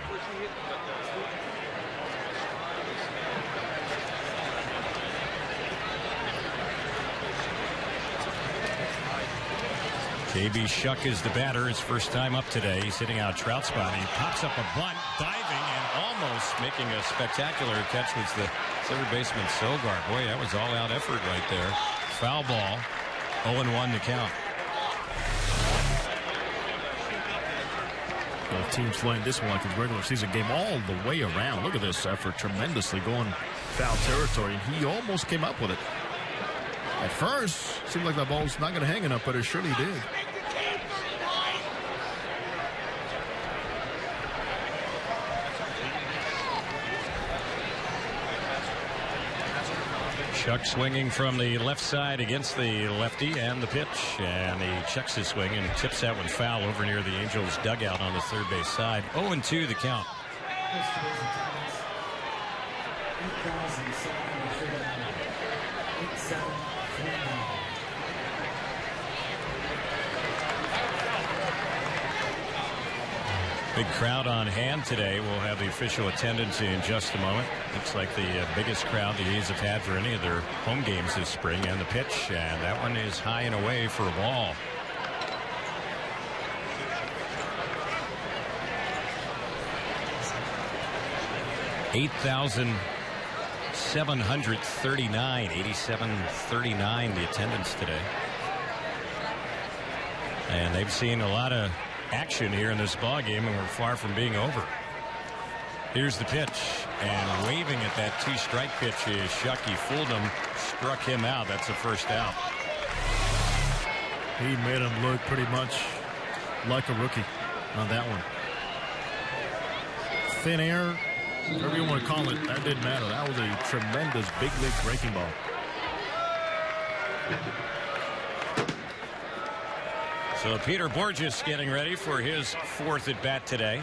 J.B. Shuck is the batter. His first time up today. He's hitting out Trout spot. He pops up a bunt, diving, and almost making a spectacular catch was the third baseman Sogard. Boy, that was all-out effort right there. Foul ball. 0-1 to count. Both teams playing this one like his regular season game all the way around. Look at this effort. Tremendously going foul territory, and he almost came up with it. At first, seemed like that ball's not going to hang enough, but it surely did. Chuck swinging from the left side against the lefty, and the pitch, and he checks his swing and tips that one foul over near the Angels dugout on the third base side. 0-2 the count. Big crowd on hand today. We'll have the official attendance in just a moment. Looks like the biggest crowd the A's have had for any of their home games this spring. And the pitch, and that one is high and away for a ball. $8,739, 8739 the attendance today. And they've seen a lot of action here in this ball game, and we're far from being over. Here's the pitch, and waving at that 2-strike pitch is Shuck. He fooled him, struck him out. That's the first out. He made him look pretty much like a rookie on that one. Thin air, whatever you want to call it, that didn't matter. That was a tremendous big league breaking ball. So Peter Borges getting ready for his 4th at bat today.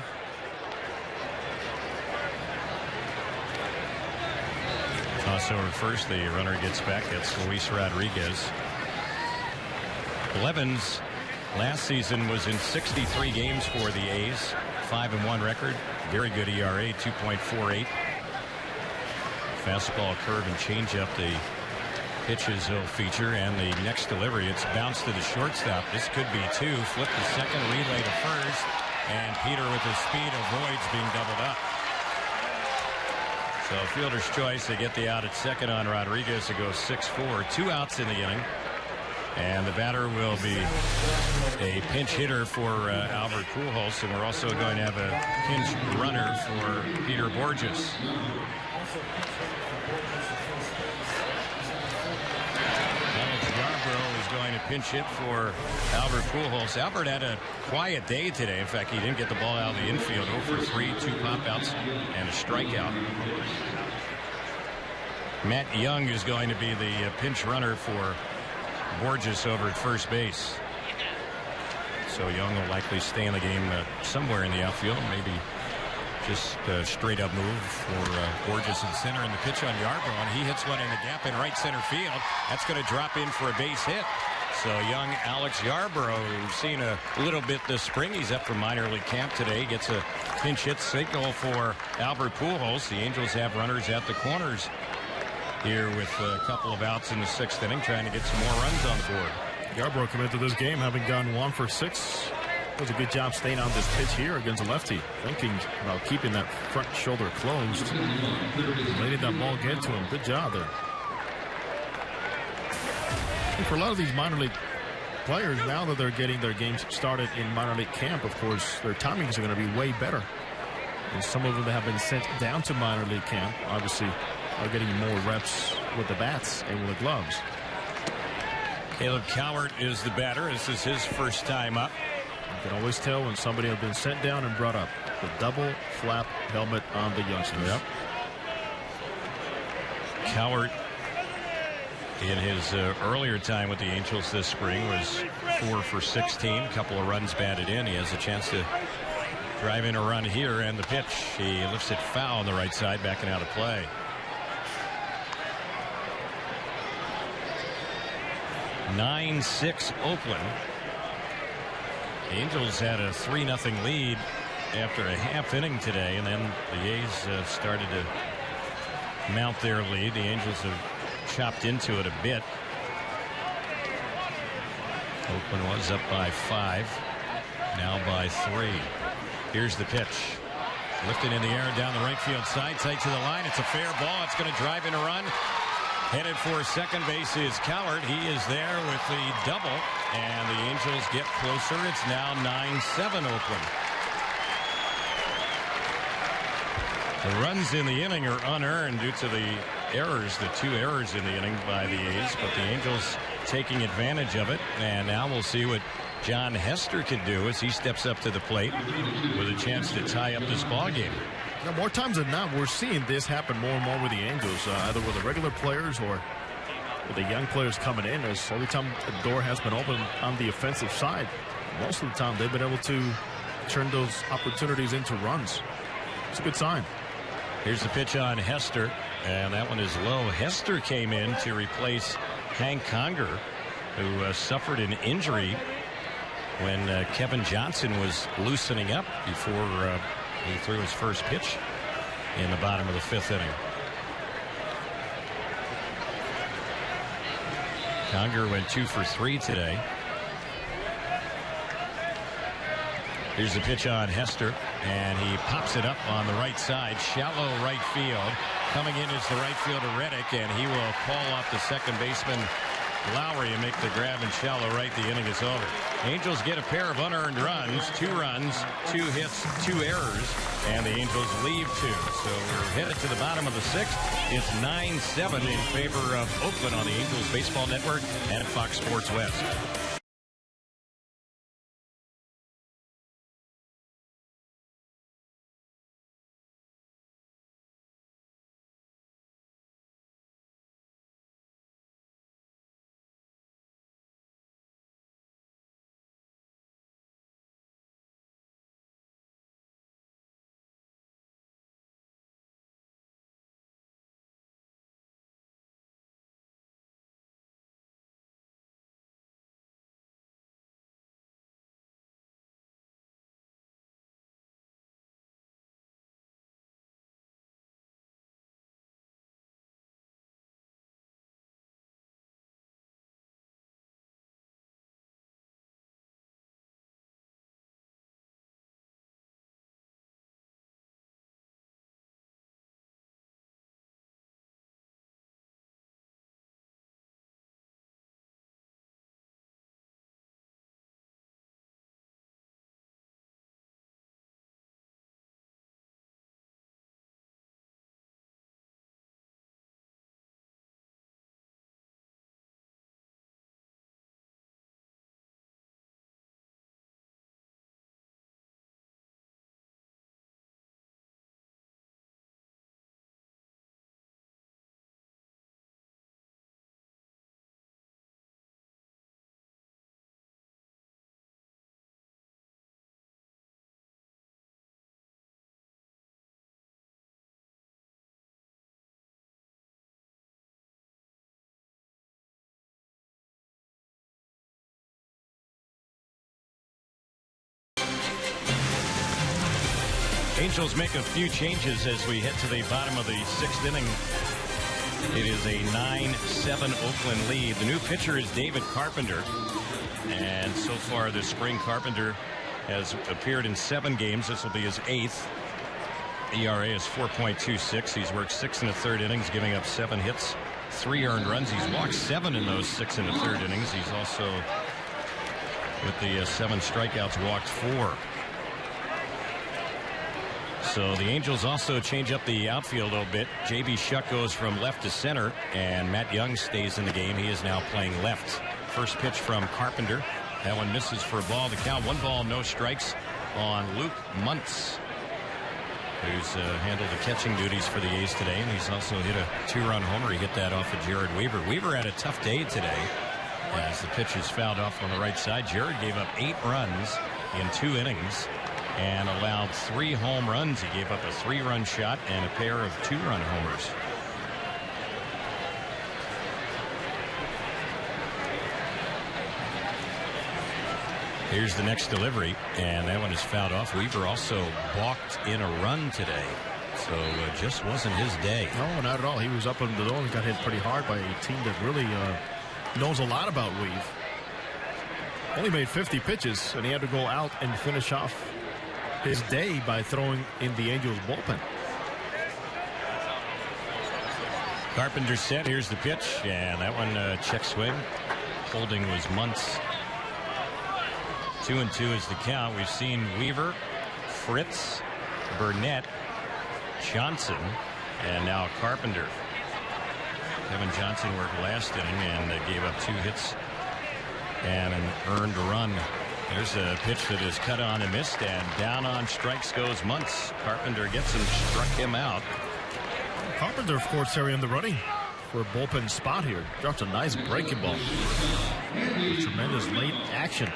Toss over first. The runner gets back. That's Luis Rodriguez. Blevins last season was in 63 games for the A's. 5-1 record. Very good ERA, 2.48. Fastball, curve, and changeup. The pitches he'll feature, and the next delivery, it's bounced to the shortstop. This could be 2. Flip the second, relay to first, and Peter with his speed avoids being doubled up. So fielder's choice. They get the out at second on Rodriguez. It goes 6-4. 2 outs in the inning, and the batter will be a pinch hitter for Albert Pujols, and we're also going to have a pinch runner for Peter Borges. Going to pinch hit for Albert Pujols. Albert had a quiet day today. In fact, he didn't get the ball out of the infield. 0 for 3, 2 pop-outs, and a strikeout. Matt Young is going to be the pinch runner for Borges over at first base. So so Young will likely stay in the game somewhere in the outfield. Maybe just a straight up move for Borges in center, and the pitch on Yarbrough, and he hits one in the gap in right center field. That's going to drop in for a base hit. So young Alex Yarbrough, we've seen a little bit this spring. He's up from minor league camp today. Gets a pinch hit signal for Albert Pujols. The Angels have runners at the corners here with a couple of outs in the 6th inning, trying to get some more runs on the board. Yarbrough came into this game having gone 1 for 6. Does a good job staying on this pitch here against a lefty, thinking about keeping that front shoulder closed, letting that ball get to him. Good job there. And for a lot of these minor league players, now that they're getting their games started in minor league camp, of course, their timings are going to be way better. And some of them that have been sent down to minor league camp, obviously, are getting more reps with the bats and with the gloves. Caleb Cowart is the batter. This is his first time up. You can always tell when somebody has been sent down and brought up. The double flap helmet on the youngsters. Yep. Cowart, in his earlier time with the Angels this spring, was 4 for 16. A couple of runs batted in. He has a chance to drive in a run here, and the pitch. He lifts it foul on the right side, backing out of play. 9-6 Oakland. The Angels had a 3-0 lead after a half inning today, and then the A's started to mount their lead. The Angels have chopped into it a bit. Oakland was up by 5, now by 3. Here's the pitch. Lifted in the air down the right field side, tight to the line. It's a fair ball. It's going to drive in a run. Headed for second base is Cowart. He is there with the double, and the Angels get closer. It's now 9-7 Oakland. The runs in the inning are unearned due to the errors, the 2 errors in the inning by the A's, but the Angels taking advantage of it. And now we'll see what John Hester can do as he steps up to the plate with a chance to tie up this ball game. Now, more times than not, we're seeing this happen more and more with the Angels, either with the regular players or with the young players coming in. As every time the door has been open on the offensive side, most of the time they've been able to turn those opportunities into runs. It's a good sign. Here's the pitch on Hester, and that one is low. Hester came in to replace Hank Conger, who suffered an injury when Kevin Johnson was loosening up before he threw his first pitch in the bottom of the 5th inning. Conger went 2 for 3 today. Here's the pitch on Hester, and he pops it up on the right side, shallow right field. Coming in is the right fielder Reddick, and he will call off the second baseman Lowry and make the grab in shallow right. The inning is over. Angels get a pair of unearned runs, 2 runs, 2 hits, 2 errors, and the Angels leave 2. So we're headed to the bottom of the 6th. It's 9-7 in favor of Oakland on the Angels Baseball Network and Fox Sports West. Angels make a few changes as we head to the bottom of the 6th inning. It is a 9-7 Oakland lead. The new pitcher is David Carpenter. And so far this spring, Carpenter has appeared in 7 games. This will be his 8th. ERA is 4.26. He's worked 6 1/3 innings, giving up 7 hits, 3 earned runs. He's walked 7 in those 6 1/3 innings. He's also, with the 7 strikeouts, walked 4. So the Angels also change up the outfield a little bit. J.B. Shuck goes from left to center, and Matt Young stays in the game. He is now playing left. First pitch from Carpenter. That one misses for a ball. The count 1 ball, no strikes on Luke Muntz, who's handled the catching duties for the A's today, and he's also hit a 2-run homer. He hit that off of Jared Weaver. Weaver had a tough day today as the pitch is fouled off on the right side. Jared gave up 8 runs in 2 innings and allowed 3 home runs. He gave up a 3-run shot and a pair of 2-run homers. Here's the next delivery, and that one is fouled off. Weaver also balked in a run today, so just wasn't his day. No, not at all. He was up on the door and got hit pretty hard by a team that really knows a lot about Weave. Only made 50 pitches, and he had to go out and finish off his day by throwing in the Angels bullpen. Carpenter set. Here's the pitch, and that one check swing. Holding was Muntz. 2-2 is the count. We've seen Weaver, Fritz, Burnett, Johnson, and now Carpenter. Kevin Johnson worked last inning and gave up 2 hits and an earned run. There's a pitch that is cut on and missed, and down on strikes goes Muntz. Carpenter gets him, struck him out. Carpenter, of course, Terry, in the running for a bullpen spot here. Dropped a nice breaking ball. Tremendous late action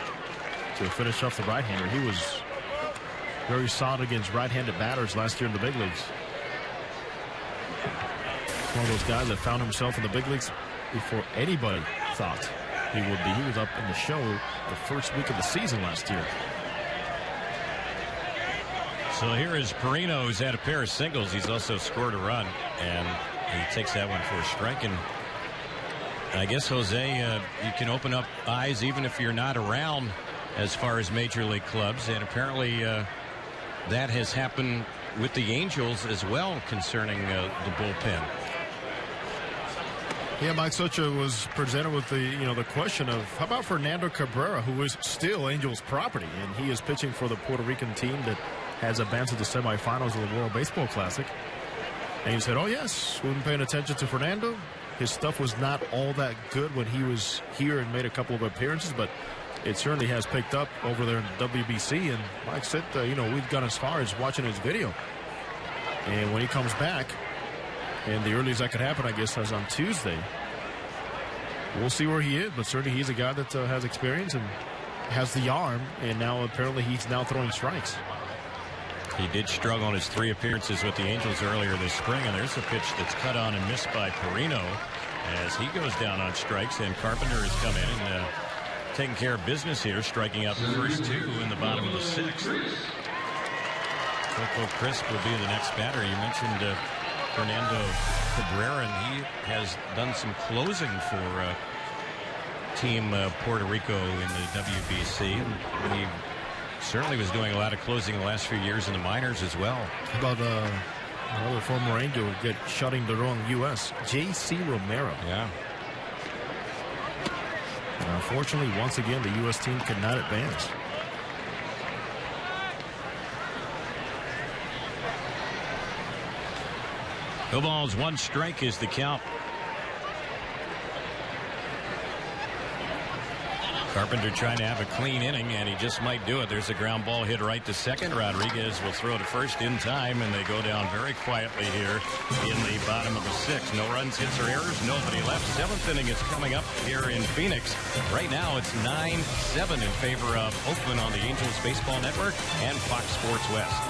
to finish off the right-hander. He was very solid against right-handed batters last year in the big leagues. One of those guys that found himself in the big leagues before anybody thought he would be. He was up in the show the first week of the season last year. So here is Perino, who's had a pair of singles. He's also scored a run, and he takes that one for a strike. And I guess, Jose, you can open up eyes even if you're not around as far as major league clubs, and apparently that has happened with the Angels as well concerning the bullpen. Yeah, Mike Socha was presented with the question of how about Fernando Cabrera, who is still Angels property, and he is pitching for the Puerto Rican team that has advanced to the semifinals of the World Baseball Classic. And he said, oh yes, we've been paying attention to Fernando. His stuff was not all that good when he was here and made a couple of appearances, but it certainly has picked up over there in WBC. And Mike said, we've gone as far as watching his video. And when he comes back, and the earliest that could happen, I guess, is on Tuesday. We'll see where he is, but certainly he's a guy that has experience and has the arm, and now apparently he's now throwing strikes. He did struggle on his 3 appearances with the Angels earlier this spring, and there's a pitch that's cut on and missed by Perino as he goes down on strikes, and Carpenter has come in and taking care of business here, striking out the first 2 in the bottom of the 6th. Coco Crisp will be the next batter. You mentioned Fernando Cabrera, and he has done some closing for Team Puerto Rico in the WBC. He certainly was doing a lot of closing the last few years in the minors as well. How about another former Angel shutting the wrong U.S., J.C. Romero. Yeah. And unfortunately, once again, the U.S. team could not advance. No balls, 1 strike is the count. Carpenter trying to have a clean inning, and he just might do it. There's a ground ball hit right to second. Rodriguez will throw to first in time, and they go down very quietly here in the bottom of the 6th. No runs, hits, or errors. Nobody left. 7th inning is coming up here in Phoenix. Right now, it's 9-7 in favor of Oakland on the Angels Baseball Network and Fox Sports West.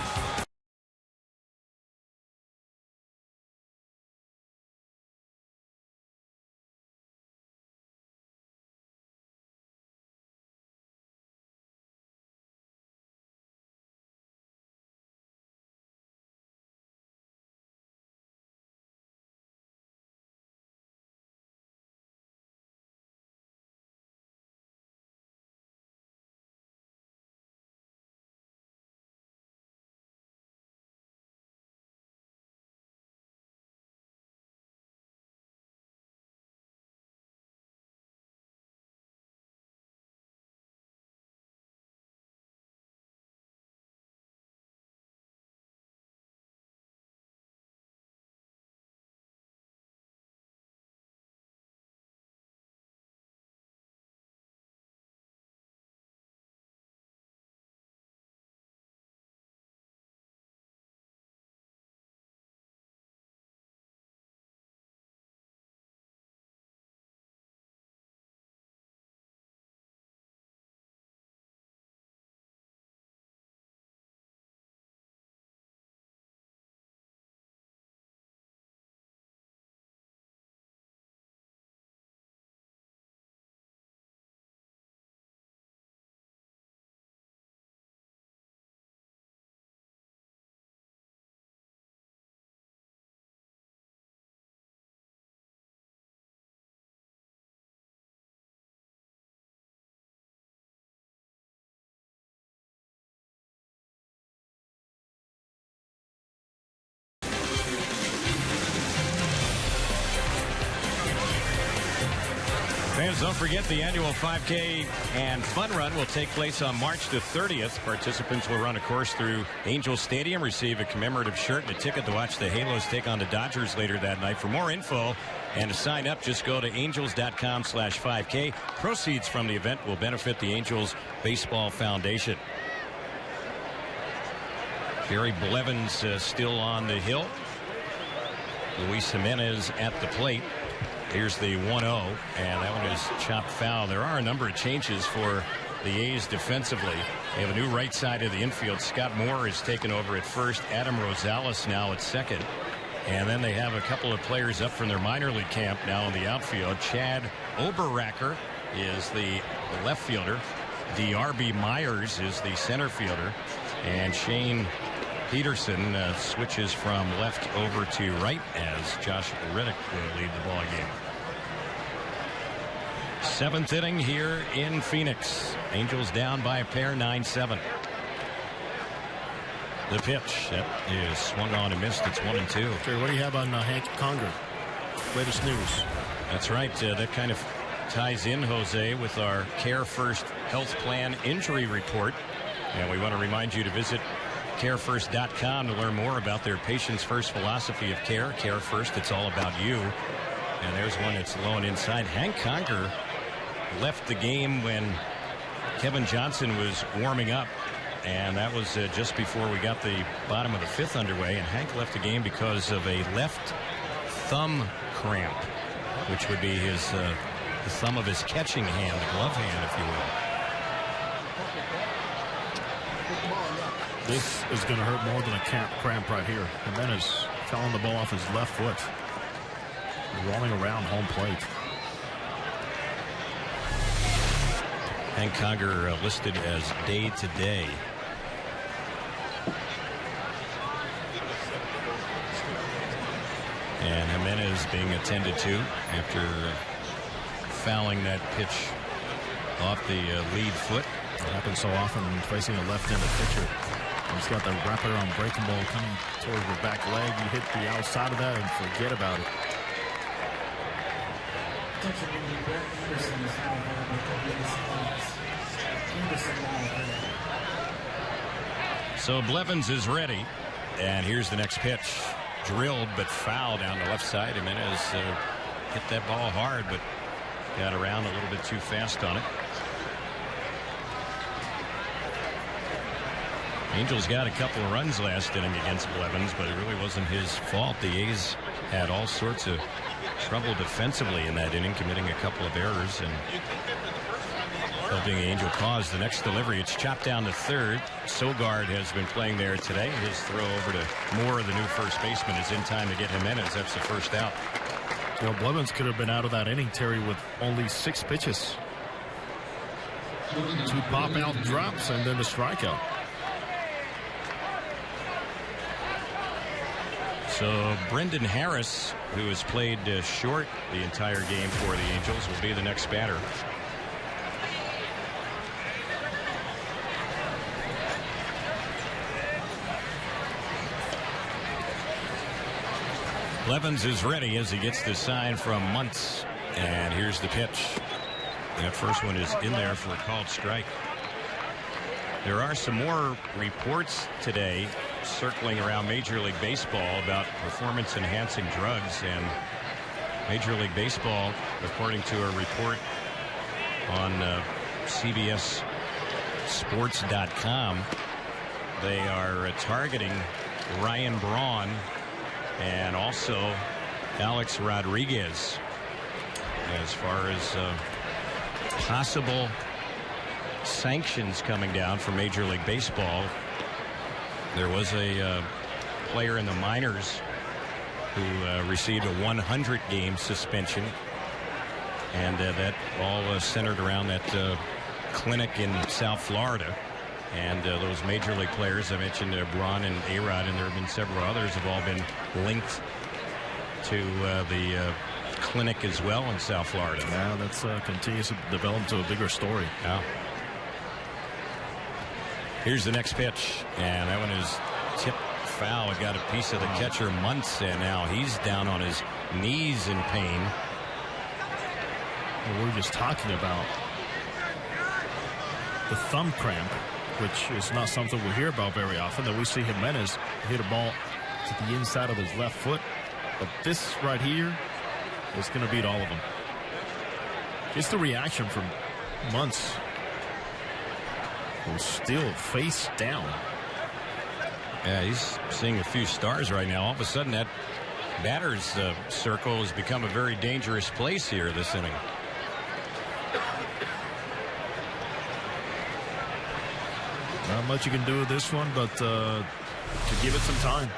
Fans, don't forget the annual 5K and Fun Run will take place on March the 30th. Participants will run a course through Angel Stadium, receive a commemorative shirt and a ticket to watch the Halos take on the Dodgers later that night. For more info and to sign up, just go to angels.com/5K. Proceeds from the event will benefit the Angels Baseball Foundation. Jerry Blevins still on the hill. Luis Jimenez at the plate. Here's the 1-0, and that one is chopped foul. There are a number of changes for the A's defensively. They have a new right side of the infield. Scott Moore is taken over at first. Adam Rosales now at second. And then they have a couple of players up from their minor league camp now in the outfield. Chad Oberracker is the left fielder. DRB Myers is the center fielder. And Shane Peterson switches from left over to right as Josh Reddick will lead the ball game. 7th inning here in Phoenix. Angels down by a pair, 9-7. The pitch that is swung on and missed. It's 1-2. Okay, what do you have on Hank Conger? Latest news. That's right. That kind of ties in, Jose, with our Care First Health Plan injury report. And we want to remind you to visit carefirst.com to learn more about their patients first philosophy of care. Care First, it's all about you. And there's one that's low and inside. Hank Conger left the game when Kevin Johnson was warming up, and that was just before we got the bottom of the 5th underway. And Hank left the game because of a left thumb cramp, which would be his the thumb of his catching hand, the glove hand, if you will. This is going to hurt more than a cramp right here. Jimenez fouling the ball off his left foot, rolling around home plate. Hank Conger listed as day-to-day. And Jimenez being attended to after fouling that pitch off the lead foot. It happens so often when facing a left-handed pitcher. He's got the wrapper on breaking ball coming towards the back leg. You hit the outside of that and forget about it. So Blevins is ready, and here's the next pitch. Drilled but foul down the left side. Jimenez hit that ball hard, but got around a little bit too fast on it. Angels got a couple of runs last inning against Blevins, but it really wasn't his fault. The A's had all sorts of trouble defensively in that inning, committing a couple of errors and helping the Angel cause. The next delivery, it's chopped down to third. Sogard has been playing there today. His throw over to Moore, the new first baseman, is in time to get Jimenez. That's the first out. Well, Blevins could have been out of that inning, Terry, with only 6 pitches. 2 pop-out drops and then the strikeout. So Brendan Harris, who has played short the entire game for the Angels, will be the next batter. Blevins is ready as he gets the sign from Muntz. And here's the pitch. That first one is in there for a called strike. There are some more reports today circling around Major League Baseball about performance-enhancing drugs. And Major League Baseball, according to a report on CBS Sports.com, they are targeting Ryan Braun and also Alex Rodriguez as far as possible sanctions coming down from Major League Baseball. There was a player in the minors who received a 100-game suspension, and that all centered around that clinic in South Florida. And those Major League players, I mentioned Braun and A-Rod, and there have been several others, have all been linked to the clinic as well in South Florida. Yeah, that's continues to develop to a bigger story. Yeah. Here's the next pitch, and that one is tipped foul. It got a piece of the catcher Muntz, and now he's down on his knees in pain. Well, we're just talking about the thumb cramp, which is not something we hear about very often, that we see Jimenez hit a ball to the inside of his left foot. But this right here is going to beat all of them. Just the reaction from Muntz, who's still face down. Yeah, he's seeing a few stars right now. All of a sudden, that batter's circle has become a very dangerous place here this inning. Not much you can do with this one, but to give it some time.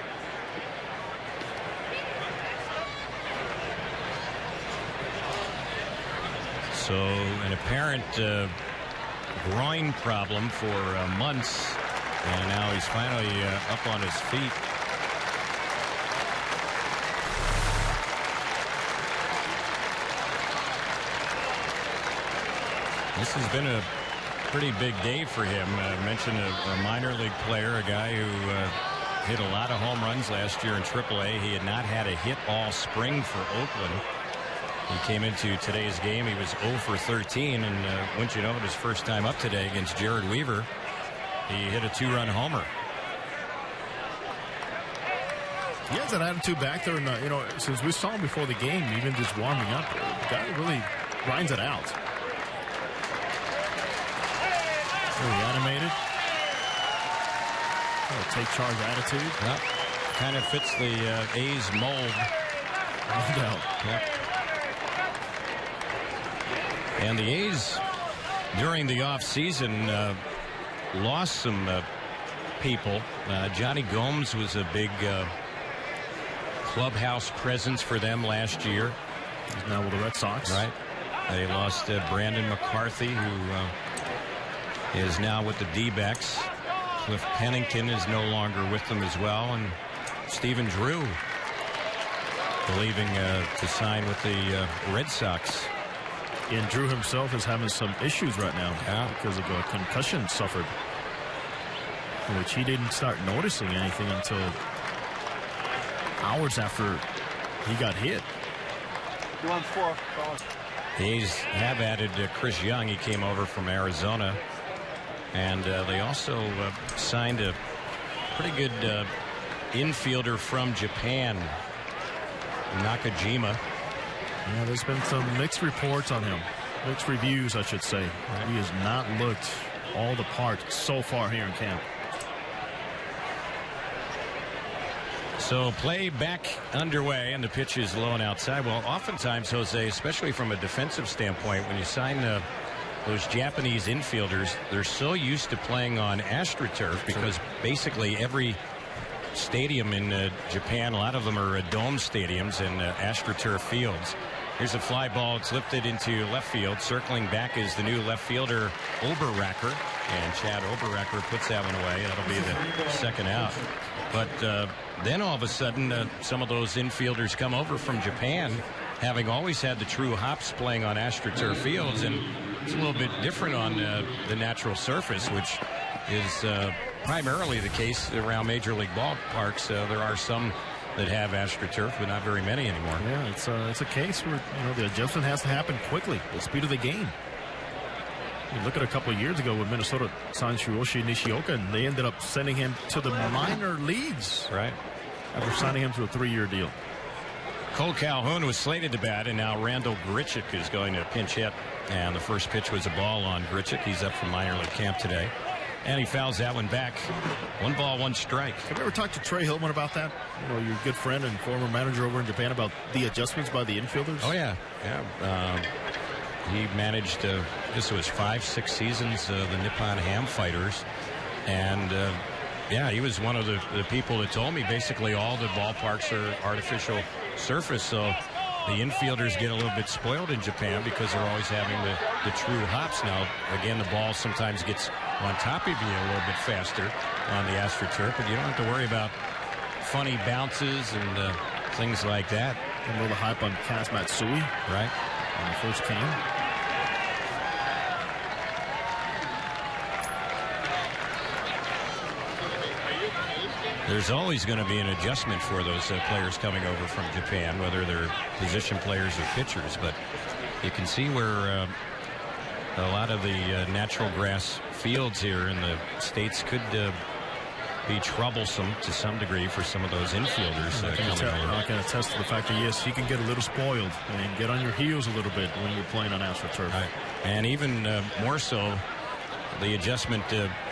So an apparent groin problem for months, and now he's finally up on his feet. This has been a pretty big day for him. I mentioned a minor league player, a guy who hit a lot of home runs last year in AAA. He had not had a hit all spring for Oakland. He came into today's game. He was 0 for 13, and wouldn't you know it, his first time up today against Jared Weaver, he hit a 2-run homer. He has that attitude back there, and you know, since we saw him before the game, even just warming up, the guy really grinds it out. Really animated. Take charge attitude. Yep. Kind of fits the A's mold. No doubt. Yep. And the A's, during the offseason, lost some people. Johnny Gomes was a big clubhouse presence for them last year. He's now with the Red Sox. Right. They lost Brandon McCarthy, who is now with the D-backs. Cliff Pennington is no longer with them as well. And Stephen Drew believing to sign with the Red Sox. And Drew himself is having some issues right now because of a concussion suffered, which he didn't start noticing anything until hours after he got hit. The A's have added Chris Young. He came over from Arizona. And they also signed a pretty good infielder from Japan, Nakajima. Yeah, there's been some mixed reports on him. Mixed reviews, I should say. He has not looked all the part so far here in camp. So play back underway, and the pitch is low and outside. Well, oftentimes, Jose, especially from a defensive standpoint, when you sign those Japanese infielders, they're so used to playing on AstroTurf because basically every stadium in Japan, a lot of them are dome stadiums and AstroTurf fields. Here's a fly ball. It's lifted into left field. Circling back is the new left fielder, Oberracker. And Chad Oberracker puts that one away. That'll be the second out. But then all of a sudden, some of those infielders come over from Japan, having always had the true hops playing on AstroTurf fields. And it's a little bit different on the natural surface, which is primarily the case around major league ballparks. There are some that have AstroTurf, but not very many anymore. Yeah, it's a case where the adjustment has to happen quickly. The speed of the game. You look at a couple of years ago when Minnesota signed Shuyoshi Nishioka, and they ended up sending him to the minor leagues. Right. After signing him to a 3-year deal. Cole Calhoun was slated to bat, and now Randall Grichuk is going to pinch hit. And the first pitch was a ball on Grichuk. He's up from minor league camp today. And he fouls that one back. 1 ball, 1 strike. Have you ever talked to Trey Hillman about that? Your good friend and former manager over in Japan, about the adjustments by the infielders? Oh, yeah. Yeah. He managed, this was 5-6 seasons, the Nippon Ham Fighters. And, yeah, he was one of the people that told me basically all the ballparks are artificial surface. So the infielders get a little bit spoiled in Japan because they're always having the true hops. Now, again, the ball sometimes gets on top of you a little bit faster on the AstroTurf, but you don't have to worry about funny bounces and things like that. A little hype on Kaz Matsui. Right. When he first came. There's always going to be an adjustment for those players coming over from Japan, whether they're position players or pitchers. But you can see where a lot of the natural grass fields here in the States could be troublesome to some degree for some of those infielders. I can attest to the fact that, yes, you can get a little spoiled and get on your heels a little bit when you're playing on AstroTurf. Right. And even more so, the adjustment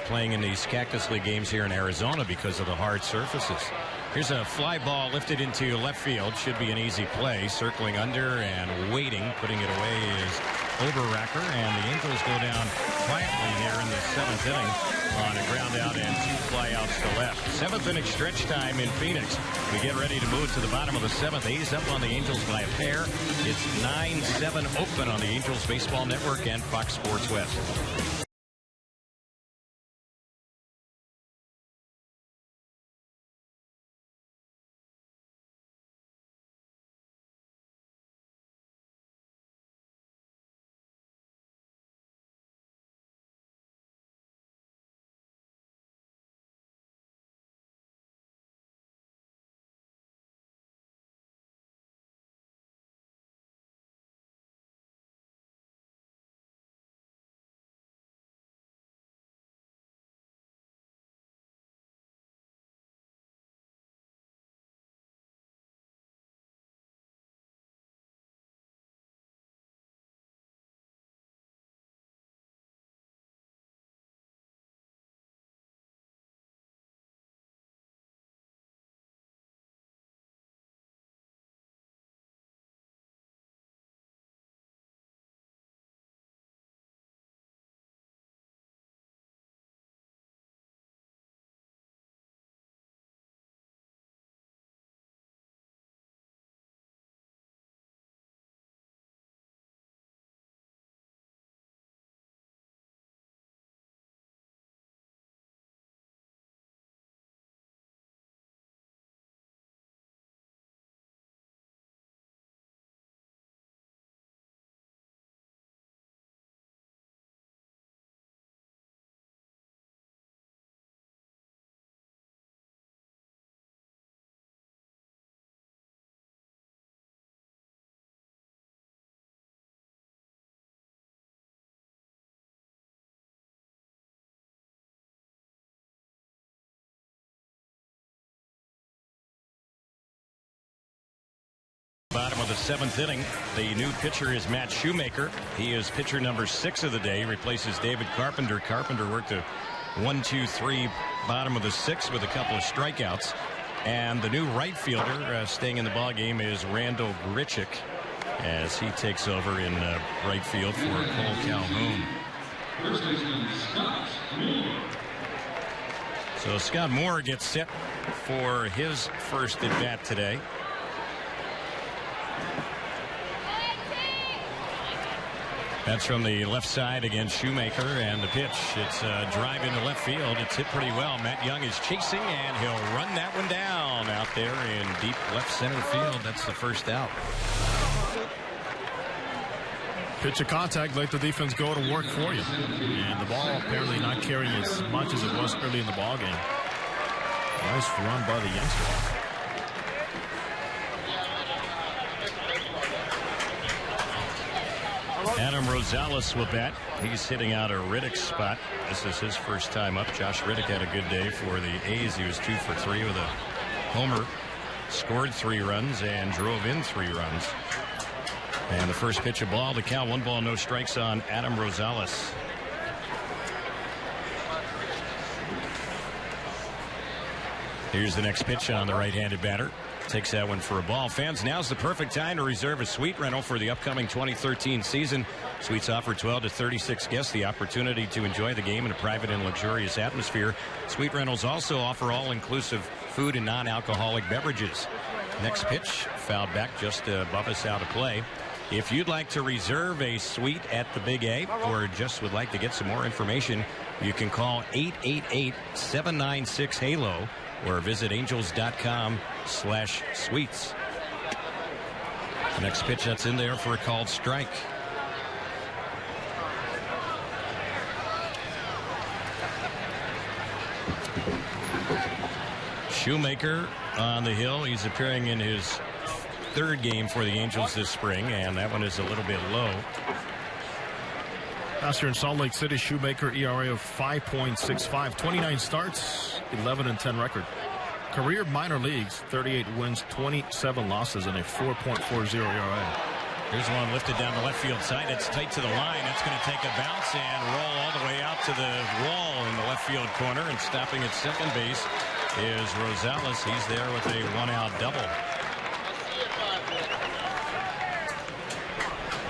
playing in these Cactus League games here in Arizona because of the hard surfaces. Here's a fly ball lifted into left field. Should be an easy play. Circling under and waiting. Putting it away is Oberracker. And the Angels go down quietly here in the 7th inning on a ground out and 2 fly outs to left. 7th inning stretch time in Phoenix. We get ready to move to the bottom of the 7th. A's up on the Angels by a pair. It's 9-7 Oakland on the Angels Baseball Network and Fox Sports West. Bottom of the 7th inning. The new pitcher is Matt Shoemaker. He is pitcher number 6 of the day. He replaces David Carpenter. Carpenter worked a 1-2-3 bottom of the 6th with a couple of strikeouts. And the new right fielder staying in the ball game is Randall Grichuk as he takes over in right field for Cole Calhoun. So Scott Moore gets set for his first at bat today. That's from the left side against Shoemaker, and the pitch, it's a drive into left field. It's hit pretty well. Matt Young is chasing, and he'll run that one down out there in deep left center field. That's the first out. Pitch of contact, let the defense go to work for you. And the ball apparently not carrying as much as it was early in the ball game. Nice run by the youngster. Adam Rosales will bat. He's hitting out a Riddick spot. This is his first time up. Josh Riddick had a good day for the A's. He was 2 for 3 with a homer, scored 3 runs, and drove in 3 runs. And the first pitch of ball, the count, 1 ball, no strikes on Adam Rosales. Here's the next pitch on the right-handed batter. Takes that one for a ball. Fans, now's the perfect time to reserve a suite rental for the upcoming 2013 season. Suites offer 12 to 36 guests the opportunity to enjoy the game in a private and luxurious atmosphere. Suite rentals also offer all-inclusive food and non-alcoholic beverages. Next pitch, fouled back just above us, out of play. If you'd like to reserve a suite at the Big A or just would like to get some more information, you can call 888-796-HALO or visit angels.com/suites. The next pitch, that's in there for a called strike. Shoemaker on the hill. He's appearing in his third game for the Angels this spring, and that one is a little bit low. Last year in Salt Lake City, Shoemaker ERA of 5.65, 29 starts, 11-10 record. Career minor leagues, 38 wins, 27 losses, and a 4.40 ERA. Here's one lifted down the left field side. It's tight to the line. It's going to take a bounce and roll all the way out to the wall in the left field corner. And stopping at second base is Rosales. He's there with a one-out double.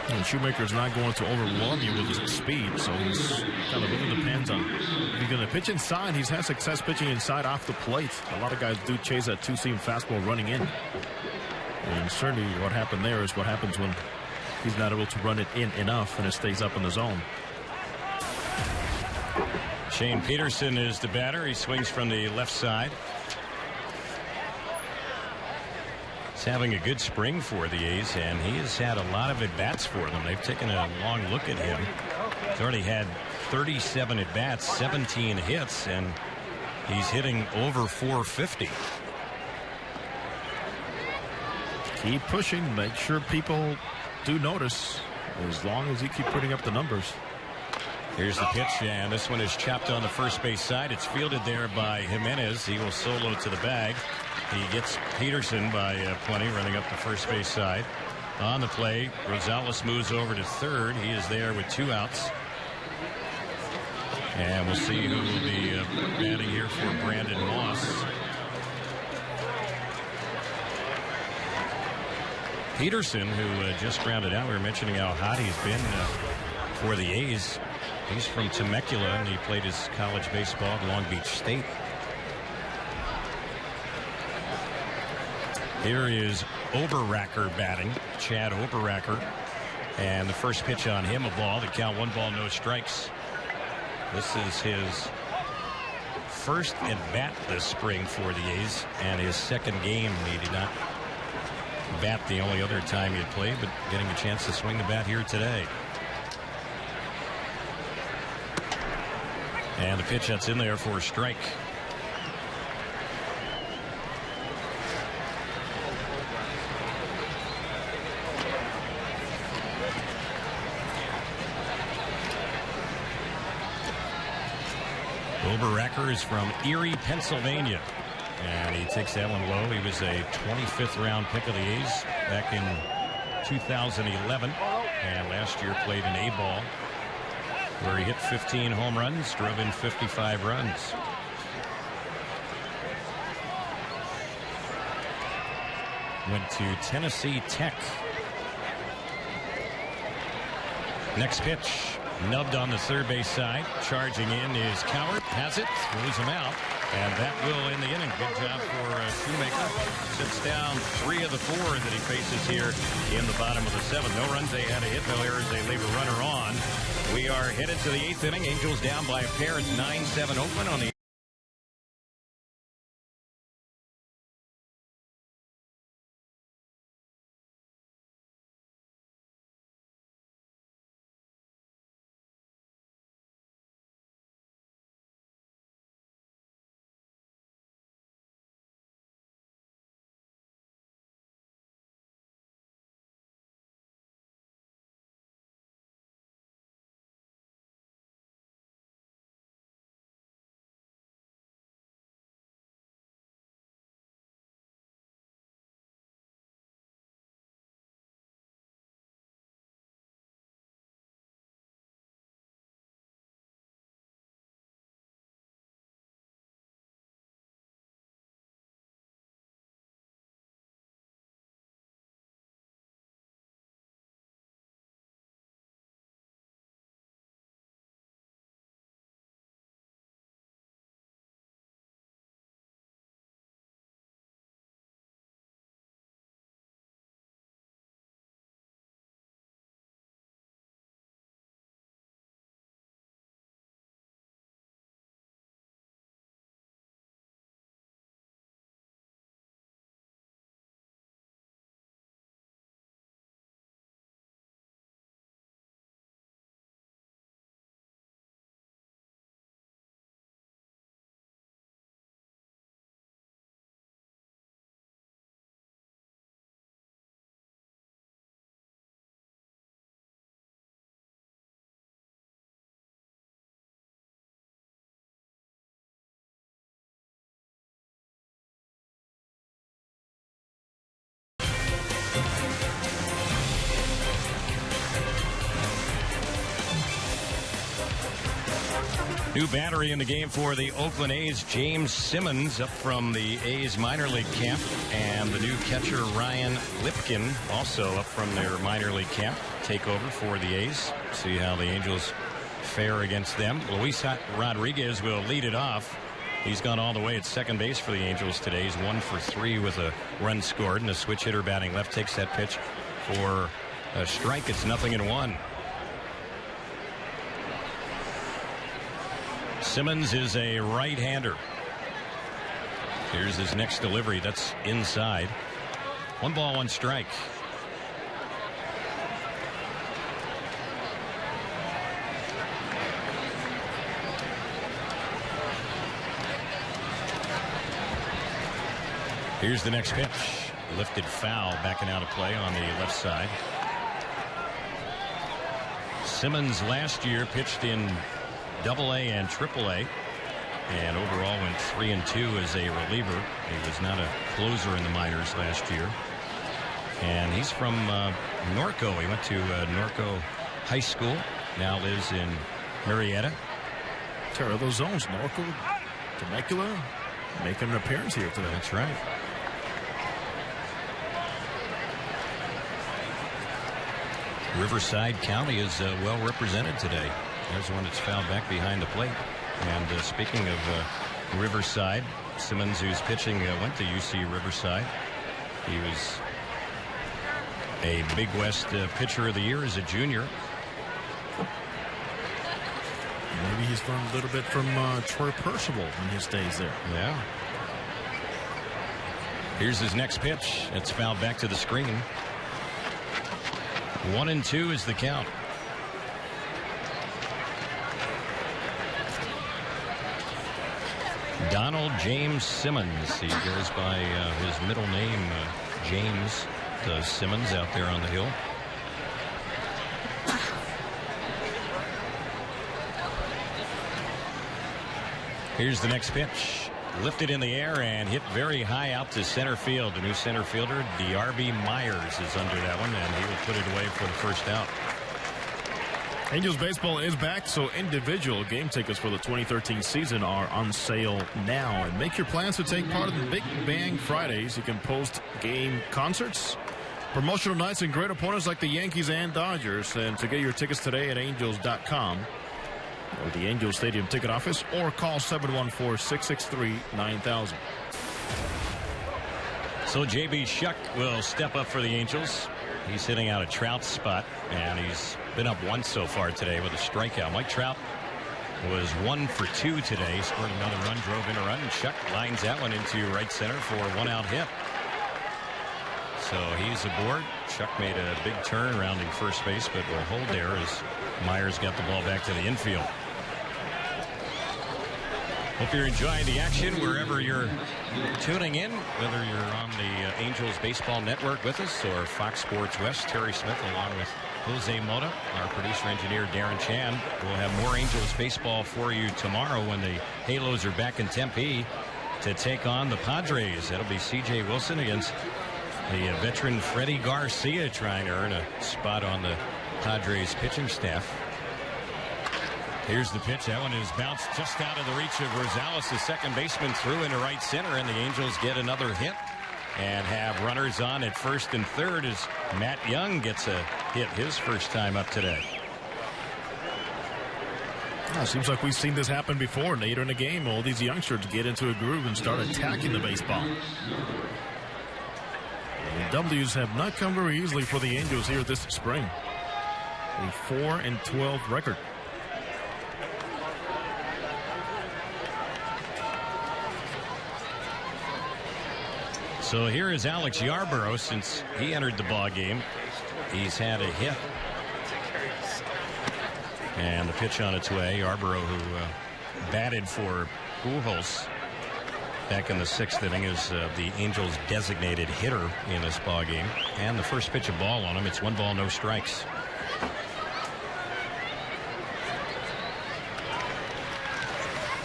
And Shoemaker's not going to overwhelm you with his speed, so he's kind of really depends on if he's going to pitch inside. He's had success pitching inside off the plate. A lot of guys do chase that two-seam fastball running in. And certainly what happened there is what happens when he's not able to run it in enough and it stays up in the zone. Shane Peterson is the batter. He swings from the left side. He's having a good spring for the A's, and he has had a lot of at-bats for them. They've taken a long look at him. He's already had 37 at-bats, 17 hits, and he's hitting over 450. Keep pushing. Make sure people do notice as long as you keep putting up the numbers. Here's the pitch, and this one is chopped on the first base side. It's fielded there by Jimenez. He will solo to the bag. He gets Peterson by plenty, running up the first base side. On the play, Rosales moves over to third. He is there with 2 outs. And we'll see who will be batting here for Brandon Moss. Peterson, who just grounded out. We were mentioning how hot he's been for the A's. He's from Temecula, and he played his college baseball at Long Beach State. Here is Oberracker batting, Chad Oberracker. And the first pitch on him, a ball. The count 1 ball, no strikes. This is his first at bat this spring for the A's, and his second game. He did not bat the only other time he had played, but getting a chance to swing the bat here today. And the pitch that's in there for a strike. Oberracker is from Erie, Pennsylvania. And he takes that one low. He was a 25th round pick of the A's back in 2011. And last year played an A-ball where he hit 15 home runs, drove in 55 runs. Went to Tennessee Tech. Next pitch, nubbed on the third base side. Charging in is Cowart. Has it, throws him out. And that will end the inning. Good job for Shoemaker. Sits down 3 of the 4 that he faces here in the bottom of the 7th. No runs, they had a hit, no errors, they leave a runner on. We are headed to the 8th inning. Angels down by a pair. It's 9-7 Oakland on the New battery in the game for the Oakland A's. James Simmons up from the A's minor league camp. And the new catcher Ryan Lipkin also up from their minor league camp. Take over for the A's. See how the Angels fare against them. Luis Rodriguez will lead it off. He's gone all the way at second base for the Angels today. He's 1 for 3 with a run scored. And the switch hitter batting left takes that pitch for a strike. It's 0-1. Simmons is a right-hander. Here's his next delivery. That's inside. 1 ball, 1 strike. Here's the next pitch. Lifted foul, backing out of play on the left side. Simmons last year pitched in Double-A and Triple-A, and overall went 3-2 as a reliever. He was not a closer in the minors last year. And he's from Norco. He went to Norco High School. Now lives in Marietta. Terra, those zones, Norco, Temecula, making an appearance here today. That's right. Riverside County is well represented today. There's one that's fouled back behind the plate. And speaking of Riverside, Simmons, who's pitching, went to UC Riverside. He was a Big West pitcher of the year as a junior. Maybe he's learned a little bit from Troy Percival in his days there. Yeah. Here's his next pitch. It's fouled back to the screen. 1-2 is the count. Donald James Simmons. He goes by his middle name, James Simmons, out there on the hill. Here's the next pitch. Lifted in the air and hit very high out to center field. The new center fielder, DRB Myers, is under that one, and he will put it away for the first out. Angels baseball is back, so individual game tickets for the 2013 season are on sale now. And make your plans to take part in the Big Bang Fridays. You can post game concerts, promotional nights, and great opponents like the Yankees and Dodgers. And to get your tickets today at angels.com or the Angels Stadium ticket office, or call 714-663-9000. So J.B. Shuck will step up for the Angels. He's hitting out a Trout spot, and he's been up once so far today with a strikeout. Mike Trout was 1 for 2 today, scored another run, drove in a run, and Shuck lines that one into right center for a 1-out hit. So he's aboard. Shuck made a big turn rounding first base, but will hold there as Myers got the ball back to the infield. Hope you're enjoying the action wherever you're tuning in, whether you're on the Angels Baseball Network with us or Fox Sports West. Terry Smith along with Jose Mota, our producer-engineer Darren Chan. We'll have more Angels baseball for you tomorrow when the Halos are back in Tempe to take on the Padres. That'll be C.J. Wilson against the veteran Freddie Garcia, trying to earn a spot on the Padres pitching staff. Here's the pitch. That one is bounced just out of the reach of Rosales, the second baseman, threw into right center, and the Angels get another hit and have runners on at first and third as Matt Young gets a hit his first time up today. Seems like we've seen this happen before. Later in the game, all these youngsters get into a groove and start attacking the baseball. The W's have not come very easily for the Angels here this spring. A 4-12 record. So here is Alex Yarborough. Since he entered the ball game, he's had a hit. And the pitch on its way. Yarborough, who batted for Pujols back in the 6th inning, is the Angels' designated hitter in this ball game. And the first pitch of ball on him. It's 1 ball, no strikes.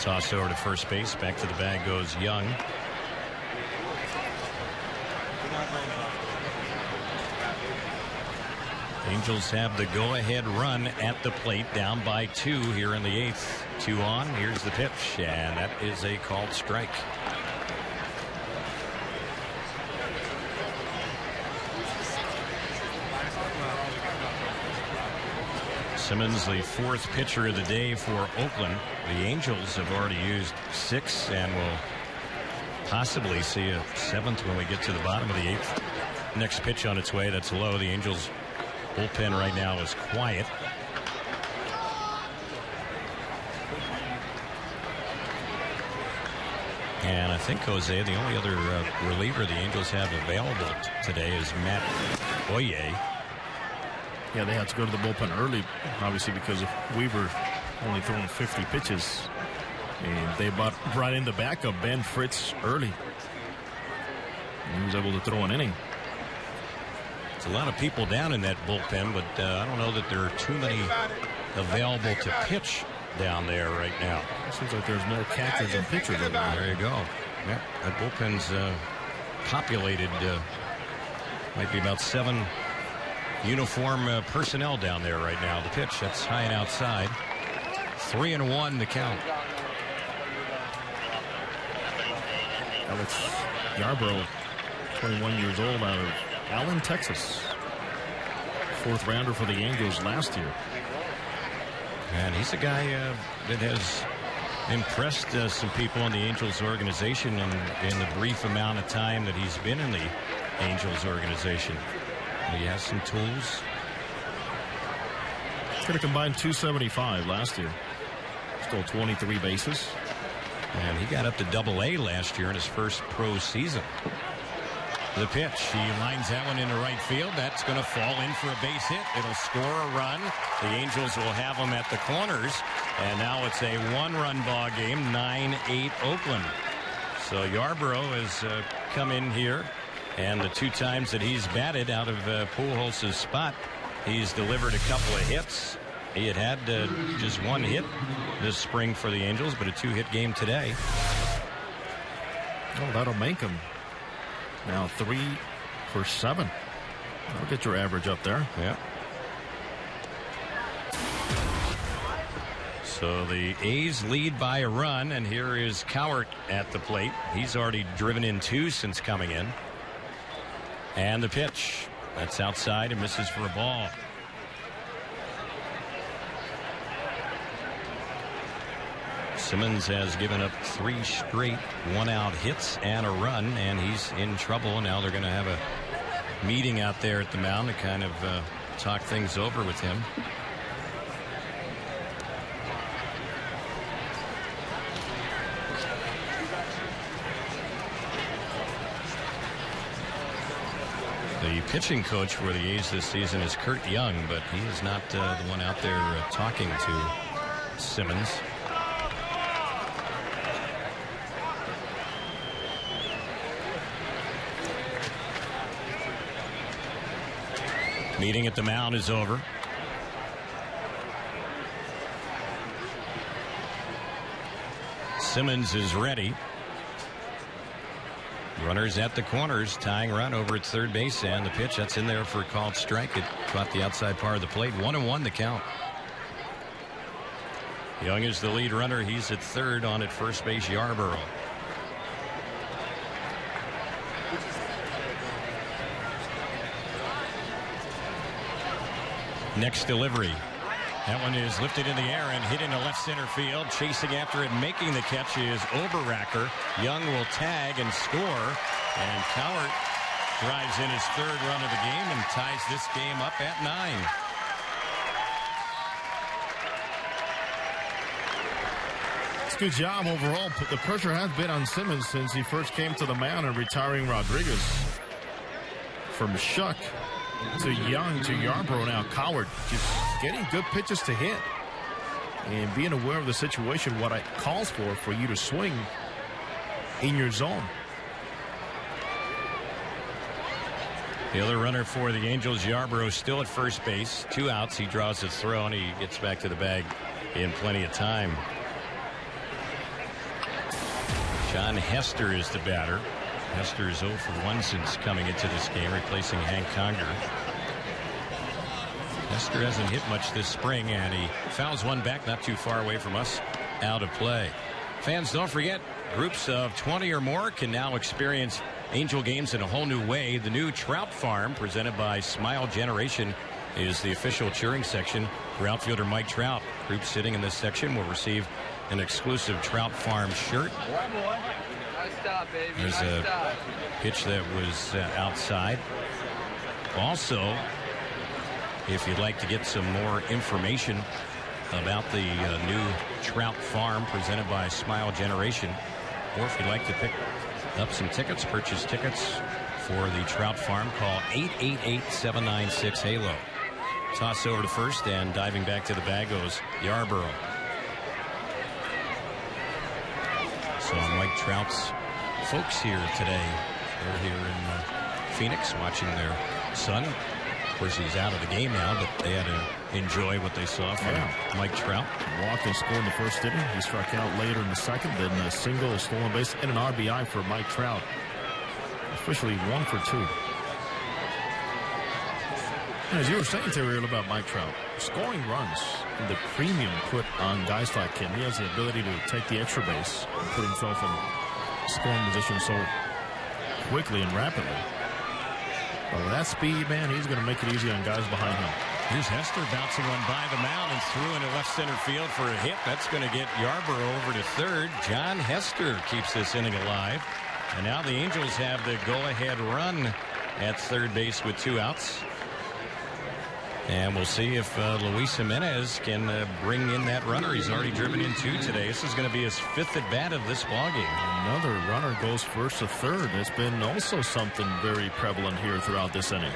Toss over to first base. Back to the bag goes Young. Angels have the go-ahead run at the plate, down by 2 here in the 8th. 2 on. Here's the pitch, and that is a called strike. Simmons, the 4th pitcher of the day for Oakland. The Angels have already used 6 and will possibly see a 7th when we get to the bottom of the 8th. Next pitch on its way. That's low. The Angels bullpen right now is quiet. And I think, Jose, the only other reliever the Angels have available today is Matt Oye. Yeah, they had to go to the bullpen early, obviously, because of Weaver only throwing 50 pitches. And they brought in the backup, Ben Fritz, early. And he was able to throw an inning. There's a lot of people down in that bullpen, but I don't know that there are too many available to pitch down there right now. It seems like there's more catchers than pitchers over there. There you go. Yep, that bullpen's populated. Might be about 7 uniform personnel down there right now. The pitch, that's high and outside. 3-1 the count. Alex Yarbrough, 21 years old, out of Allen, Texas. 4th rounder for the Angels last year. And he's a guy that has impressed some people in the Angels organization in the brief amount of time that he's been in the Angels organization. He has some tools. He's got a combined 275 last year. Stole 23 bases. And he got up to Double-A last year in his first pro season. The pitch, he lines that one into right field. That's going to fall in for a base hit. It'll score a run. The Angels will have them at the corners. And now it's a 1-run ball game, 9-8 Oakland. So Yarbrough has come in here. And the 2 times that he's batted out of Pujols' spot, he's delivered a couple of hits. He had just 1 hit this spring for the Angels, but a 2-hit game today. Oh, that'll make him now 3 for 7. I'll get your average up there. Yeah. So the A's lead by a run, and here is Cowart at the plate. He's already driven in 2 since coming in. And the pitch. That's outside and misses for a ball. Simmons has given up 3 straight 1-out hits and a run, and he's in trouble. Now they're going to have a meeting out there at the mound to kind of talk things over with him. The pitching coach for the A's this season is Kurt Young, but he is not the one out there talking to Simmons. Meeting at the mound is over. Simmons is ready. Runners at the corners, tying run over at third base, and the pitch that's in there for a called strike. It caught the outside part of the plate. 1-1 the count. Young is the lead runner. He's at third. On at first base, Yarbrough. Next delivery. That one is lifted in the air and hit into left center field. Chasing after it, making the catch is Oberracker. Young will tag and score. And Cowart drives in his 3rd run of the game and ties this game up at 9. It's a good job overall. The pressure has been on Simmons since he first came to the mound and retiring Rodriguez. From Shuck to Young to Yarbrough, now Cowart just getting good pitches to hit and being aware of the situation, what it calls for you to swing in your zone. The other runner for the Angels, Yarbrough, still at first base. 2 outs. He draws his throw and he gets back to the bag in plenty of time. John Hester is the batter. Hester is 0 for 1 since coming into this game, replacing Hank Conger. Hester hasn't hit much this spring, and he fouls one back not too far away from us. out of play. Fans, don't forget, groups of 20 or more can now experience Angel games in a whole new way. The new Trout Farm, presented by Smile Generation, is the official cheering section for outfielder Mike Trout. Groups sitting in this section will receive an exclusive Trout Farm shirt. Nice stop, baby. There's nice a stop. pitch that was outside. Also, if you'd like to get some more information about the new Trout Farm presented by Smile Generation, or if you'd like to pick up some tickets, purchase tickets for the Trout Farm, call 888-796-HALO. Toss over to first, and diving back to the bag goes Yarborough. So Mike Trout's folks here today. They're here in Phoenix watching their son. Of course, he's out of the game now, but they had to enjoy what they saw from Mike Trout. Walked and scored in the first inning. He struck out later in the second. Then a single, a stolen base, and an RBI for Mike Trout. Officially 1 for 2. As you were saying, Terry, about Mike Trout, scoring runs and the premium put on guys like him. He has the ability to take the extra base and put himself in scoring position so quickly and rapidly. Well, that speed, man, he's going to make it easy on guys behind him. Here's Hester bouncing one by the mound and threw into left center field for a hit. That's going to get Yarborough over to third. John Hester keeps this inning alive. And now the Angels have the go-ahead run at third base with 2 outs. And we'll see if Luis Jimenez can bring in that runner. He's already driven in 2 today. This is going to be his 5th at bat of this ballgame. Another runner goes first to third. It's been also something very prevalent here throughout this inning.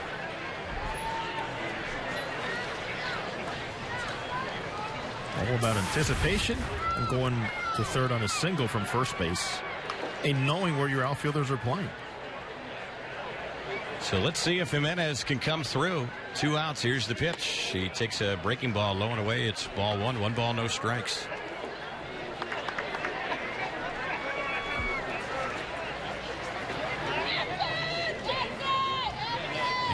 All about anticipation and going to third on a single from first base and knowing where your outfielders are playing. So let's see if Jimenez can come through. 2 outs. Here's the pitch. He takes a breaking ball low and away. It's ball 1. 1 ball, no strikes.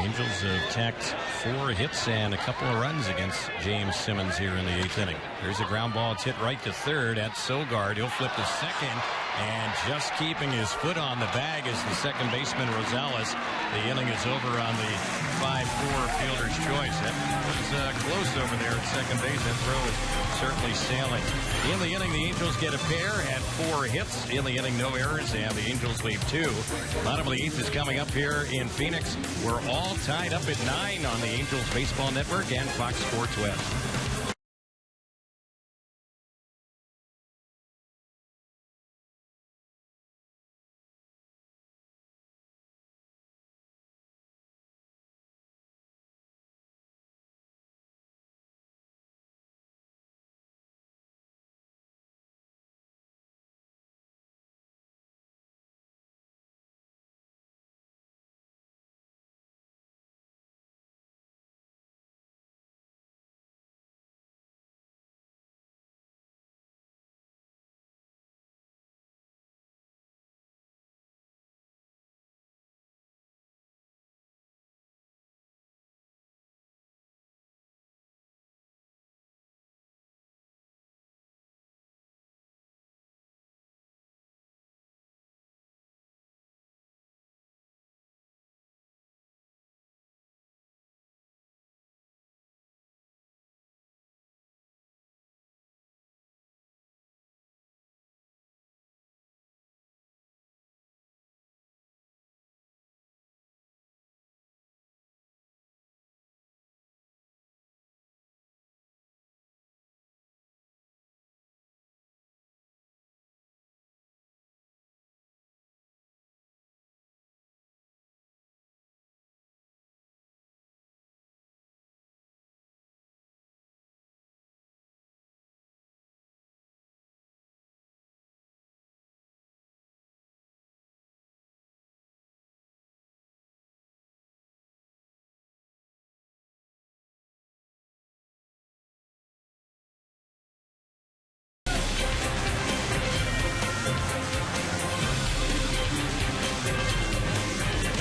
Angels have tacked 4 hits and a couple of runs against James Simmons here in the 8th inning. Here's a ground ball. It's hit right to third at Sogard. He'll flip to second, and just keeping his foot on the bag is the second baseman, Rosales. The inning is over on the 5-4 fielder's choice. That was close over there at second base. That throw is certainly sailing. In the inning, the Angels get a pair at 4 hits. In the inning, no errors, and the Angels leave 2. Bottom of the 8th is coming up here in Phoenix. We're all tied up at 9 on the Angels Baseball Network and Fox Sports West.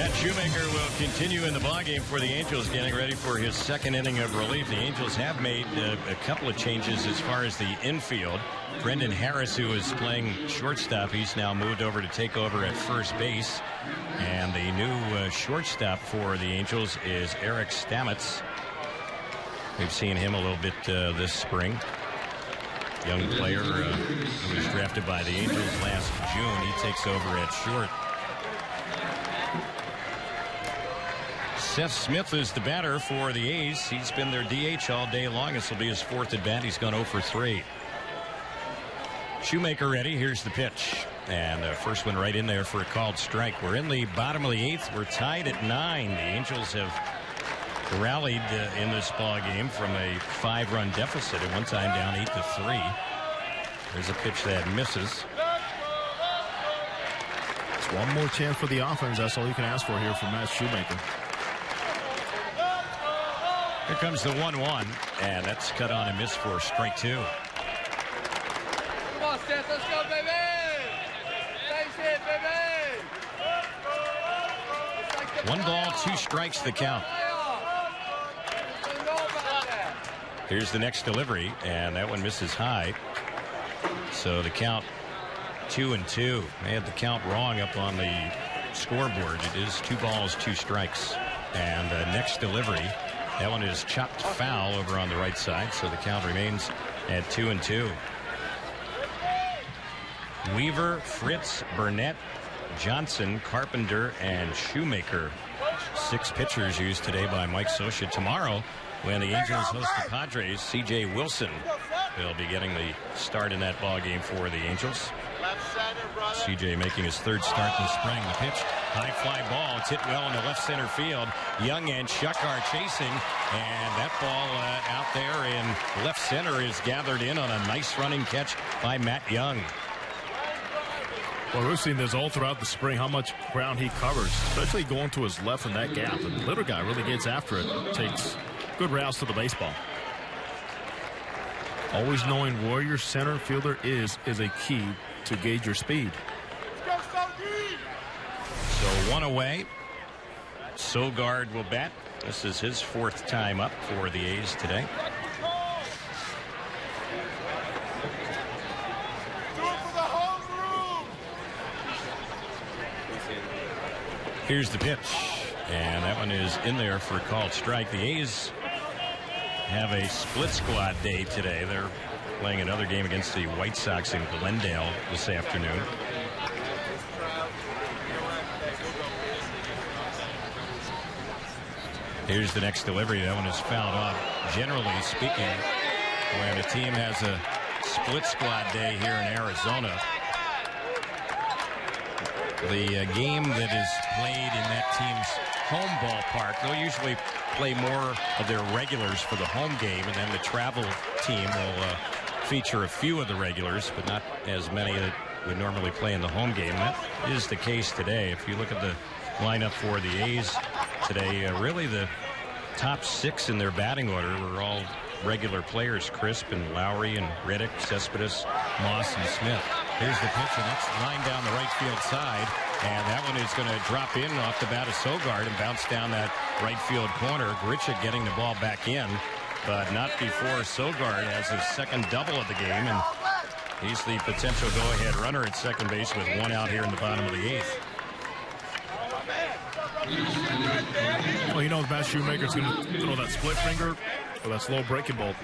Matt Shoemaker will continue in the ballgame for the Angels, getting ready for his second inning of relief. The Angels have made a couple of changes as far as the infield. Brendan Harris, who is playing shortstop, he's now moved over to take over at first base. And the new shortstop for the Angels is Eric Stamets. We've seen him a little bit this spring. Young player who was drafted by the Angels last June. He takes over at short. Seth Smith is the batter for the A's. He's been their DH all day long. This will be his fourth at bat. He's gone 0 for 3. Shoemaker ready. Here's the pitch. And the first one right in there for a called strike. We're in the bottom of the 8th. We're tied at 9. The Angels have rallied in this ball game from a 5-run deficit at one time down 8 to 3. There's a pitch that misses. It's one more chance for the offense. That's all you can ask for here from Matt Shoemaker. Here comes the 1-1, and that's cut on and missed for strike 2. Come on, Seth, let's go, baby! Nice hit, baby! 1 ball, 2 strikes the count. Here's the next delivery, and that one misses high. So the count 2-2. They had the count wrong up on the scoreboard. It is 2 balls, 2 strikes. And next delivery, that one is chopped foul over on the right side, so the count remains at 2-2. Weaver, Fritz, Burnett, Johnson, Carpenter, and Shoemaker. 6 pitchers used today by Mike Scioscia. Tomorrow, when the Angels host the Padres, C.J. Wilson will be getting the start in that ball game for the Angels. C.J. making his 3rd start in the spring. The pitch, high fly ball. It's hit well into left center field. Young and Shuck are chasing, and that ball out there in left center is gathered in on a nice running catch by Matt Young. Well, we've seen this all throughout the spring, how much ground he covers, especially going to his left in that gap. The little guy really gets after it, takes good routes to the baseball. Always knowing where your center fielder is a key to gauge your speed. So 1 away. Sogard will bat. This is his 4th time up for the A's today. Here's the pitch, and that one is in there for a called strike. The A's have a split squad day today. They're playing another game against the White Sox in Glendale this afternoon. Here's the next delivery. That one is fouled off. Generally speaking, when a team has a split squad day here in Arizona, the game that is played in that team's home ballpark, they'll usually play more of their regulars for the home game, and then the travel team will feature a few of the regulars, but not as many that would normally play in the home game. That is the case today. If you look at the lineup for the A's today, really the top 6 in their batting order were all regular players: Crisp and Lowry and Reddick, Cespedes, Moss, and Smith. Here's the pitch, and it's lined down the right field side, and that one is going to drop in off the bat of Sogard and bounce down that right field corner. Grichuk getting the ball back in, but not before Sogard has his 2nd double of the game, and he's the potential go-ahead runner at second base with 1 out here in the bottom of the 8th. Well, you know, Matt Shoemaker's going to throw that split finger or that slow breaking ball.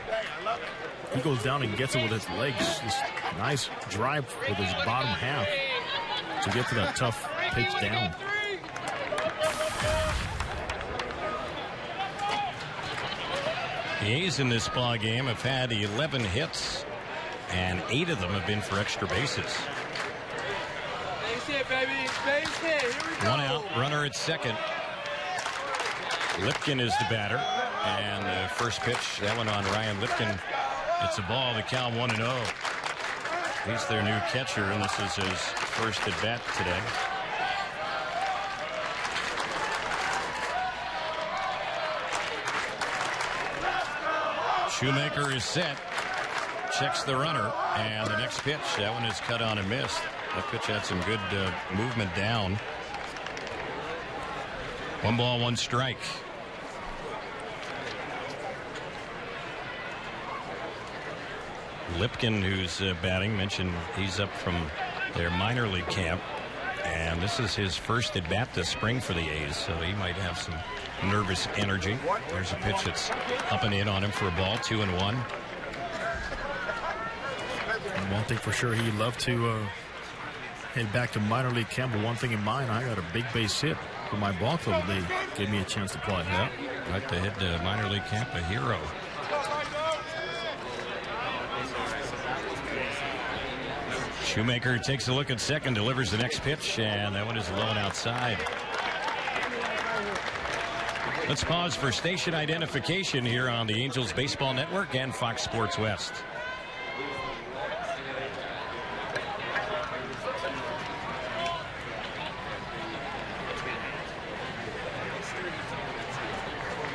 He goes down and gets it with his legs. Just nice drive with his bottom half to get to that tough pitch down. The A's in this ball game have had 11 hits, and 8 of them have been for extra bases. Base hit, baby. Base hit. Here we go. 1 out, runner at second. Lipkin is the batter, and the first pitch, that one on Ryan Lipkin. It's a ball. The count 1-0. He's their new catcher, and this is his first at bat today. Shoemaker is set. Checks the runner, and the next pitch, that one is cut on and missed. That pitch had some good movement down. One ball, one strike. Lipkin, who's batting, mentioned he's up from their minor league camp, and this is his first at bat this spring for the A's, so he might have some nervous energy. There's a pitch that's up and in on him for a ball, 2-1. And one thing for sure, he'd love to head back to minor league camp. But one thing in mind, I got a big base hit for my ball club. They gave me a chance to play. Yeah, right to head to minor league camp, a hero. Shoemaker takes a look at second, delivers the next pitch, and that one is low and outside. Let's pause for station identification here on the Angels Baseball Network and Fox Sports West.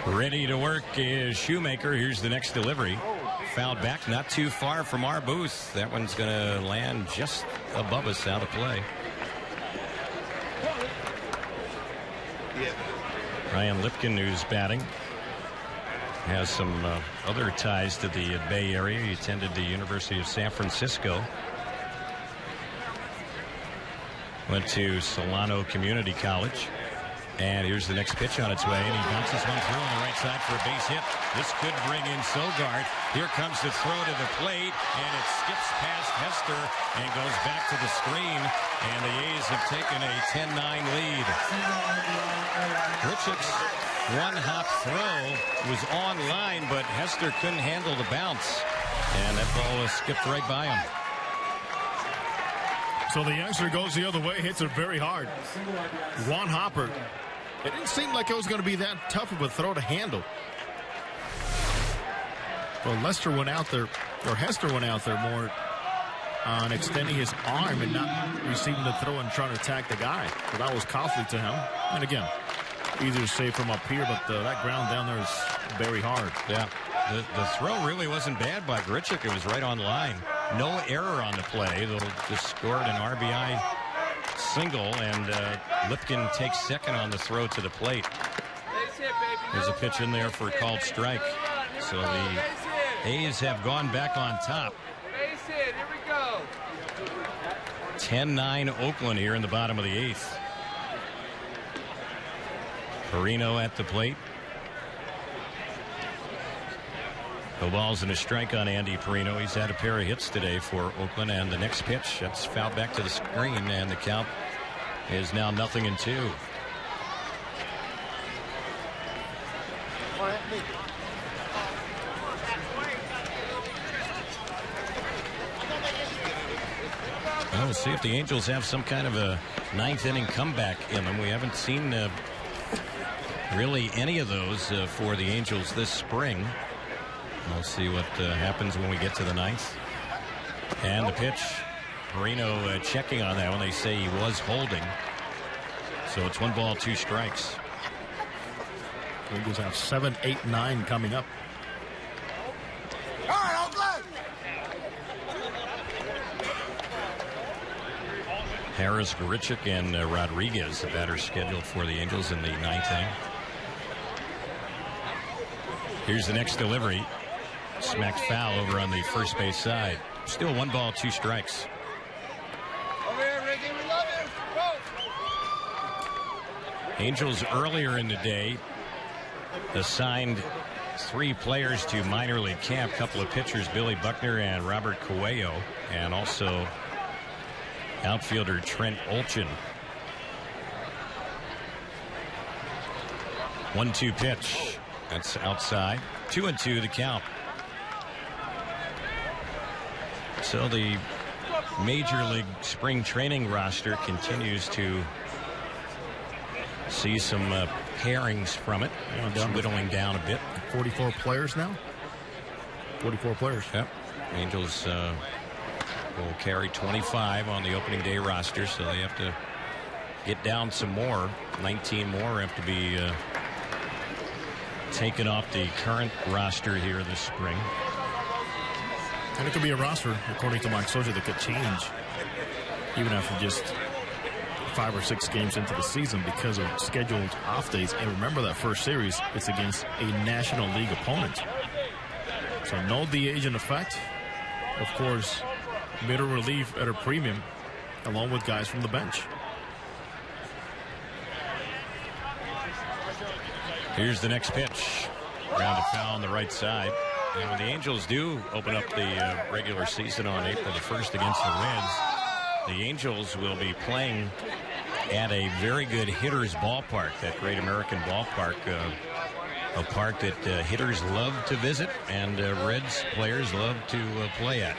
Ready to work is Shoemaker. Here's the next delivery. Fouled back, not too far from our booth. That one's going to land just above us, out of play. Ryan Lipkin, who's batting, has some other ties to the Bay Area. He attended the University of San Francisco. Went to Solano Community College. And here's the next pitch on its way, and he bounces one through on the right side for a base hit. This could bring in Sogard. Here comes the throw to the plate, and it skips past Hester and goes back to the screen. And the A's have taken a 10-9 lead. Grichuk's one-hop throw was on line, but Hester couldn't handle the bounce. And that ball was skipped right by him. So the youngster goes the other way, hits it very hard. One hopper. It didn't seem like it was going to be that tough of a throw to handle. Well, Lester went out there, or Hester went out there more on extending his arm and not receiving the throw and trying to attack the guy. So that was costly to him. And again, easier to say from up here, but that ground down there is very hard. Yeah, the throw really wasn't bad by Grichuk. It was right on line. No error on the play. They'll just scored an RBI single, and Lipkin takes second on the throw to the plate. There's a pitch in there for a called strike. So the A's have gone back on top. 10-9 Oakland here in the bottom of the eighth. Perino at the plate. No balls and a strike on Andy Perino. He's had a pair of hits today for Oakland. And the next pitch, that's fouled back to the screen, and the count is now 0-2. Well, we'll see if the Angels have some kind of a ninth inning comeback in them. We haven't seen really any of those for the Angels this spring. We'll see what happens when we get to the ninth. And the pitch, Perino checking on that one. They say he was holding. So it's 1 ball, 2 strikes. Angels have 7, 8, 9 coming up. All right, Oakland. Harris, Grichuk, and Rodriguez, the batters scheduled for the Angels in the ninth inning. Here's the next delivery. Smacked foul over on the first base side. Still 1 ball, 2 strikes. Over here, Ricky. We love you. Go. Angels earlier in the day assigned 3 players to minor league camp. A couple of pitchers, Billy Buckner and Robert Coelho, and also outfielder Trent Olchin. 1-2 pitch. That's outside. 2-2 the count. So the Major League spring training roster continues to see some pairings from it. It's whittling down a bit. 44 players now? 44 players. Yep. Angels will carry 25 on the opening day roster, so they have to get down some more. 19 more have to be taken off the current roster here this spring. And it could be a roster, according to Mike Soja, that could change even after just 5 or 6 games into the season because of scheduled off days. And remember that first series, it's against a National League opponent. So no DH in effect. Of course, middle relief at a premium, along with guys from the bench. Here's the next pitch. Ground to foul on the right side. And when the Angels do open up the regular season on April the 1st against the Reds, the Angels will be playing at a very good hitter's ballpark, that Great American Ballpark, a park that hitters love to visit and Reds players love to play at.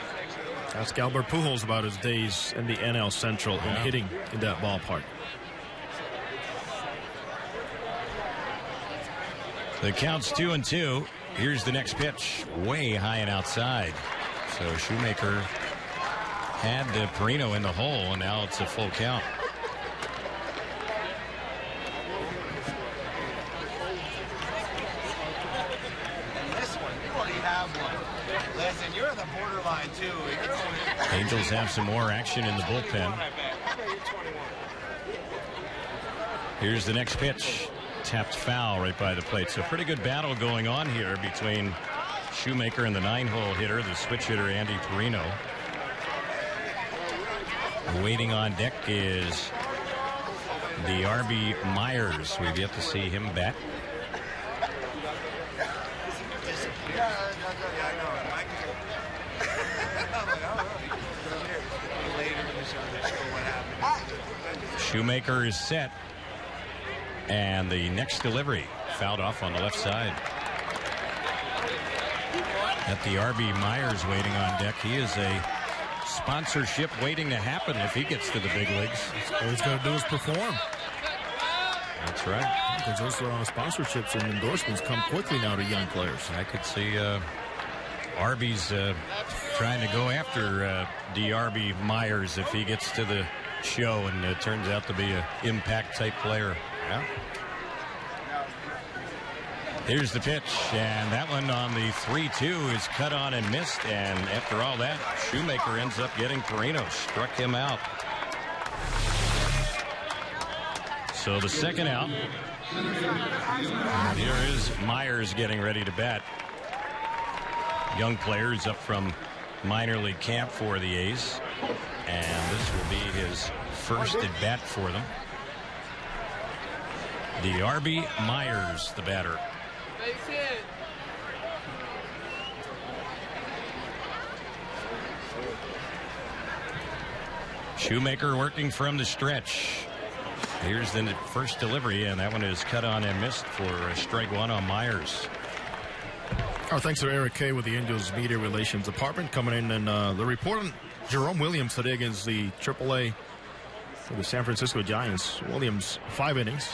Ask Albert Pujols about his days in the NL Central and hitting in that ballpark. The count's 2-2. Here's the next pitch, way high and outside. So Shoemaker had Perino in the hole, and now it's a full count. This one, you already have one. Listen, you're on the borderline, too. Angels have some more action in the bullpen. Here's the next pitch. Tapped foul right by the plate. So pretty good battle going on here between Shoemaker and the 9-hole hitter, the switch hitter Andy Perino. Waiting on deck is the RB Myers. We've yet to see him bat. Shoemaker is set. And the next delivery fouled off on the left side. At the RB Myers waiting on deck. He is a sponsorship waiting to happen if he gets to the big leagues. All he's got to do is perform. That's right. Because those sponsorships and endorsements come quickly now to young players. I could see Arby's trying to go after DRB Myers if he gets to the show and it turns out to be an impact type player. Yeah. Here's the pitch, and that one on the 3-2 is cut on and missed, and after all that, Shoemaker ends up getting Perino, struck him out. So the second out. And here is Myers getting ready to bat. Young players up from minor league camp for the A's, and this will be his first at bat for them. The RB Myers, the batter. Shoemaker working from the stretch. Here's the first delivery, and that one is cut on and missed for strike one on Myers. Our thanks to Eric Kay with the Angels Media Relations Department coming in, and the report on Jerome Williams today against the AAA for the San Francisco Giants. Williams, 5 innings.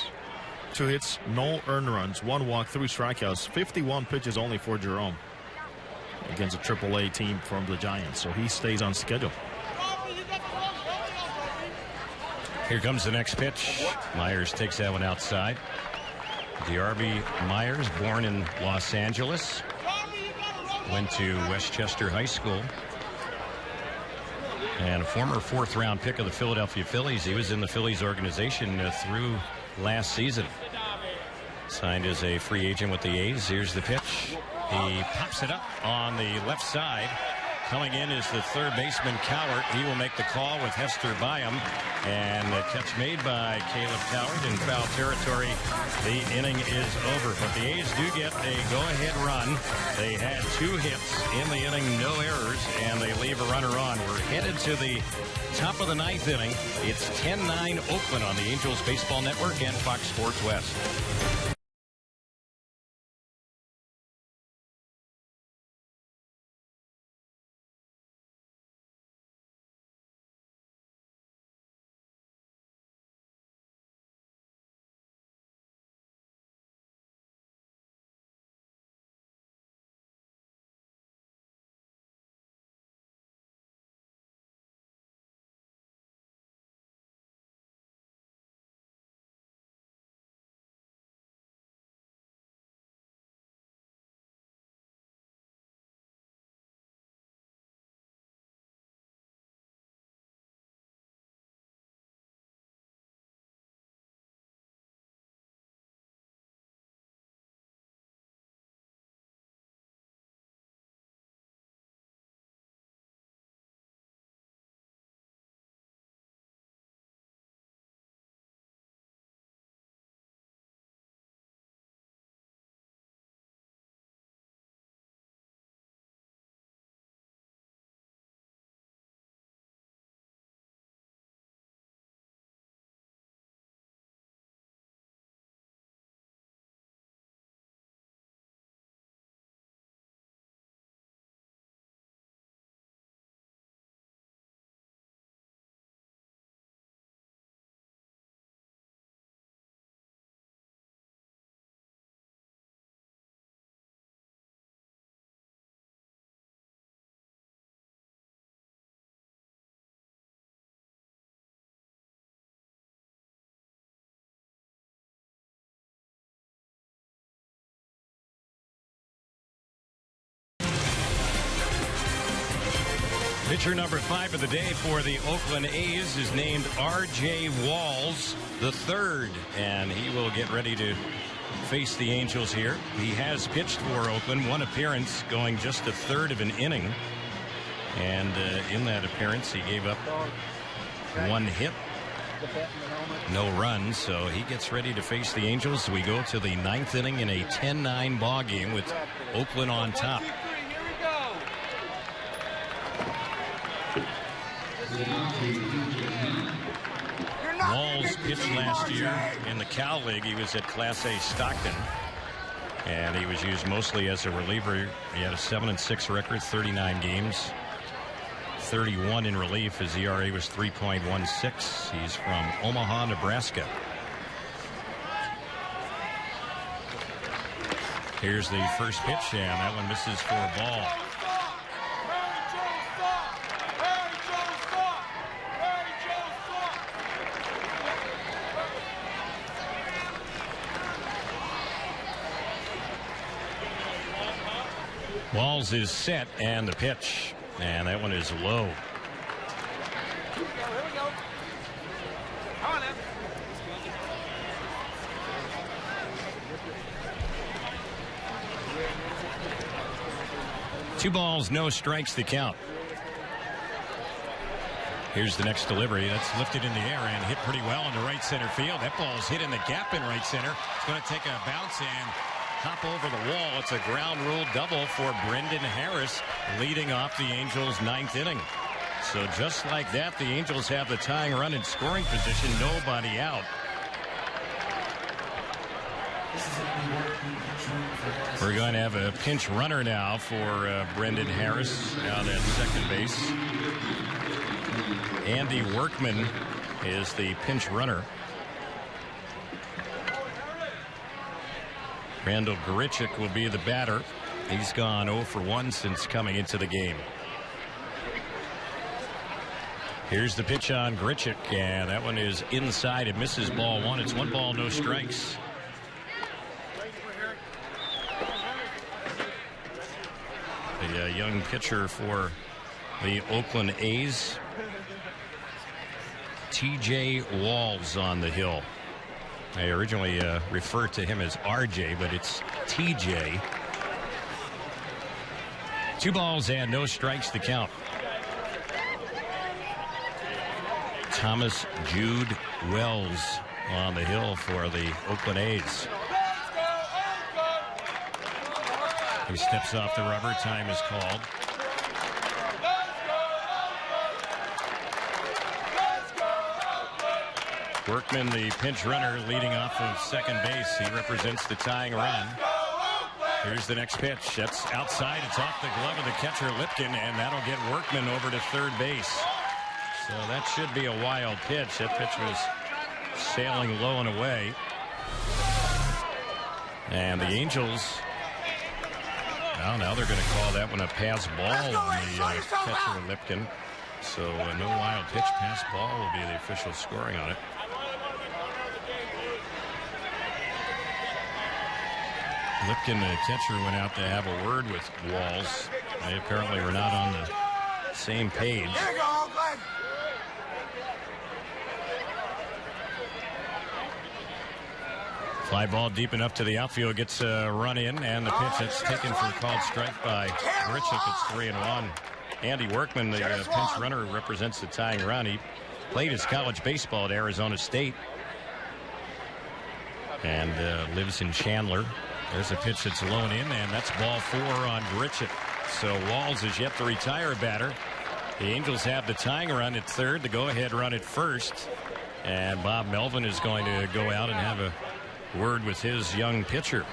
2 hits, no earned runs, 1 walk, 3 strikeouts, 51 pitches only for Jerome against a AAA team from the Giants. So he stays on schedule. Here comes the next pitch. Myers takes that one outside. DRB Myers, born in Los Angeles, went to Westchester High School, and a former 4th-round pick of the Philadelphia Phillies. He was in the Phillies organization through last season. Signed as a free agent with the A's. Here's the pitch. He pops it up on the left side. Coming in is the third baseman Cowart. He will make the call with Hester by him. And the catch made by Caleb Cowart in foul territory. The inning is over. But the A's do get a go-ahead run. They had 2 hits in the inning, no errors, and they leave a runner on. We're headed to the top of the 9th inning. It's 10-9 Oakland on the Angels Baseball Network and Fox Sports West. Pitcher number 5 of the day for the Oakland A's is named R.J. Walls III, and he will get ready to face the Angels here. He has pitched for Oakland, one appearance, going just a third of an inning, and in that appearance he gave up 1 hit, no runs, so he gets ready to face the Angels. We go to the 9th inning in a 10-9 ball game with Oakland on top. Walls pitched last year in the Cal League. He was at Class A Stockton, and he was used mostly as a reliever. He had a 7-6 record, 39 games, 31 in relief. His ERA was 3.16. He's from Omaha, Nebraska. Here's the first pitch, and that one misses for a ball. Walls is set, and the pitch, and that one is low. Here we go. Come on, Evan. 2 balls, no strikes, the count. Here's the next delivery. That's lifted in the air and hit pretty well into right center field. That ball's hit in the gap in right center. It's going to take a bounce and hop over the wall. It's a ground rule double for Brendan Harris, leading off the Angels' 9th inning. So just like that, the Angels have the tying run in scoring position, nobody out. We're going to have a pinch runner now for Brendan Harris out at second base. Andy Workman is the pinch runner. Randall Grichuk will be the batter. He's gone 0 for 1 since coming into the game. Here's the pitch on Grichuk, and that one is inside. It misses ball 1. It's 1 ball, no strikes. The young pitcher for the Oakland A's, T.J. Walls, on the hill. I originally referred to him as RJ, but it's TJ. 2 balls and no strikes to count. Thomas Jude Wells on the hill for the Oakland A's. He steps off the rubber. Time is called. Workman, the pinch runner, leading off of second base. He represents the tying run. Here's the next pitch. That's outside. It's off the glove of the catcher, Lipkin, and that'll get Workman over to third base. So that should be a wild pitch. That pitch was sailing low and away. And the Angels, well, now they're going to call that one a pass ball on the catcher, Lipkin. So no wild pitch, pass ball will be the official scoring on it. Lipkin, the catcher, went out to have a word with Walls. They apparently were not on the same page. Here you go, Oakland. Fly ball deep enough to the outfield, gets a run in, and the pitch that's taken for a called strike by Grichuk. It's 3-1. Andy Workman, the pinch runner, who represents the tying run. He played his college baseball at Arizona State and lives in Chandler. There's a pitch that's low in, and that's ball 4 on Grichuk. So Walls is yet to retire a batter. The Angels have the tying run at third, the go-ahead run at first, and Bob Melvin is going to go out and have a word with his young pitcher.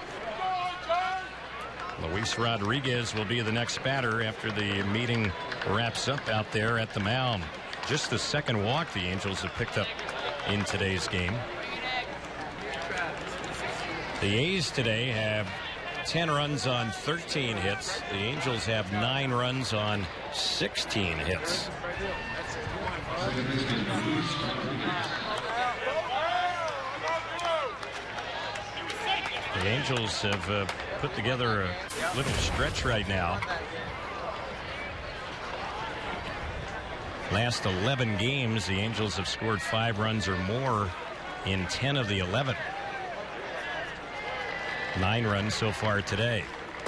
Luis Rodriguez will be the next batter after the meeting wraps up out there at the mound. Just the second walk the Angels have picked up in today's game. The A's today have 10 runs on 13 hits. The Angels have 9 runs on 16 hits. The Angels have put together a little stretch right now. Last 11 games, the Angels have scored 5 runs or more in 10 of the 11. 9 runs so far today.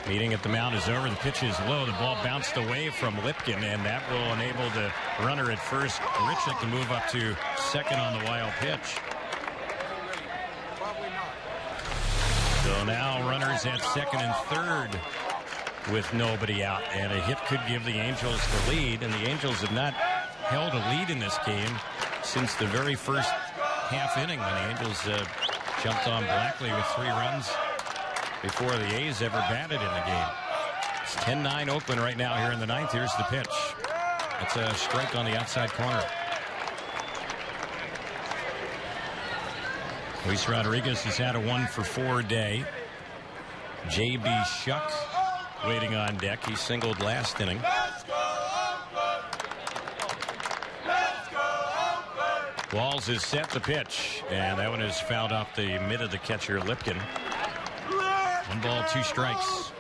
Meeting at the mound is over. The pitch is low. The ball bounced away from Lipkin, and that will enable the runner at first, Grichuk, to move up to second on the wild pitch. So now runners at second and third with nobody out, and a hit could give the Angels the lead, and the Angels have not held a lead in this game since the very first half inning when the Angels jumped on Blackley with 3 runs before the A's ever batted in the game. It's 10-9 Oakland right now here in the 9th. Here's the pitch. It's a strike on the outside corner. Luis Rodriguez has had a 1-for-4 day. J.B. Shuck waiting on deck. He singled last inning. Walls is set the pitch, and that one is fouled off the mid of the catcher, Lipkin. 1 ball, 2 strikes.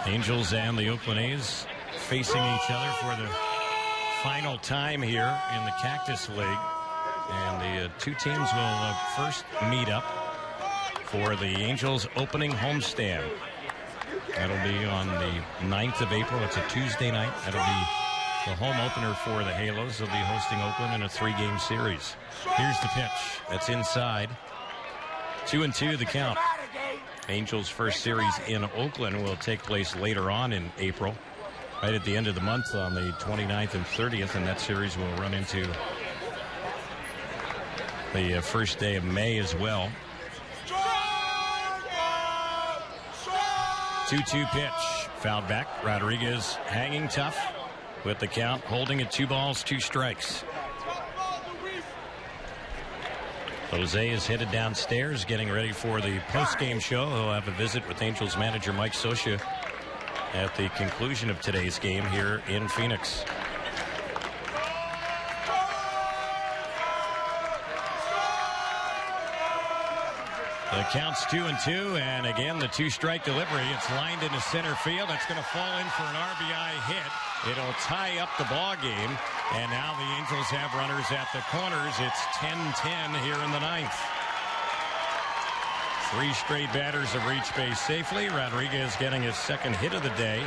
Angels and the Oakland A's facing each other for the final time here in the Cactus League. And the 2 teams will first meet up for the Angels opening homestand. That'll be on the 9th of April. It's a Tuesday night. That'll be the home opener for the Halos. They'll be hosting Oakland in a 3-game series. Here's the pitch. That's inside. 2-2 the count. Angels' first series in Oakland will take place later on in April, right at the end of the month on the 29th and 30th, and that series will run into the first day of May as well. 2-2 pitch. Fouled back. Rodriguez hanging tough with the count, holding at 2 balls, 2 strikes. Jose is headed downstairs, getting ready for the post-game show. He'll have a visit with Angels manager Mike Scioscia at the conclusion of today's game here in Phoenix. The count's 2-2, and again the 2-strike delivery. It's lined into center field. It's going to fall in for an RBI hit. It'll tie up the ball game, and now the Angels have runners at the corners. It's 10-10 here in the 9th. 3 straight batters have reached base safely. Rodriguez getting his 2nd hit of the day.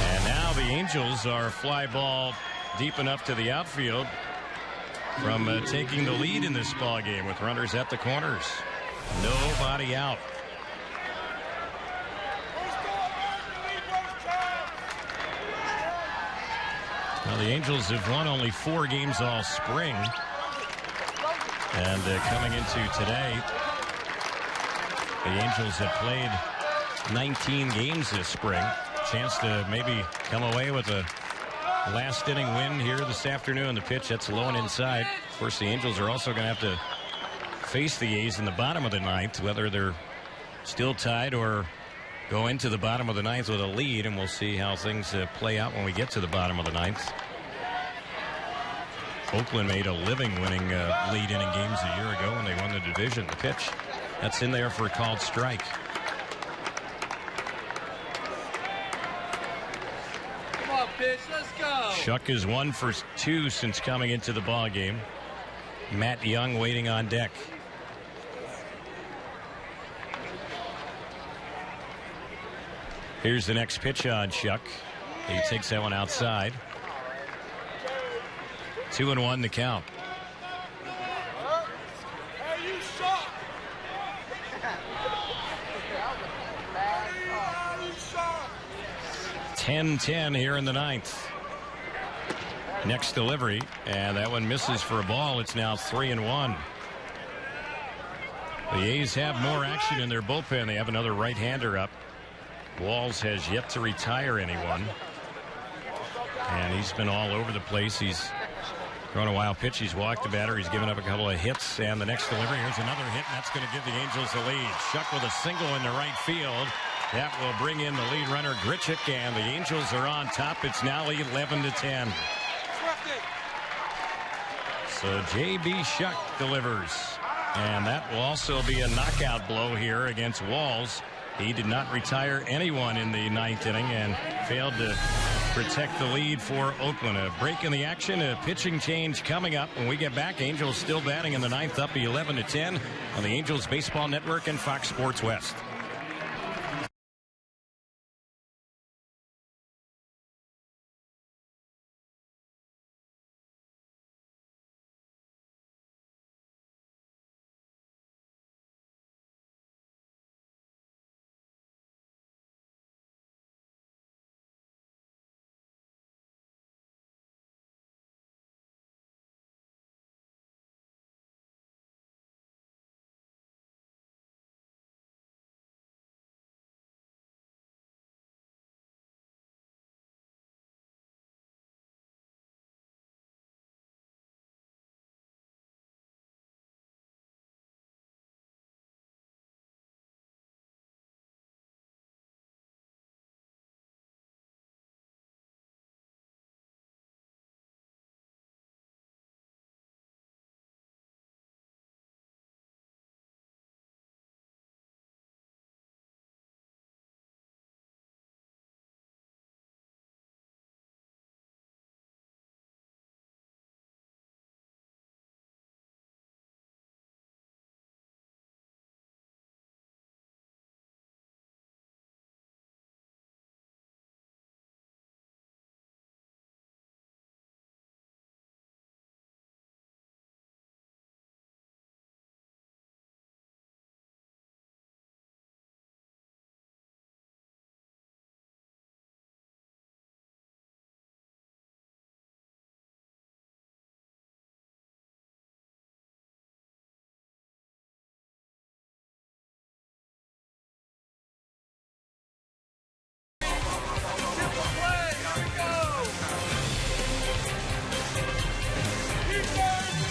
And now the Angels are fly ball deep enough to the outfield from taking the lead in this ball game with runners at the corners. Nobody out. Now the Angels have won only 4 games all spring, and coming into today, the Angels have played 19 games this spring. Chance to maybe come away with a last inning win here this afternoon. The pitch, that's low and inside. Of course, the Angels are also going to have to face the A's in the bottom of the 9th, whether they're still tied or go into the bottom of the 9th with a lead, and we'll see how things play out when we get to the bottom of the 9th. Oakland made a living winning lead inning games a year ago when they won the division. The pitch, that's in there for a called strike. Pitch, let's go. Shuck is 1 for 2 since coming into the ball game. Matt Young waiting on deck. Here's the next pitch on Shuck. He takes that one outside. 2-1 the count. 10-10 here in the 9th. Next delivery, and that one misses for a ball. It's now 3-1. The A's have more action in their bullpen. They have another right-hander up. Walls has yet to retire anyone, and he's been all over the place. He's thrown a wild pitch. He's walked the batter. He's given up a couple of hits, and the next delivery, here's another hit, and that's going to give the Angels the lead. Shuck with a single in the right field. That will bring in the lead runner, Grichuk, and the Angels are on top. It's now 11-10. So J.B. Shuck delivers. And that will also be a knockout blow here against Walls. He did not retire anyone in the ninth inning and failed to protect the lead for Oakland. A break in the action, a pitching change coming up. When we get back, Angels still batting in the ninth, up 11-10 on the Angels Baseball Network and Fox Sports West.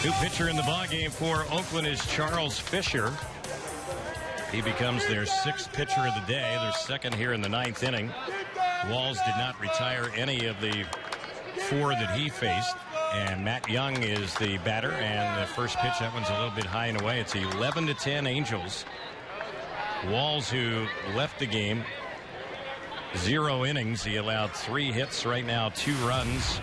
New pitcher in the ballgame for Oakland is Charles Fisher. He becomes their sixth pitcher of the day, their second here in the ninth inning. Walls did not retire any of the four that he faced. And Matt Young is the batter. And the first pitch, that one's a little bit high and away. It's 11-10 Angels. Walls, who left the game 0 innings. He allowed 3 hits right now, 2 runs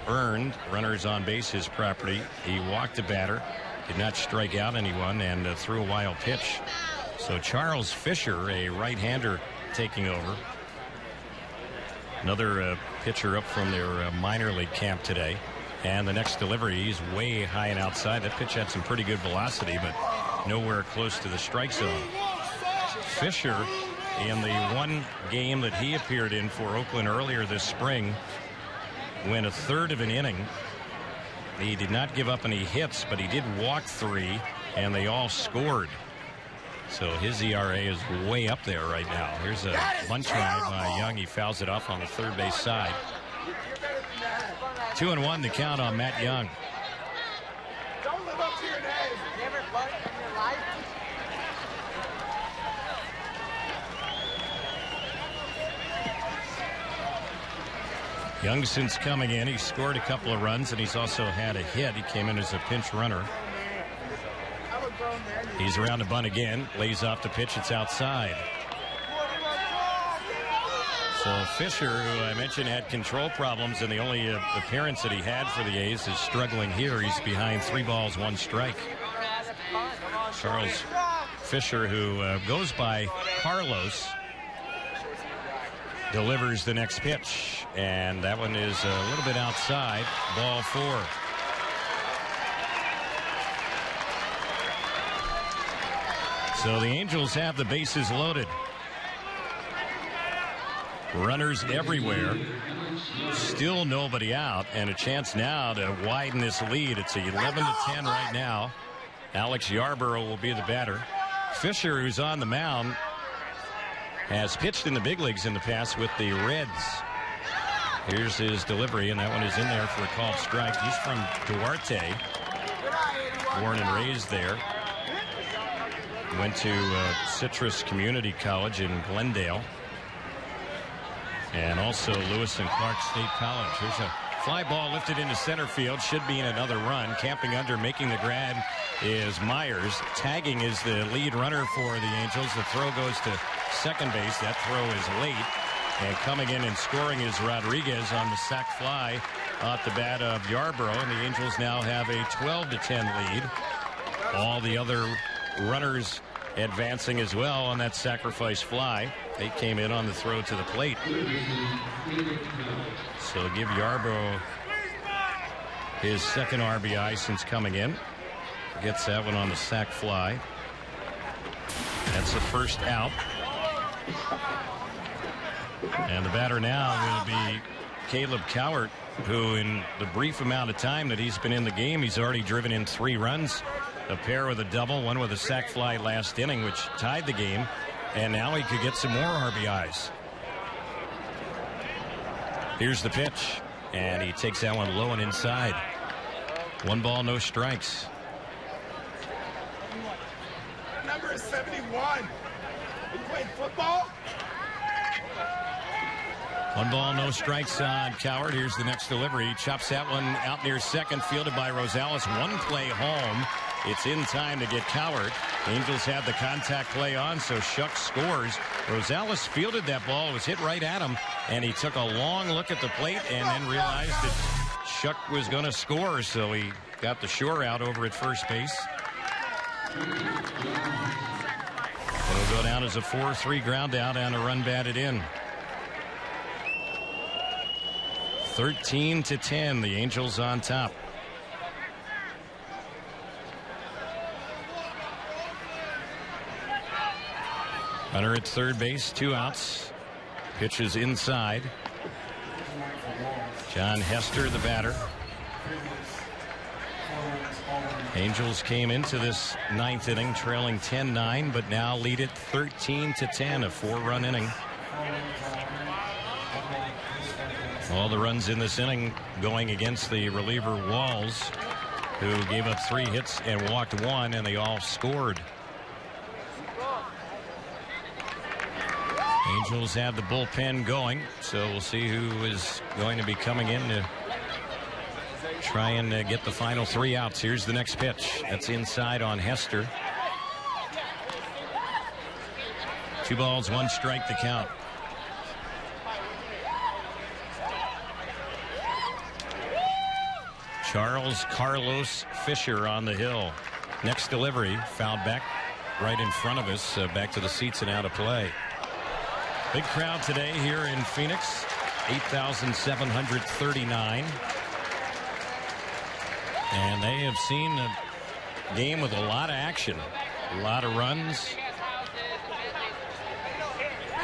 earned. Runners on base, his property. He walked the batter, did not strike out anyone, and threw a wild pitch. So Charles Fisher, a right-hander, taking over. Another pitcher up from their minor league camp today. And the next delivery, he's way high and outside. That pitch had some pretty good velocity, but nowhere close to the strike zone. Fisher, in the one game that he appeared in for Oakland earlier this spring, went a third of an inning. He did not give up any hits, but he did walk 3, and they all scored. So his ERA is way up there right now. Here's a bunch drive by Young. He fouls it off on the third base side. 2-1 the count on Matt Young. Don't live up to your name. Never butt in your life. Young, since coming in, he's scored a couple of runs, and he's also had a hit. He came in as a pinch runner. He's around the bunt again, lays off the pitch. It's outside. So Fisher, who I mentioned had control problems, and the only appearance that he had for the A's is struggling here. He's behind 3 balls, 1 strike. Charles Fisher, who goes by Carlos, delivers the next pitch, and that one is a little bit outside. Ball 4. So the Angels have the bases loaded. Runners everywhere. Still nobody out, and a chance now to widen this lead. It's 11-10 right now. Alex Yarborough will be the batter. Fisher, who's on the mound, has pitched in the big leagues in the past with the Reds. Here's his delivery, and that one is in there for a called strike. He's from Duarte, born and raised there. Went to Citrus Community College in Glendale, and also Lewis and Clark State College. Here's a Fly ball lifted into center field. Should be in another run. Camping under, making the grab is Myers. Tagging is the lead runner for the Angels. The throw goes to second base. That throw is late. And coming in and scoring is Rodriguez on the sac fly off the bat of Yarborough. And the Angels now have a 12-10 lead. All the other runners advancing as well on that sacrifice fly. They came in on the throw to the plate. So give Yarborough his second RBI since coming in. Gets that one on the sac fly. That's the first out. And the batter now will be Caleb Cowart, who in the brief amount of time that he's been in the game, he's already driven in 3 runs. A pair with a double, one with a sac fly last inning, which tied the game. And now he could get some more RBIs. Here's the pitch. And he takes that one low and inside. 1 ball, no strikes. Number 71. You playing football? 1 ball, no strikes on Cowart. Here's the next delivery. He chops that one out near second, fielded by Rosales. 1 play home. It's in time to get Cowart. Angels have the contact play on, so Shuck scores. Rosales fielded that ball. It was hit right at him, and he took a long look at the plate and then realized that Shuck was going to score, so he got the shore out over at first base. It'll go down as a 4-3 ground out and a run batted in. 13-10, the Angels on top. Runner at third base, 2 outs. Pitches inside. John Hester, the batter. Angels came into this 9th inning trailing 10-9, but now lead it 13-10, a 4-run inning. All the runs in this inning going against the reliever Walls, who gave up 3 hits and walked 1, and they all scored. Angels have the bullpen going, so we'll see who is going to be coming in to try and get the final 3 outs. Here's the next pitch. That's inside on Hester. 2 balls, 1 strike to count. Charles Carlos Fisher on the hill. Next delivery, fouled back right in front of us, back to the seats and out of play. Big crowd today here in Phoenix, 8,739. And they have seen a game with a lot of action, a lot of runs.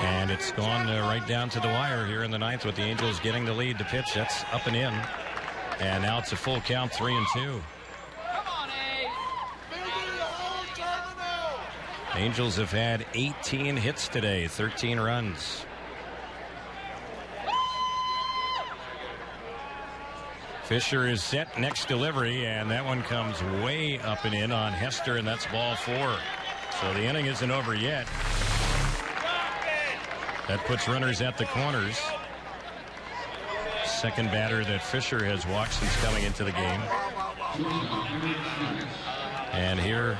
And it's gone right down to the wire here in the 9th with the Angels getting the lead. The pitch, that's up and in. And now it's a full count, 3-2. Angels have had 18 hits today, 13 runs. Fisher is set, next delivery, and that one comes way up and in on Hester, and that's ball 4. So the inning isn't over yet. That puts runners at the corners. Second batter that Fisher has walked since coming into the game. And here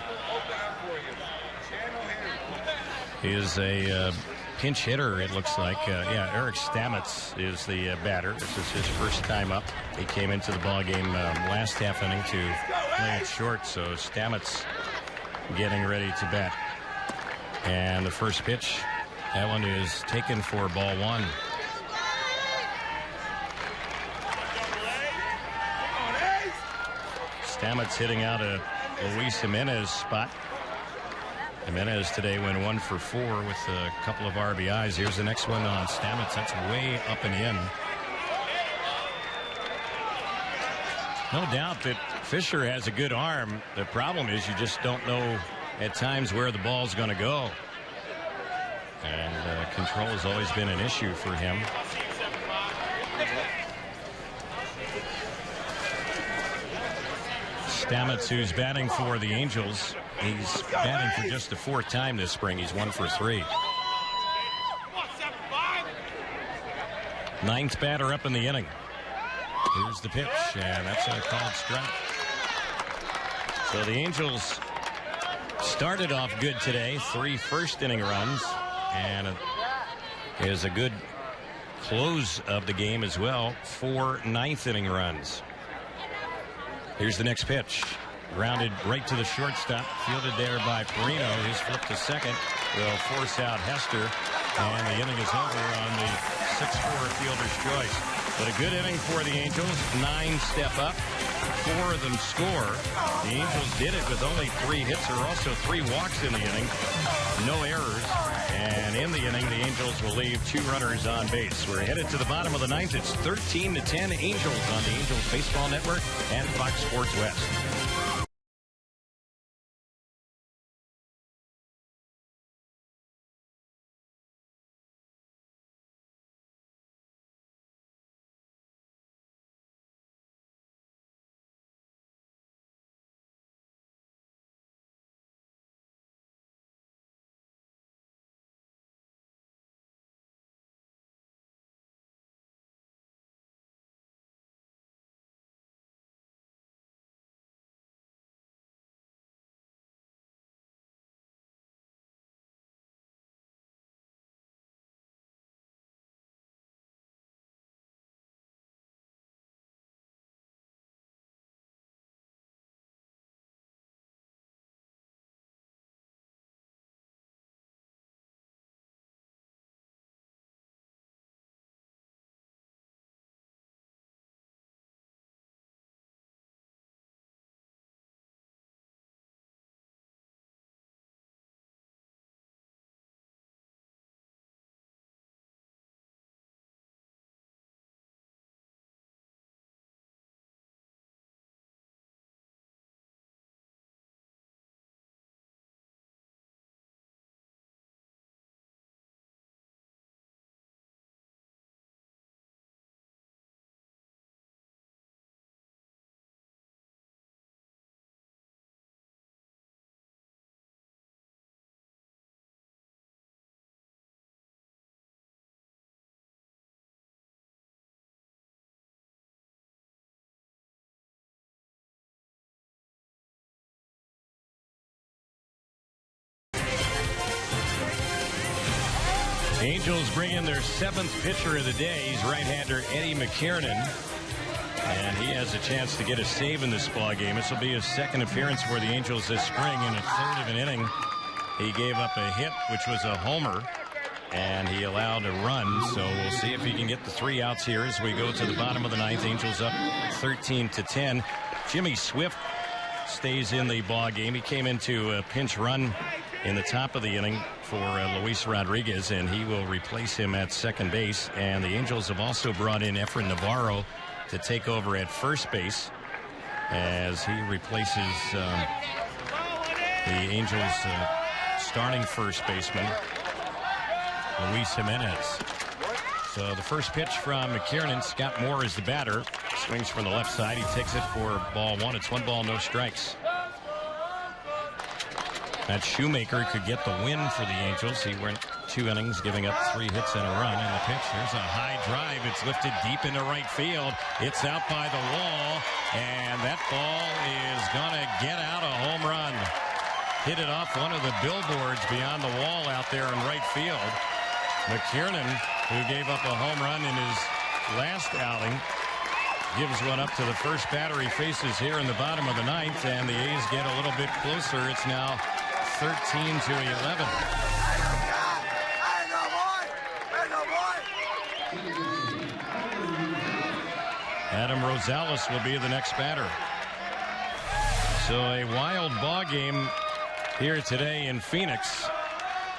is a pinch hitter, it looks like. Eric Stamets is the batter. This is his first time up. He came into the ballgame last half inning to play it short, so Stamets getting ready to bat. And the first pitch, that one is taken for ball 1. Stamets hitting out a Luis Jimenez spot. Jimenez today went 1 for 4 with a couple of RBIs. Here's the next one on Stamets. That's way up and in. No doubt that Fisher has a good arm. The problem is you just don't know at times where the ball's going to go. And control has always been an issue for him. Stamets, who's batting for the Angels, he's batting for just the 4th time this spring. He's 1 for 3. 9th batter up in the inning. Here's the pitch, and that's a called strike. So the Angels started off good today. 3 first-inning runs, and it is a good close of the game as well. 4 ninth-inning runs. Here's the next pitch. Grounded right to the shortstop. Fielded there by Perino. His flip to second will force out Hester. And the inning is over on the 6-4 fielder's choice. But a good inning for the Angels. 9 step up. 4 of them score. The Angels did it with only 3 hits. There were also 3 walks in the inning. No errors. And in the inning, the Angels will leave 2 runners on base. We're headed to the bottom of the 9th. It's 13-10 Angels on the Angels Baseball Network and Fox Sports West. The Angels bring in their 7th pitcher of the day. He's right-hander Eddie McKiernan. And he has a chance to get a save in this ball game. This will be his 2nd appearance for the Angels this spring. In a 3rd of an inning, he gave up a hit, which was a homer, and he allowed a run. So we'll see if he can get the 3 outs here as we go to the bottom of the 9th. Angels up 13-10. Jimmy Swift stays in the ball game. He came into a pinch run in the top of the inning for Luis Rodriguez, and he will replace him at second base. And the Angels have also brought in Efren Navarro to take over at first base as he replaces the Angels starting first baseman Luis Jimenez. So the first pitch from McKiernan. Scott Moore is the batter. Swings from the left side. He takes it for ball 1. It's 1 ball, no strikes. That Shoemaker could get the win for the Angels. He went 2 innings, giving up 3 hits and a run. And the pitch, here's a high drive. It's lifted deep into right field. It's out by the wall, and that ball is going to get out a home run. Hit it off one of the billboards beyond the wall out there in right field. McKiernan, who gave up a home run in his last outing, gives one up to the first batter he faces here in the bottom of the 9th, and the A's get a little bit closer. It's now 13-11. Adam Rosales will be the next batter. So a wild ball game here today in Phoenix,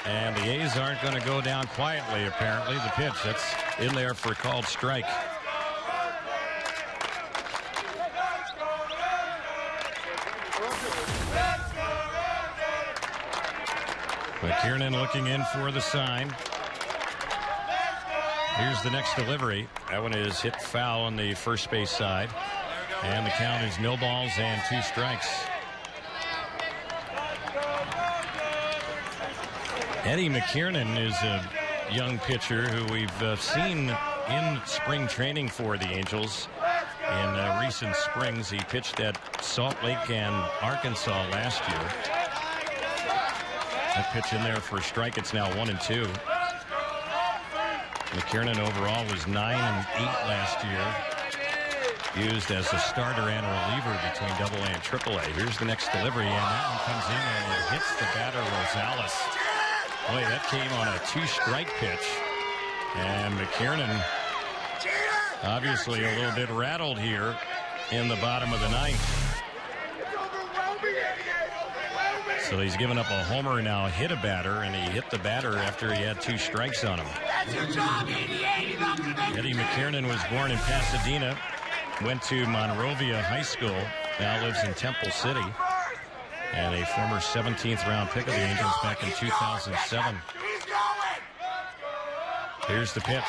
and the A's aren't going to go down quietly. Apparently, the pitch that's in there for a called strike. McKiernan looking in for the sign. Here's the next delivery. That one is hit foul on the first base side. And the count is no balls and 2 strikes. Eddie McKiernan is a young pitcher who we've seen in spring training for the Angels. in recent springs. He pitched at Salt Lake and Arkansas last year. That pitch in there for a strike. It's now 1-2. McKiernan overall was 9 and 8 last year. Used as a starter and a reliever between AA and AAA. Here's the next delivery, and that one comes in and it hits the batter Rosales. Boy, that came on a 2-strike pitch. And McKiernan obviously a little bit rattled here in the bottom of the ninth. So he's given up a homer now, hit a batter, and he hit the batter after he had 2 strikes on him. Eddie McKiernan was born in Pasadena, went to Monrovia High School, now lives in Temple City, and a former 17th round pick of the Angels back in 2007. Here's the pitch.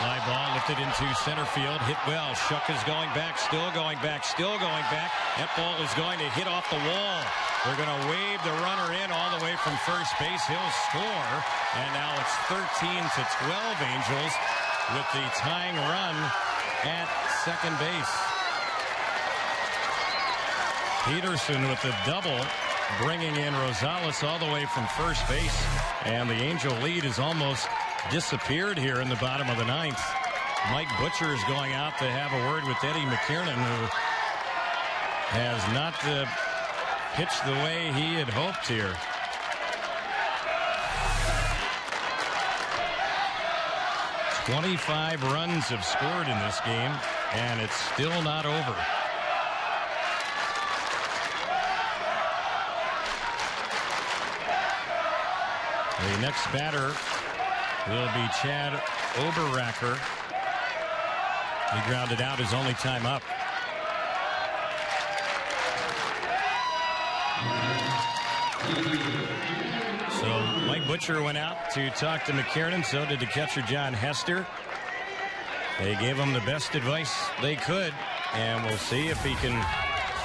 Fly ball lifted into center field. Hit well. Shuck is going back. Still going back. Still going back. That ball is going to hit off the wall. They're going to wave the runner in all the way from first base. He'll score. And now it's 13-12 Angels with the tying run at second base. Peterson with the double, bringing in Rosales all the way from first base. And the Angel lead is almost disappeared here in the bottom of the ninth. Mike Butcher is going out to have a word with Eddie McKiernan, who has not pitched the way he had hoped here. "25 runs have scored in this game, and it's still not over." The next batter will be Chad Oberracker. He grounded out his only time up. So Mike Butcher went out to talk to McKiernan. So did the catcher John Hester. They gave him the best advice they could, and we'll see if he can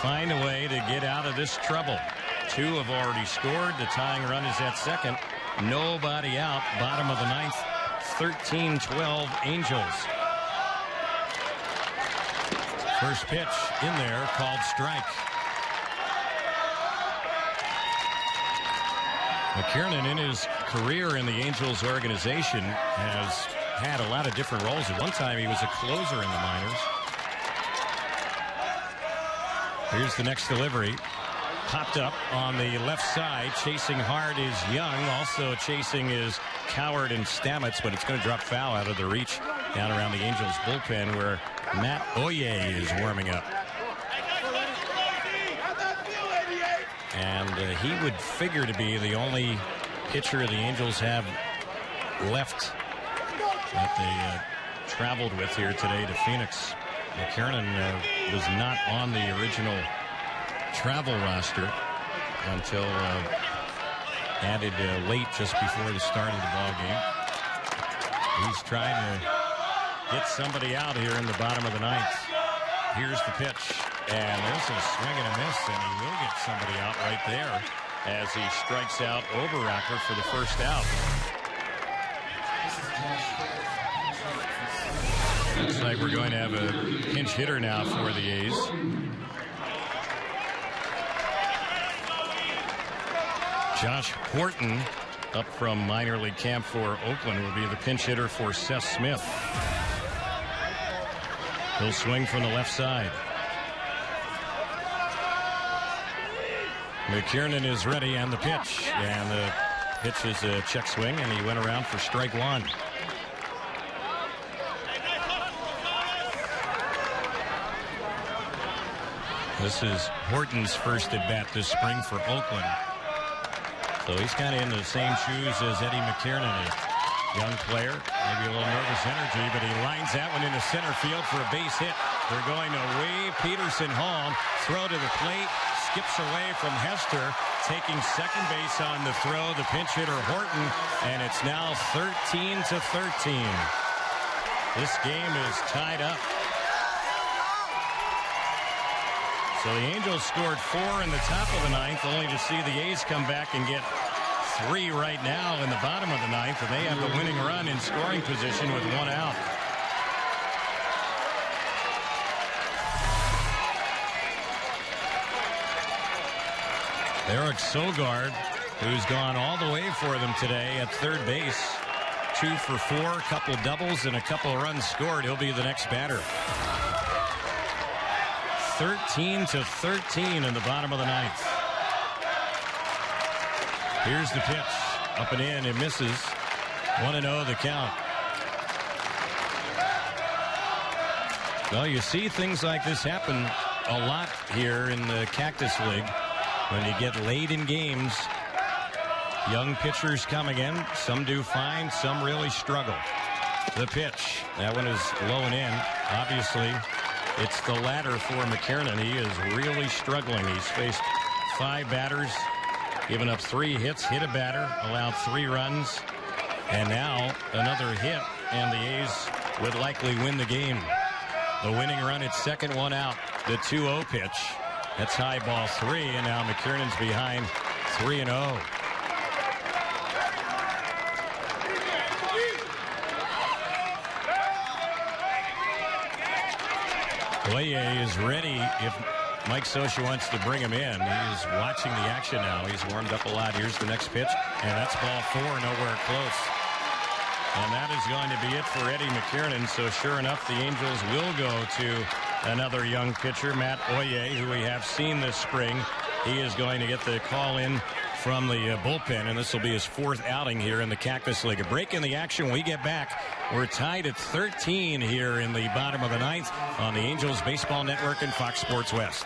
find a way to get out of this trouble. 2 have already scored. The tying run is at second. Nobody out. Bottom of the ninth. 13-12 Angels. First pitch in there, called strike. McKiernan, in his career in the Angels organization, has had a lot of different roles. At one time, he was a closer in the minors. Here's the next delivery. Popped up on the left side. Chasing hard is Young. Also chasing is Coward and Stamets, but it's going to drop foul out of the reach down around the Angels bullpen, where Matt Oye is warming up. And he would figure to be the only pitcher the Angels have left that they traveled with here today to Phoenix. McKiernan was not on the original travel roster until added late just before the start of the ball game. He's trying to get somebody out here in the bottom of the ninth. Here's the pitch, and there's a swing and a miss, and he will get somebody out right there as he strikes out Oberracker for the first out. Looks like we're going to have a pinch hitter now for the A's. Josh Horton, up from minor league camp for Oakland, will be the pinch hitter for Seth Smith. He'll swing from the left side. McKiernan is ready on the pitch, and the pitch is a check swing, and he went around for strike 1. This is Horton's first at bat this spring for Oakland. So he's kind of in the same shoes as Eddie McKiernan is. Young player, maybe a little nervous energy, but he lines that one into center field for a base hit. They're going to wave Peterson home. Throw to the plate, skips away from Hester, taking second base on the throw, the pinch hitter Horton, and it's now 13-13. This game is tied up. So the Angels scored 4 in the top of the ninth, only to see the A's come back and get 3 right now in the bottom of the ninth, and they have the winning run in scoring position with 1 out. Eric Sogard, who's gone all the way for them today at third base. 2 for 4, a couple doubles and a couple runs scored. He'll be the next batter. 13-13 in the bottom of the ninth. Here's the pitch. Up and in. It misses. 1-0 the count. Well, you see things like this happen a lot here in the Cactus League. When you get late in games, young pitchers coming in. Some do fine. Some really struggle. The pitch. That one is low and in. Obviously, it's the latter for McKiernan. He is really struggling. He's faced 5 batters, given up 3 hits, hit a batter, allowed 3 runs, and now another hit, and the A's would likely win the game. The winning run at second, 1 out. The 2-0 pitch. That's high ball 3, and now McKiernan's behind 3-0. Oye is ready if Mike Scioscia wants to bring him in. He's watching the action now. He's warmed up a lot. Here's the next pitch, and that's ball 4, nowhere close. And that is going to be it for Eddie McKiernan. So sure enough, the Angels will go to another young pitcher, Matt Oye, who we have seen this spring. He is going to get the call in from the bullpen, and this will be his 4th outing here in the Cactus League. A break in the action when we get back. We're tied at 13 here in the bottom of the ninth on the Angels Baseball Network and Fox Sports West.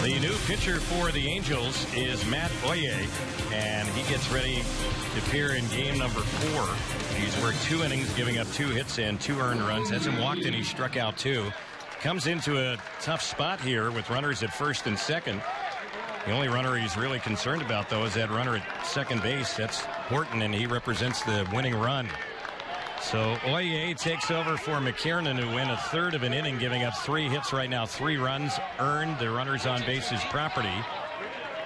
The new pitcher for the Angels is Matt Oye, and he gets ready to appear in game number 4. He's worked 2 innings, giving up 2 hits and 2 earned runs. Hasn't walked any, struck out 2. Comes into a tough spot here with runners at first and second. The only runner he's really concerned about, though, is that runner at second base. That's Horton, and he represents the winning run. So Oye takes over for McKiernan, who went 1/3 of an inning, giving up 3 hits right now, 3 runs earned. The runners on base is property.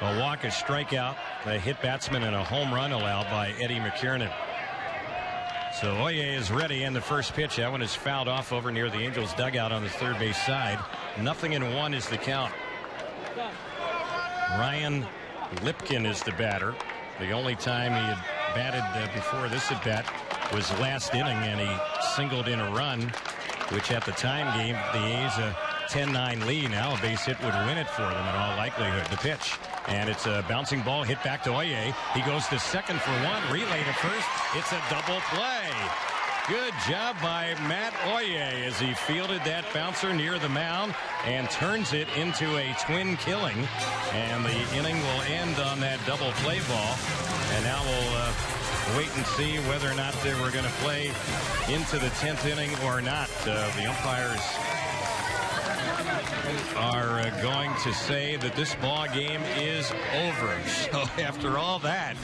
A walk, a strikeout, a hit batsman, and a home run allowed by Eddie McKiernan. So Oye is ready, and the first pitch, that one is fouled off over near the Angels dugout on the third base side. 0-1 is the count. Ryan Lipkin is the batter. The only time he had batted before this at bat was last inning, and he singled in a run, which at the time gave the A's a 10-9 lead. Now a base hit would win it for them in all likelihood. The pitch, and it's a bouncing ball hit back to Oye. He goes to second for 1, relay to first. It's a double play. Good job by Matt Oye as he fielded that bouncer near the mound and turns it into a twin killing. And the inning will end on that double play ball. And now we'll wait and see whether or not we're going to play into the 10th inning or not. The umpires are going to say that this ball game is over. So after all that,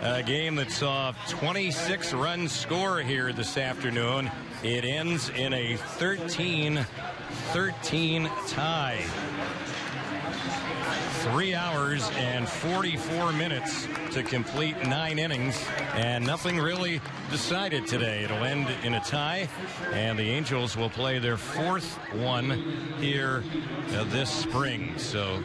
a game that saw 26 runs score here this afternoon, it ends in a 13-13 tie. 3 hours and 44 minutes to complete 9 innings, and nothing really decided today. It'll end in a tie, and the Angels will play their 4th one here this spring. So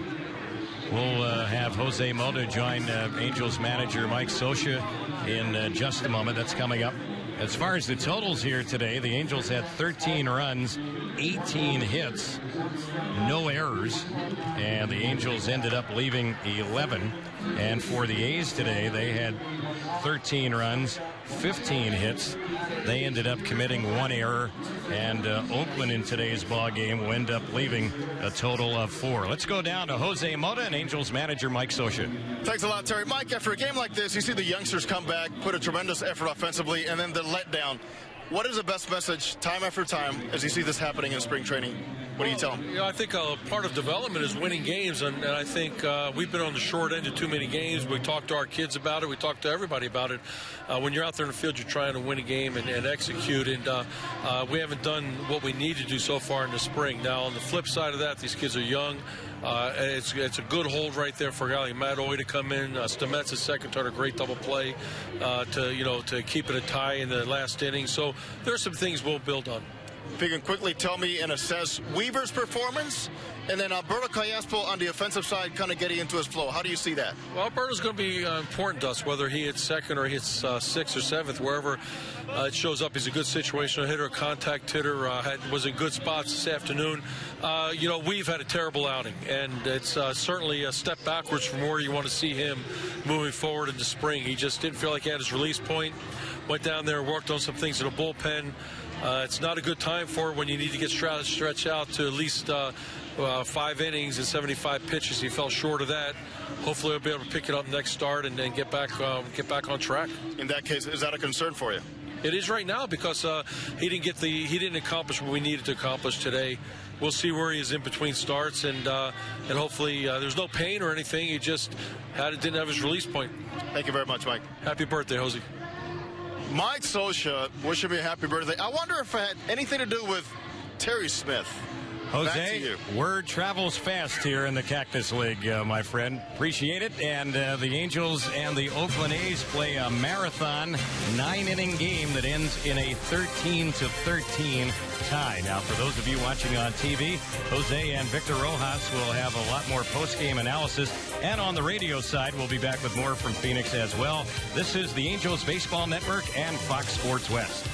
we'll have Jose Mota join Angels manager Mike Scioscia in just a moment. That's coming up. As far as the totals here today, the Angels had 13 runs, 18 hits, no errors, and the Angels ended up leaving 11. And for the A's today, they had 13 runs, 15 hits. They ended up committing 1 error, and Oakland in today's ball game will end up leaving a total of 4. Let's go down to Jose Mota and Angels manager Mike Scioscia. Thanks a lot, Terry. Mike, after a game like this, you see the youngsters come back, put a tremendous effort offensively, and then the letdown. What is the best message time after time as you see this happening in spring training? What do you tell them? You know, I think part of development is winning games, and I think we've been on the short end of too many games. We talk to our kids about it. We talk to everybody about it. When you're out there in the field, you're trying to win a game and execute, and we haven't done what we need to do so far in the spring. Now, on the flip side of that, these kids are young. It's a good hold right there for a guy like Matt Oy to come in. Stamets' second turn, a great double play to keep it a tie in the last inning. So there's some things we'll build on. If you can quickly tell me and assess Weaver's performance, and then Alberto Callaspo on the offensive side kind of getting into his flow. How do you see that? Well, Alberto's going to be important to us, whether he hits second or hits 6th or 7th, wherever it shows up. He's a good situational hitter, a contact hitter, was in good spots this afternoon. We've had a terrible outing, and it's certainly a step backwards from where you want to see him moving forward in the spring. He just didn't feel like he had his release point. Went down there, worked on some things in the bullpen. It's not a good time for it when you need to get stretch out to at least 5 innings and 75 pitches. He fell short of that. Hopefully, he'll be able to pick it up next start and then get back on track. In that case, is that a concern for you? It is right now because he didn't accomplish what we needed to accomplish today. We'll see where he is in between starts, and hopefully there's no pain or anything. He just didn't have his release point. Thank you very much, Mike. Happy birthday, Jose. Mike Scioscia wishing me a happy birthday. I wonder if it had anything to do with Terry Smith. Jose, word travels fast here in the Cactus League, my friend. Appreciate it. And the Angels and the Oakland A's play a marathon 9-inning game that ends in a 13-13 tie. Now, for those of you watching on TV, Jose and Victor Rojas will have a lot more post-game analysis. And on the radio side, we'll be back with more from Phoenix as well. This is the Angels Baseball Network and Fox Sports West.